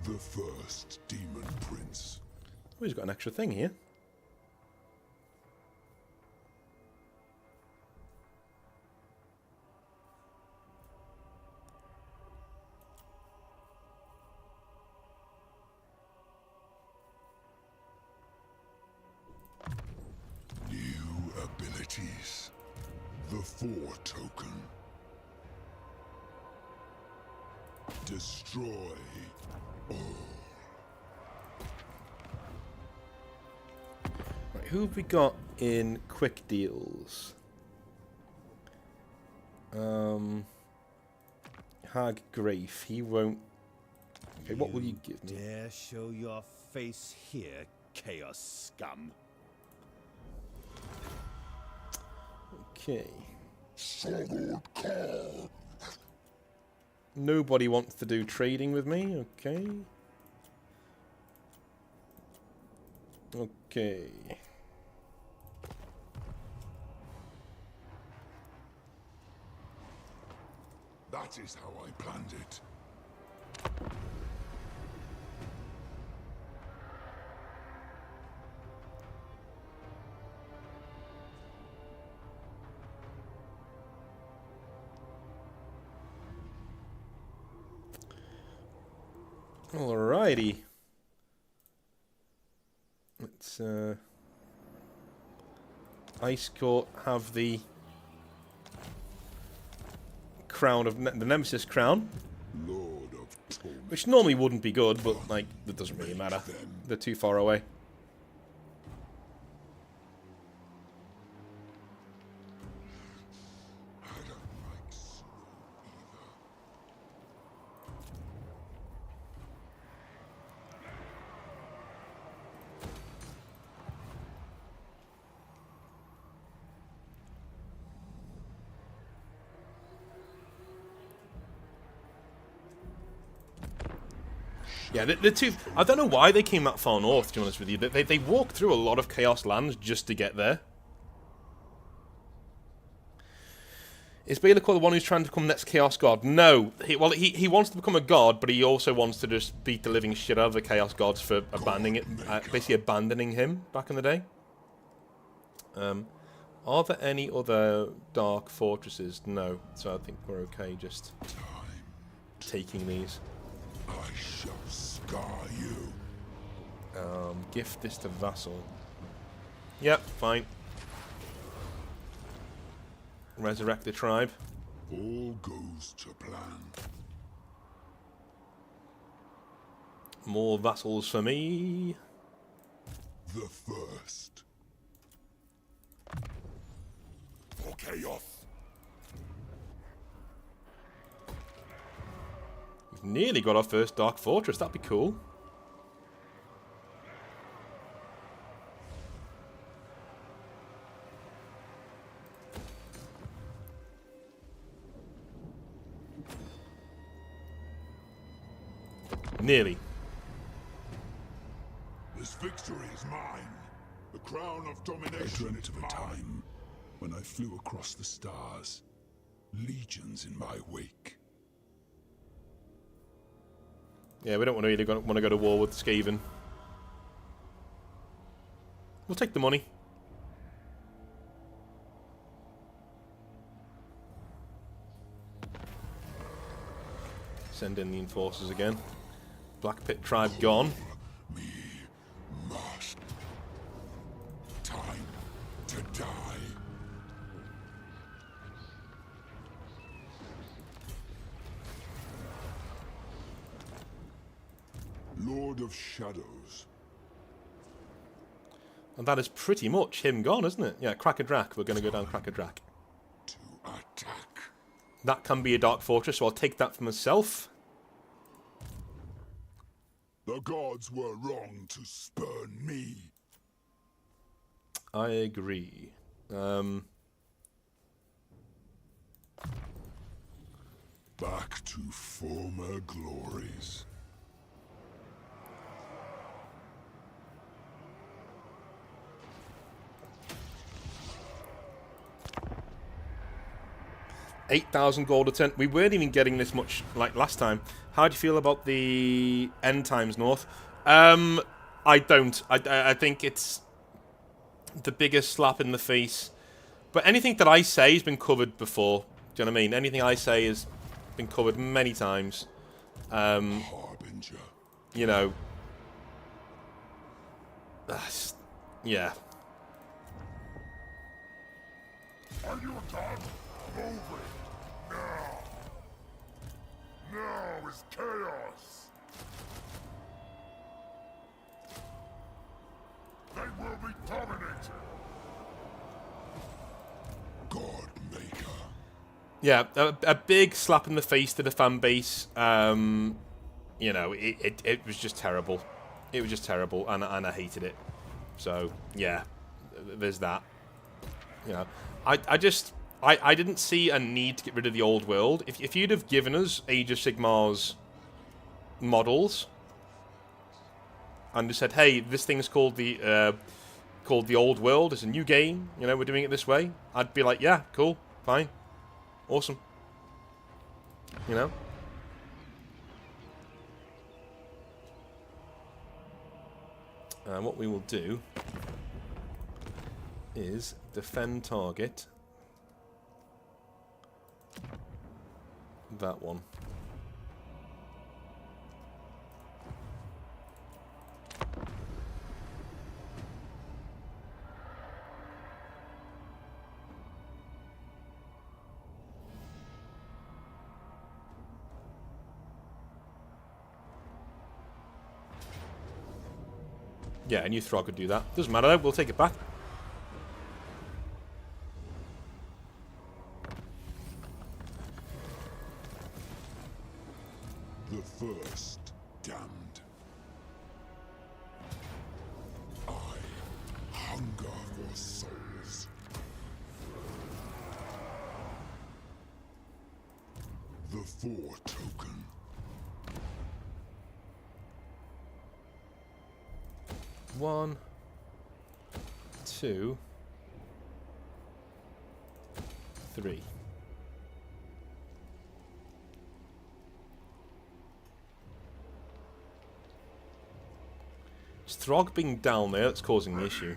The first demon prince. Oh, he's got an extra thing here. New abilities. The 4 token. Destroy all. Right, who have we got in quick deals? Hag Grafe. He won't. Okay, what will you give me? Dare show your face here, chaos scum. Okay. Nobody wants to do trading with me. Okay. Okay. That is how I planned it. Alrighty. Let's Ice Court have the crown of the Nemesis crown, Lord of Torment. which normally wouldn't be good, but like that doesn't really matter. They're too far away. I don't like snow either. Yeah, the two. I don't know why they came that far north. To be honest with you, they walked through a lot of Chaos lands just to get there. Is Belakor the one who's trying to become next Chaos God? No. He wants to become a god, but he also wants to just beat the living shit out of the Chaos gods for abandoning it, basically abandoning him back in the day. Are there any other dark fortresses? No. So I think we're okay just taking these. I shall scar you. Gift this to vassal. Yep, fine. Resurrect the tribe. All goes to plan. More vassals for me. The first. For chaos. We've nearly got our first dark fortress. That'd be cool. Nearly. This victory is mine. The crown of domination. I dreamt of a time when I flew across the stars. Legions in my wake. Yeah, we don't want to go to war with Skaven. We'll take the money. Send in the enforcers again. Black Pit tribe gone. Me must. Time to die. Lord of Shadows. And that is pretty much him gone, isn't it? Yeah, Crackadrak. We're going to go down Crackadrak. To attack. That can be a dark fortress, so I'll take that for myself. The gods were wrong to spurn me. I agree. Back to former glories. $8,000 gold a turn. We weren't even getting this much like last time. How do you feel about the end times north? I don't. I think it's the biggest slap in the face. But anything that I say has been covered before. Do you know what I mean? Anything I say has been covered many times. Harbinger. You know. Yeah. Are you done? Move it. Now. Now is chaos. They will be dominated. God Maker. Yeah, a big slap in the face to the fan base. You know, it was just terrible. It was just terrible, and I hated it. So yeah, there's that. You know, I didn't see a need to get rid of the old world. If you'd have given us Age of Sigmar's models and just said, hey, this thing's called the old world, it's a new game, you know, we're doing it this way, I'd be like, yeah, cool, fine, awesome, you know. What we will do is defend target. That one. Yeah, a new Throg would do that. Doesn't matter though, we'll take it back. The first damned. I hunger for souls. The Four Token. One, two, three. It's Throg being down there that's causing the issue.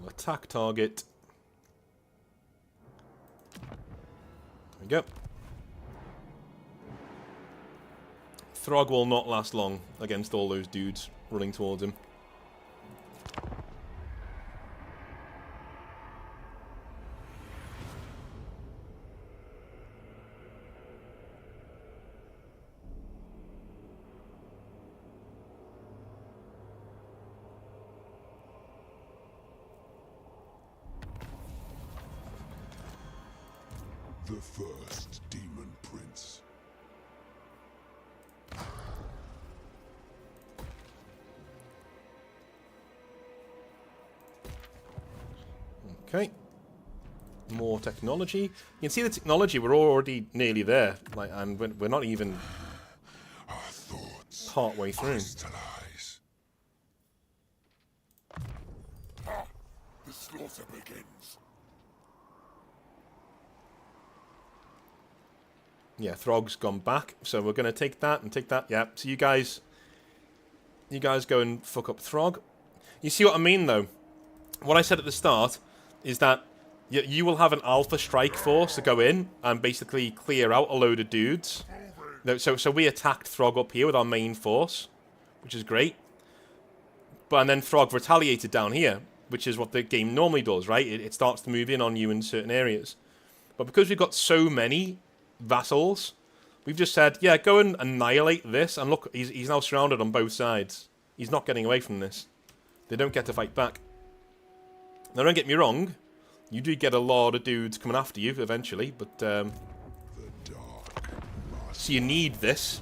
Attack target. There we go. Throg will not last long against all those dudes running towards him. The first Demon Prince. Okay. More technology. You can see the technology, we're already nearly there. Like, and we're not even Our thoughts partway through. crystallize. Ah, the slaughter begins. Yeah, Throg's gone back, so we're going to take that and take that. Yeah, so you guys go and fuck up Throg. You see what I mean, though? What I said at the start is that you will have an alpha strike force to go in and basically clear out a load of dudes. So we attacked Throg up here with our main force, which is great. But and then Throg retaliated down here, which is what the game normally does, right? It starts to move in on you in certain areas. But because we've got so many vassals, we've just said, yeah, go and annihilate this, and look, he's now surrounded on both sides. He's not getting away from this. They don't get to fight back. Now, don't get me wrong, you do get a lot of dudes coming after you eventually, but The dark must. so you need this.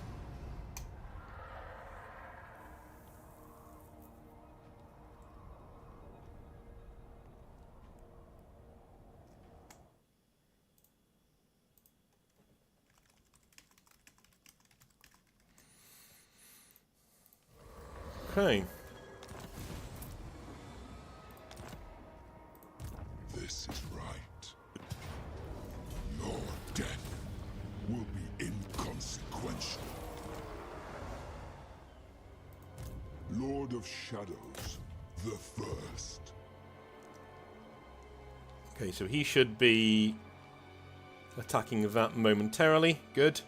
Okay. This is right. Your death will be inconsequential. Lord of Shadows, the first. Okay, so he should be attacking that momentarily. Good.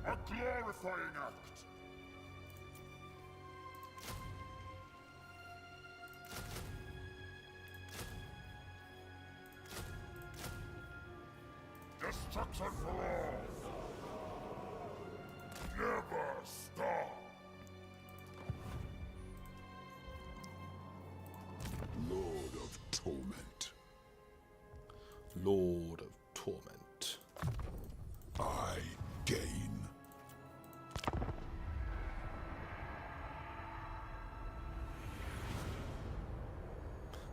A glorious Destruction for all. Never stop. Lord of Torment. Lord of Torment. I gain.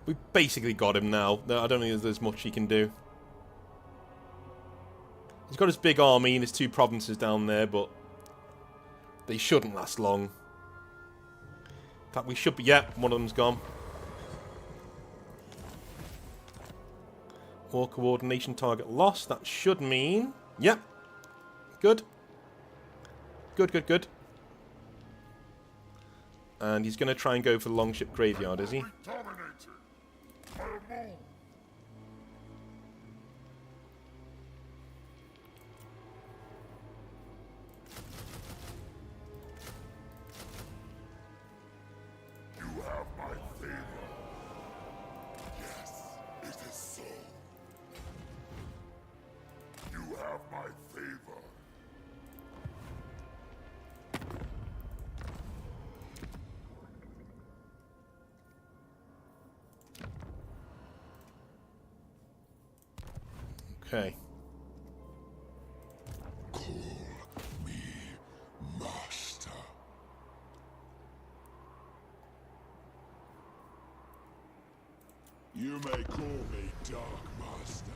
We basically got him now. No, I don't think there's much he can do. He's got his big army and his 2 provinces down there, but they shouldn't last long. In fact, we should be... Yeah, one of them's gone. War coordination target lost. That should mean... Yep. Good. Good, good, good. And he's going to try and go for the longship graveyard, is he? Dominated by a moon. You have my favor. Yes, it is so. You have my favor. Okay. Call me master. You may call me Dark Master.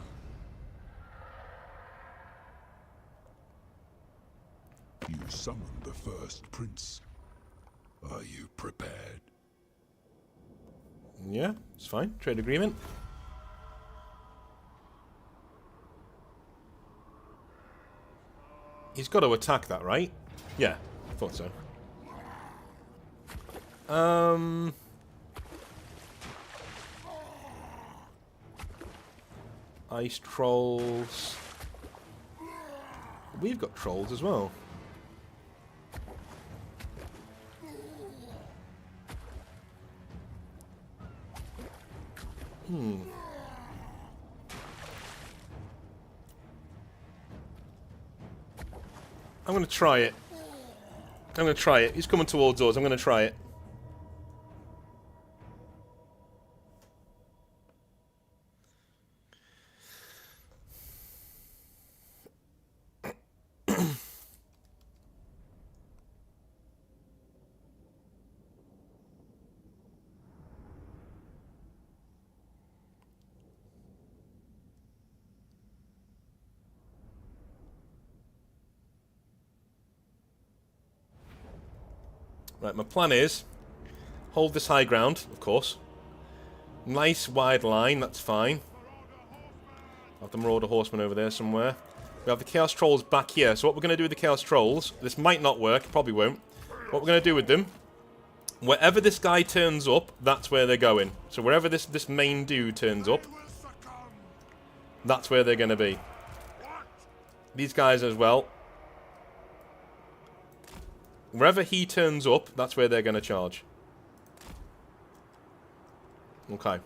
You summoned the first prince. Are you prepared? Yeah, it's fine. Trade agreement. He's got to attack that, right? Yeah, I thought so. Ice trolls. We've got trolls as well. I'm going to try it. I'm going to try it. He's coming towards us. I'm going to try it. Right, my plan is hold this high ground, of course. Nice wide line, that's fine. Have the Marauder Horsemen over there somewhere. We have the Chaos Trolls back here. So what we're going to do with the Chaos Trolls, this might not work, probably won't. What we're going to do with them, wherever this guy turns up, that's where they're going. So wherever this main dude turns up, that's where they're going to be. These guys as well. Wherever he turns up, that's where they're going to charge. Okay.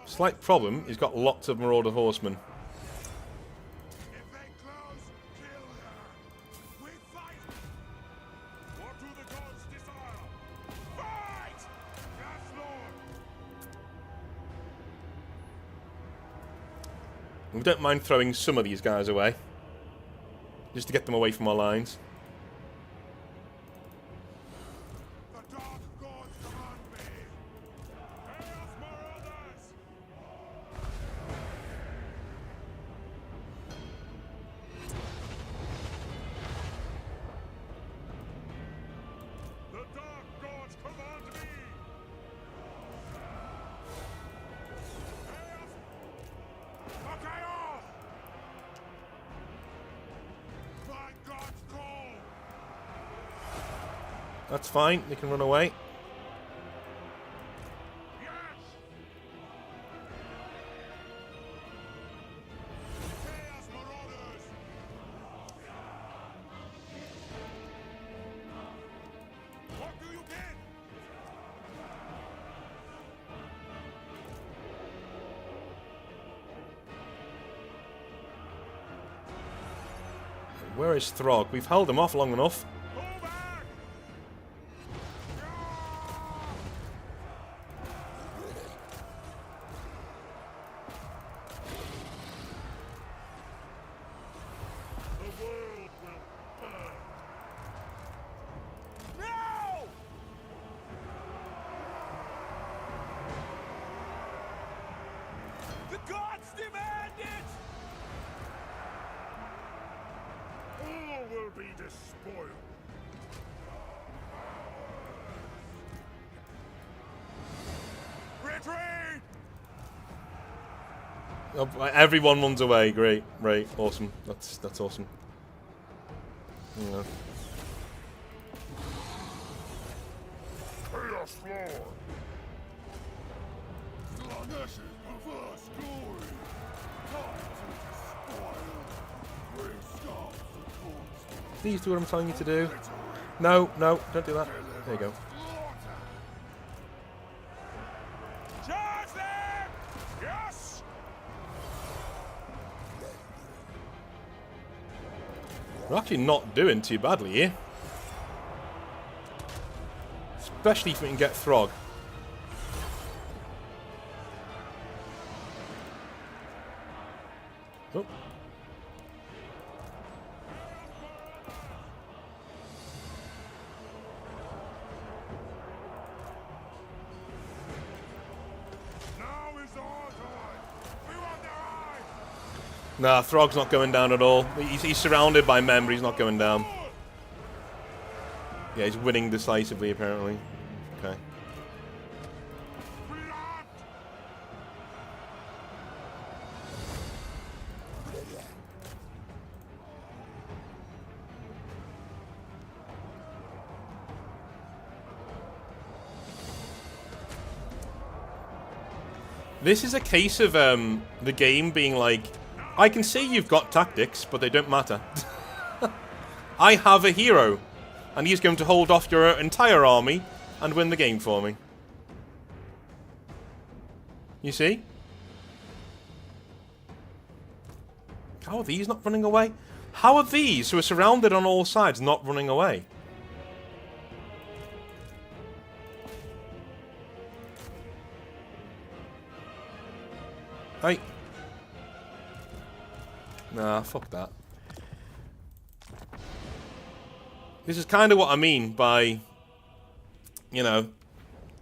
Slight problem, he's got lots of Marauder Horsemen. We don't mind throwing some of these guys away, just to get them away from our lines. That's fine. They can run away. Where is Throg? We've held him off long enough. Oh, everyone runs away. Great, right, awesome. That's awesome. Yeah. Chaos Lord! Slanesses perverse glory! Time to despoil! Restart the course. Please do what I'm telling you to do. No, no, don't do that. There you go. Charge them! Yes! We're actually not doing too badly here. Especially if we can get Throg. Oh. Nah, Throg's not going down at all. He's surrounded by men, but he's not going down. Yeah, he's winning decisively, apparently. Okay. This is a case of the game being like, I can see you've got tactics, but they don't matter. I have a hero, and he's going to hold off your entire army and win the game for me. You see? How are these not running away? How are these, who are surrounded on all sides, not running away? Hey. Nah, fuck that. This is kind of what I mean by, you know,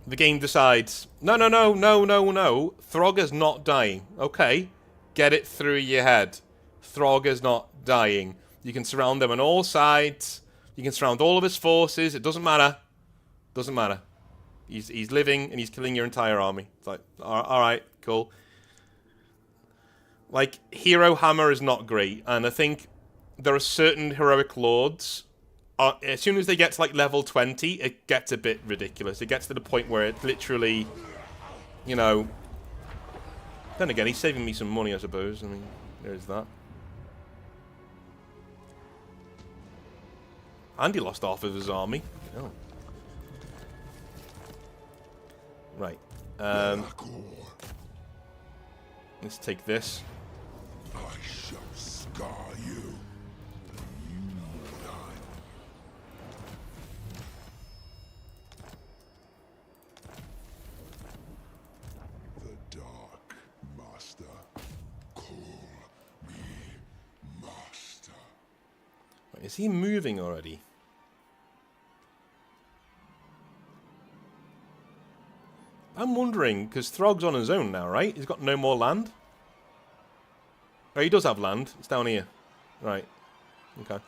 the game decides, no, no, no, no, no, no, Throg is not dying. Okay, get it through your head. Throg is not dying. You can surround them on all sides. You can surround all of his forces. It doesn't matter. Doesn't matter. He's living and he's killing your entire army. It's like, all right, cool. Like, Hero Hammer is not great, and I think there are certain heroic lords, as soon as they get to, like, level 20, it gets a bit ridiculous. It gets to the point where it literally, you know... Then again, he's saving me some money, I suppose. I mean, there's that. And he lost half of his army. Oh. Right. Let's take this. I shall scar you, and you will die. The Dark Master, call me Master. Right, is he moving already? I'm wondering, because Throg's on his own now, right? He's got no more land. Oh, he does have land. It's down here. Right. Okay.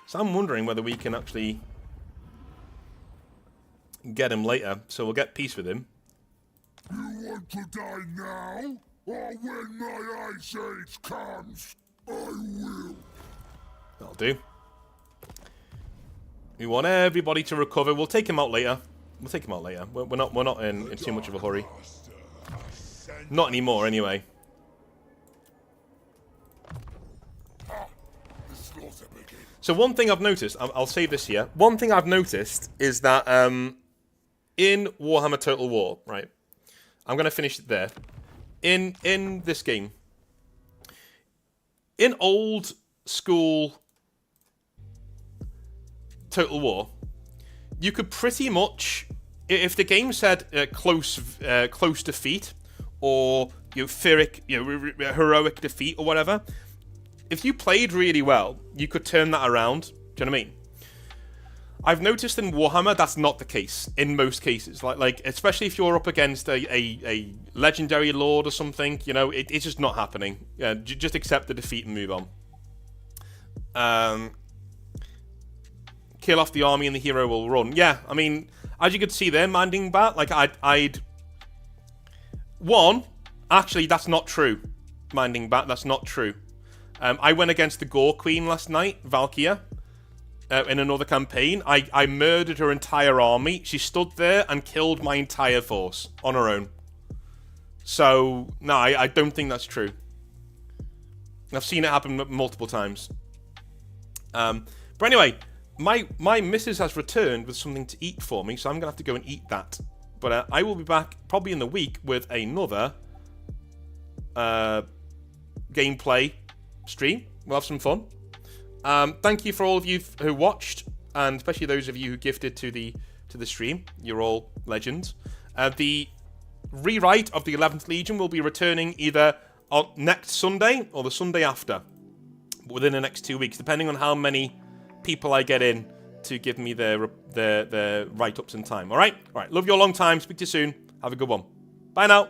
So I'm wondering whether we can actually get him later. So we'll get peace with him. You want to die now? Or when my Ice Age comes? I will. That'll do. We want everybody to recover. We'll take him out later. We'll take him out later. We're not in too much of a hurry. Not anymore, anyway. So one thing I've noticed, I'll save this here. One thing I've noticed is that in Warhammer Total War, right? I'm gonna finish it there. In this game, in old school Total War, you could pretty much, if the game said close defeat, or heroic defeat or whatever, if you played really well, you could turn that around. Do you know what I mean? I've noticed in Warhammer that's not the case in most cases. Like especially if you're up against a legendary lord or something, you know, it's just not happening. Just accept the defeat and move on. Kill off the army and the hero will run. Yeah, I mean, as you could see there, Manding Bat, like actually that's not true. Manding Bat, that's not true. I went against the Gore Queen last night, Valkyria, in another campaign. I murdered her entire army. She stood there and killed my entire force on her own. So, no, I don't think that's true. I've seen it happen multiple times. But anyway, my missus has returned with something to eat for me, so I'm going to have to go and eat that. But I will be back probably in the week with another gameplay stream. We'll have some fun. Thank you for all of you who watched, and especially those of you who gifted to the stream. You're all legends. The rewrite of the 11th Legion will be returning either on next Sunday or the Sunday after, within the next 2 weeks, depending on how many people I get in to give me their write-ups in time. All right? Love you a long time. Speak to you soon. Have a good one. Bye now.